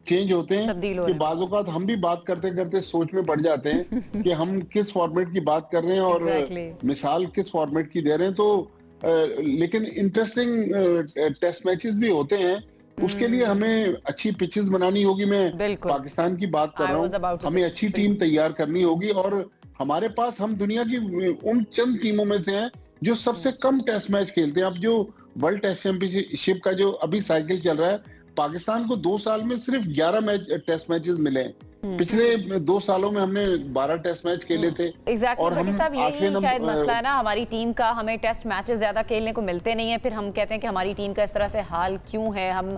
चेंज होते हैं कि बाज़ औक़ात हम भी बात करते करते सोच में पड़ जाते हैं कि हम किस फॉर्मेट की बात कर रहे हैं और मिसाल किस फॉर्मेट की दे रहे हैं। तो लेकिन इंटरेस्टिंग टेस्ट मैचेस भी होते हैं, उसके लिए हमें अच्छी पिचेस बनानी होगी। मैं पाकिस्तान की बात कर रहा हूँ, हमें अच्छी टीम तैयार करनी होगी और हमारे पास हम दुनिया की उन चंद टीमों में से हैं जो सबसे कम टेस्ट मैच खेलते हैं। अब जो वर्ल्ड टेस्ट चैंपियनशिप का जो अभी साइकिल चल रहा है, पाकिस्तान को 2 साल में सिर्फ 11 टेस्ट मैचेस मिले हैं। पिछले 2 सालों में हमने 12 टेस्ट मैच खेले थे। और हम यही शायद मसला है ना हमारी टीम का, हमें टेस्ट मैचेस ज्यादा खेलने को मिलते नहीं है। फिर हम कहते हैं कि हमारी टीम का इस तरह से हाल क्यों है। हम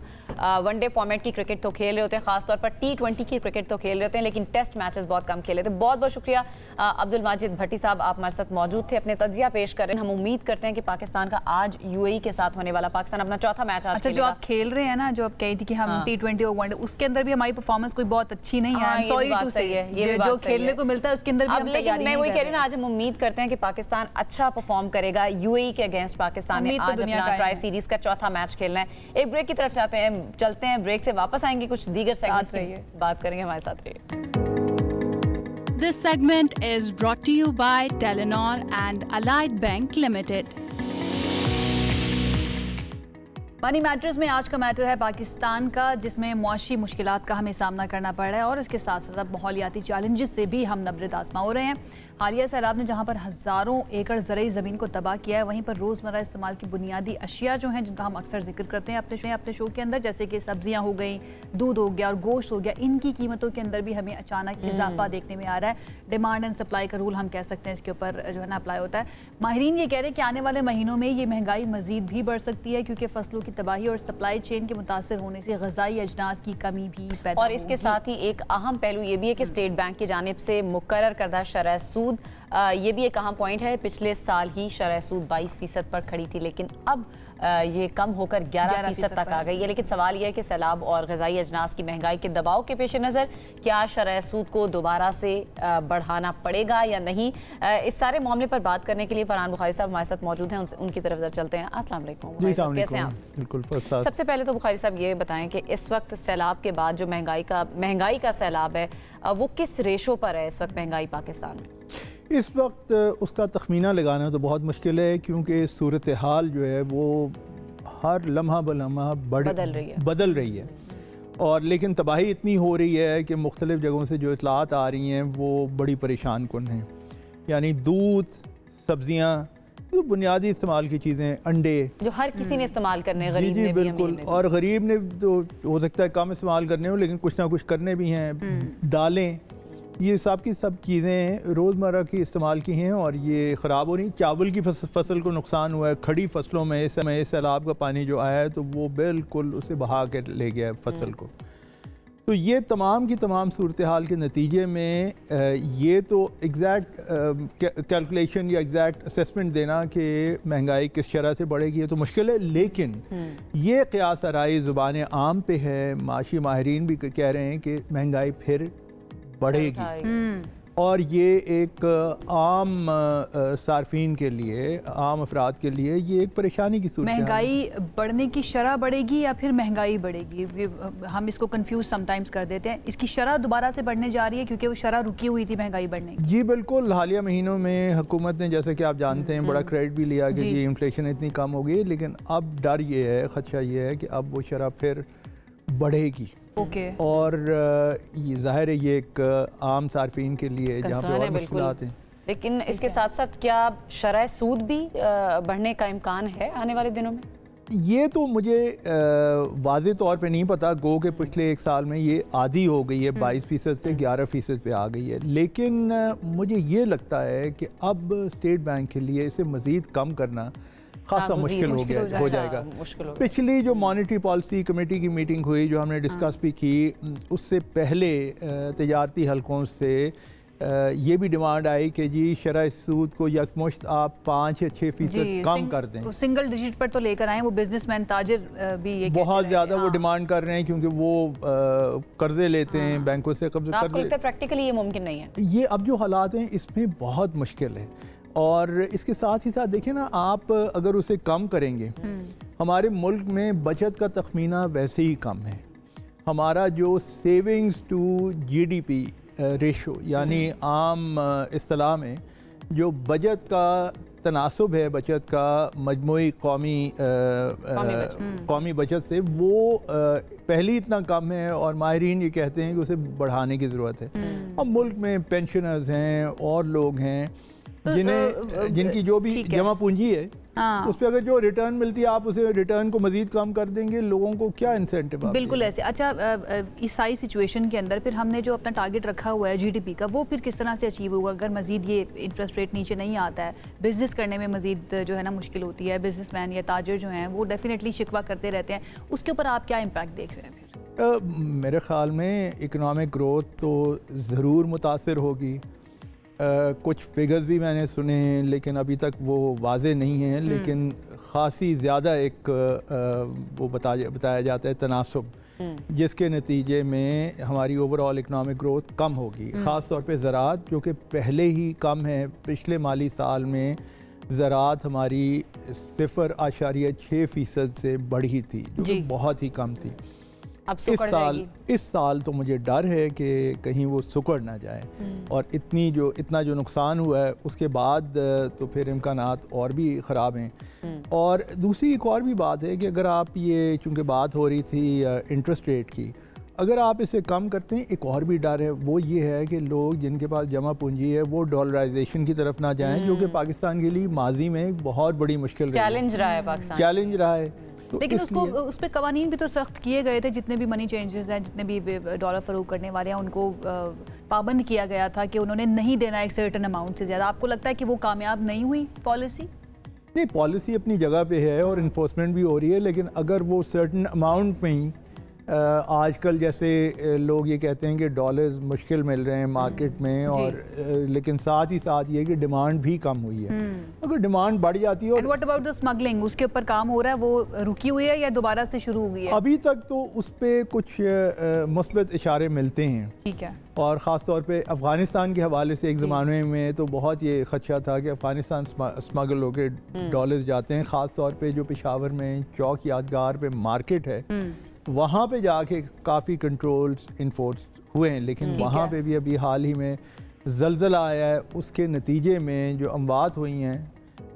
वनडे फॉर्मेट की क्रिकेट तो खेल रहे होते हैं, खासतौर पर T20 की क्रिकेट तो खेल रहे होते हैं, लेकिन टेस्ट मैचेस बहुत कम खेले थे। बहुत बहुत शुक्रिया अब्दुल माजिद भट्टी साहब, आप हमारे साथ मौजूद थे, अपने तज्जिया पेश कर रहे हैं। हम उम्मीद करते हैं कि पाकिस्तान का आज UAE के साथ होने वाला, पाकिस्तान अपना चौथा मैच आज जो आप खेल रहे हैं ना, जो आप कही थी कि हम T20 और वनडे, उसके अंदर भी हमारी परफॉर्मेंस कोई बहुत अच्छी नहीं है। सॉरी टू से, ये जो खेलने को मिलता है उसके अंदर भी हम तैयारी नहीं कर रहे हैं। मैं वही कह रही हूँ, आज हम उम्मीद करते हैं कि पाकिस्तान अच्छा परफॉर्म करेगा। UAE के अगेंस्ट पाकिस्तान ने आज अपना ट्राई सीरीज का चौथा मैच खेलना है। एक ब्रेक की तरफ चलते हैं, ब्रेक से वापस आएंगे, कुछ दीगर सेगमेंट्स की बात करेंगे, हमारे साथ रहिए। This segment is brought to you by Telenor and Allied Bank Limited. Money matters में आज का मैटर है पाकिस्तान का, जिसमें मुआशी मुश्किलात का हमें सामना करना पड़ रहा है और इसके साथ साथ माहौलियाती चैलेंजेस से भी हम नबरद आजमा हो रहे हैं। हालिया सैलाब ने जहां पर हज़ारों एकड़ ज़रई ज़मीन को तबाह किया है, वहीं पर रोज़मर्रा इस्तेमाल की बुनियादी अशिया जो हैं, जिनका हम अक्सर जिक्र करते हैं अपने शो के अंदर, जैसे कि सब्जियां हो गई, दूध हो गया और गोश्त हो गया, इनकी कीमतों के अंदर भी हमें अचानक इजाफा देखने में आ रहा है। डिमांड एंड सप्लाई का रूल हम कह सकते हैं इसके ऊपर जो है ना अप्लाई होता है। माहिरीन ये कह रहे हैं कि आने वाले महीनों में ये महंगाई मजीद भी बढ़ सकती है, क्योंकि फसलों की तबाही और सप्लाई चेन के मुतासर होने से ग़िज़ाई अजनास की कमी भी पैदा और इसके साथ ही एक अहम पहलू ये भी है कि स्टेट बैंक की जानिब से मुकर्रर करदा शरह सूद, ये भी एक अहम पॉइंट है। पिछले साल ही शरह सूद 22% पर खड़ी थी, लेकिन अब ये कम होकर 11% तक आ गई है। लेकिन सवाल यह है कि सैलाब और ग़िज़ाई अजनास की महंगाई के दबाव के पेश नज़र क्या शरह सूद को दोबारा से बढ़ाना पड़ेगा या नहीं, इस सारे मामले पर बात करने के लिए फरहान बुखारी साहब हमारे साथ मौजूद हैं, उनकी तरफ चलते हैं। अस्सलाम वालेकुम, कैसे हैं आप? बिल्कुल। सबसे पहले तो बुखारी साहब ये बताएं कि इस वक्त सैलाब के बाद जो महंगाई का सैलाब है, वो किस रेशो पर है इस वक्त महंगाई पाकिस्तान में? इस वक्त उसका तखमीना लगाना तो बहुत मुश्किल है, क्योंकि सूरत हाल जो है वो हर लम्हा बलम्हा बदल रही है और लेकिन तबाही इतनी हो रही है कि मुख्तलिफ़ जगहों से जो इतलात आ रही हैं वो बड़ी परेशान कुन हैं। यानी दूध, सब्जियाँ, तो बुनियादी इस्तेमाल की चीज़ें, अंडे जो हर किसी ने इस्तेमाल करने, गरीब ने बिल्कुल, और गरीब ने तो हो सकता है कम इस्तेमाल करने हो, लेकिन कुछ ना कुछ करने भी हैं। दालें, ये सब की सब चीज़ें रोज़मर्रा की इस्तेमाल की हैं और ये ख़राब हो रही। चावल की फसल को नुकसान हुआ है, खड़ी फसलों में इस समय सैलाब का पानी जो आया है तो वो बिल्कुल उसे बहा के ले गया है फसल को। तो ये तमाम की तमाम सूरत हाल के नतीजे में ये तो एग्जैक्ट कैलकुलेशन या एग्जैक्ट असेसमेंट देना कि महंगाई किस शरह से बढ़ेगी ये तो मुश्किल है, लेकिन ये क़यास आराई ज़ुबान आम पे है। माशी माहिरीन भी कह रहे हैं कि महंगाई फिर बढ़ेगी और ये एक आम सार्फिन के लिए, आम अफराद के लिए ये एक परेशानी की सूरत है। महंगाई बढ़ने की शरह बढ़ेगी या फिर महंगाई बढ़ेगी, हम इसको कंफ्यूज समटाइम्स कर देते हैं। इसकी शरह दोबारा से बढ़ने जा रही है क्योंकि वो शरह रुकी हुई थी महंगाई बढ़ने की। जी बिल्कुल, हालिया महीनों में हुकूमत ने, जैसे कि आप जानते हैं, बड़ा क्रेडिट भी लिया कि ये इन्फ्लेशन इतनी कम हो गई, लेकिन अब डर ये है, खदशा ये है कि अब वो शरह फिर बढ़ेगी। और ये ज़ाहिर है ये एक आम सार्फिन के लिए जहाँ पे और मुश्किलात हैं। लेकिन इसके साथ साथ क्या शरह सूद भी बढ़ने का इम्कान है आने वाले दिनों में? ये तो मुझे वाज़े तौर पे नहीं पता, गो के पिछले 1 साल में ये आधी हो गई है, 22% से 11% पे आ गई है। लेकिन मुझे ये लगता है कि अब स्टेट बैंक के लिए इसे मज़ीद कम करना खासा मुश्किल हो जाएगा। पिछली जो मॉनेटरी पॉलिसी कमेटी की मीटिंग हुई, जो हमने डिस्कस भी की, उससे पहले तजारती हलकों से ये भी डिमांड आई कि जी शरह सूद को यकमुश्त आप 5 या 6% कम कर दें। सिंगल डिजिट पर तो लेकर आए, वो बिजनेसमैन ताजिर भी ये बहुत ज़्यादा वो डिमांड कर रहे हैं, क्योंकि वो कर्जे लेते हैं बैंकों से। आपको लगता है प्रैक्टिकली ये मुमकिन नहीं है? ये अब जो हालात हैं इसमें बहुत मुश्किल है। और इसके साथ ही साथ देखिए ना, आप अगर उसे कम करेंगे, हमारे मुल्क में बचत का तखमीना वैसे ही कम है। हमारा जो सेविंग्स टू GDP रेशो यानी आम इस्तिलाह में जो बचत का तनासुब है, बचत का मजमूई कौमी बचत से, वो पहले इतना कम है और माहिरीन ये कहते हैं कि उसे बढ़ाने की ज़रूरत है। अब मुल्क में पेंशनर्स हैं और लोग हैं जिनकी जो भी जमा पूंजी है, उस पर अगर जो रिटर्न मिलती है आप उसे रिटर्न को मजीद कम कर देंगे, लोगों को क्या इंसेंटिव? बिल्कुल ऐसे। अच्छा, इस सारी सिचुएशन के अंदर फिर हमने जो अपना टारगेट रखा हुआ है GDP का, वो फिर किस तरह से अचीव होगा अगर मजीद ये इंटरेस्ट रेट नीचे नहीं आता है? बिजनेस करने में मजीद जो है ना मुश्किल होती है, बिजनेसमैन या ताजिर जो हैं वो डेफिनेटली शिकवा करते रहते हैं, उसके ऊपर आप क्या इम्पैक्ट देख रहे हैं फिर? मेरे ख़्याल में इकनॉमिक ग्रोथ तो ज़रूर मुतासर होगी। कुछ फिगर्स भी मैंने सुने हैं लेकिन अभी तक वो वाज़े नहीं हैं, लेकिन ख़ासी ज़्यादा एक वो बताया जाता है तनासुब, जिसके नतीजे में हमारी ओवरऑल इकनॉमिक ग्रोथ कम होगी। ख़ास तौर पे ज़राअत जो कि पहले ही कम है। पिछले माली साल में ज़राअत हमारी 0.6% से बढ़ी थी, जो कि बहुत ही कम थी। अब इस साल तो मुझे डर है कि कहीं वो सुकड़ ना जाए, और इतना जो नुकसान हुआ है उसके बाद तो फिर इम्कानात और भी ख़राब हैं। और दूसरी एक और भी बात है कि अगर आप ये, चूँकि बात हो रही थी इंटरेस्ट रेट की, अगर आप इसे कम करते हैं, एक और भी डर है, वो ये है कि लोग जिनके पास जमा पूंजी है वो डॉलराइजेशन की तरफ ना जाएं, जो कि पाकिस्तान के लिए माजी में एक बहुत बड़ी मुश्किल चैलेंज रहा है पाकिस्तान, चैलेंज रहा है। तो लेकिन उस पर कवानीन भी तो सख्त किए गए थे। जितने भी मनी चेंजर्स हैं, जितने भी डॉलर फरोख करने वाले हैं, उनको पाबंद किया गया था कि उन्होंने नहीं देना एक सर्टेन अमाउंट से ज़्यादा। आपको लगता है कि वो कामयाब नहीं हुई पॉलिसी? नहीं, पॉलिसी अपनी जगह पे है और इन्फोर्समेंट भी हो रही है, लेकिन अगर वो सर्टेन अमाउंट में ही आजकल जैसे लोग ये कहते हैं कि डॉलर्स मुश्किल मिल रहे हैं मार्केट में, और लेकिन साथ ही साथ ये कि डिमांड भी कम हुई है। अगर डिमांड बढ़ जाती है। और व्हाट अबाउट द स्मगलिंग, उसके ऊपर काम हो रहा है, वो रुकी हुई है या दोबारा से शुरू हो गई है? अभी तक तो उस पर कुछ मुस्बत इशारे मिलते हैं। ठीक है। और ख़ास तौर पे अफ़गानिस्तान के हवाले से एक ज़माने में तो बहुत ये ख़दशा था कि अफ़गानिस्तान स्मगल होकर डॉलर्स जाते हैं। ख़ास तौर पे जो पेशावर में चौक यादगार पे मार्केट है, वहाँ पे जाके काफ़ी कंट्रोल्स इन्फोर्स हुए हैं, लेकिन वहाँ पे भी अभी हाल ही में ज़लज़ला आया है, उसके नतीजे में जो अमवात हुई हैं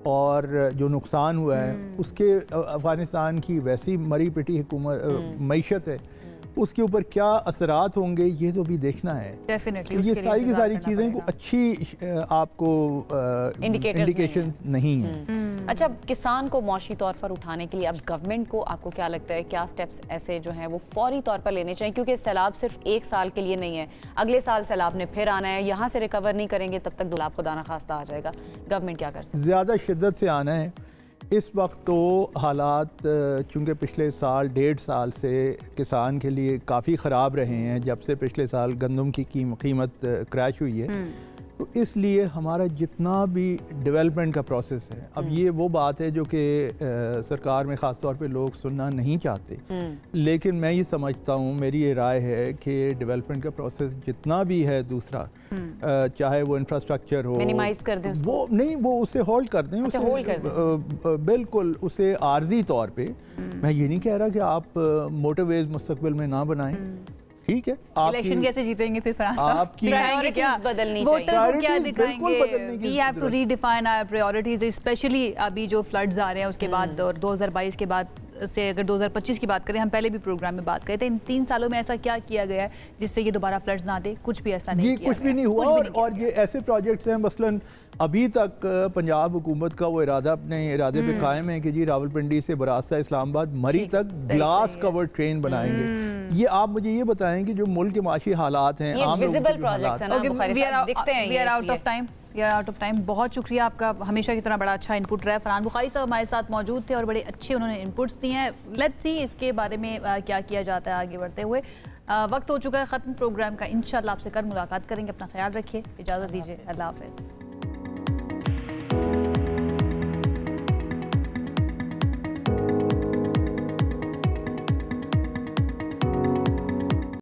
और जो नुकसान हुआ है, उसके अफ़गानिस्तान की वैसी मरी पिटी हुकूमत मईशत है, उसके ऊपर क्या असरात होंगे ये तो भी देखना है। डेफिनेटली ये सारी की सारी चीज़ें को अच्छी आपको इंडिकेशन नहीं है। अच्छा, किसान को मौशी तौर पर उठाने के लिए अब गवर्नमेंट को, आपको क्या लगता है, क्या स्टेप्स ऐसे जो हैं वो फौरी तौर पर लेने चाहिए? क्योंकि सैलाब सिर्फ एक साल के लिए नहीं है, अगले साल सैलाब ने फिर आना है, यहाँ से रिकवर नहीं करेंगे तब तक सैलाब खुदा न खास्ता आ जाएगा। गवर्नमेंट क्या कर सकती है? ज़्यादा शिद्दत से आना है इस वक्त तो हालात, चूँकि पिछले साल 1.5 साल से किसान के लिए काफ़ी ख़राब रहे हैं, जब से पिछले साल गंदम की कीमत क्रैश हुई है, तो इसलिए हमारा जितना भी डेवलपमेंट का प्रोसेस है, अब ये वो बात है जो कि सरकार में ख़ास तौर पे लोग सुनना नहीं चाहते, लेकिन मैं ये समझता हूँ, मेरी ये राय है कि डेवलपमेंट का प्रोसेस जितना भी है दूसरा, चाहे वो इंफ्रास्ट्रक्चर हो, मिनिमाइज कर दें वो नहीं, वो उसे होल्ड कर दें। अच्छा, होल्ड कर दें। बिल्कुल, उसे आर्जी तौर पे, मैं ये नहीं कह रहा कि आप मोटरवेज मुस्तकबिल में ना बनाएं, ठीक है। इलेक्शन कैसे जीतेंगे फिर फराज साहब? आपकी प्रायोरिटीज बदलनी चाहिए, वोटर को क्या दिखाएंगे? We have to redefine our priorities, especially अभी जो फ्लड्स आ रहे हैं उसके बाद, और 2022 के बाद से अगर 2025 की बात करें, हम पहले भी प्रोग्राम में बात करें थे, इन 3 सालों में ऐसा क्या किया गया है जिससे ये दोबारा फ्लड्स ना दे? कुछ भी ऐसा नहीं किया, कुछ भी नहीं हुआ। और ये ऐसे प्रोजेक्ट्स हैं, मसलन अभी तक पंजाब हुकूमत का वो इरादा, अपने इरादे पे कायम है कि जी रावलपिंडी से बरास्ता इस्लामाबाद मरी तक ग्लास कवर्ड ट्रेन बनाएंगे। ये आप मुझे ये बताएं कि जो मुल्क के माशी हालात हैं, आम लोगों के हालात हैं, we are out of time. We are out of time. बहुत शुक्रिया आपका, हमेशा की तरह बड़ा अच्छा इनपुट रहा है। फरहान बुखारी साहब हमारे साथ मौजूद थे और बड़े अच्छे उन्होंने इनपुट्स दिए हैं। लेट्स सी इसके बारे में क्या किया जाता है आगे बढ़ते हुए। वक्त हो चुका है ख़त्म प्रोग्राम का। इंशाल्लाह आपसे कल मुलाकात करेंगे। अपना ख्याल रखिए, इजाज़त दीजिए, अल्लाह हाफ़िज़।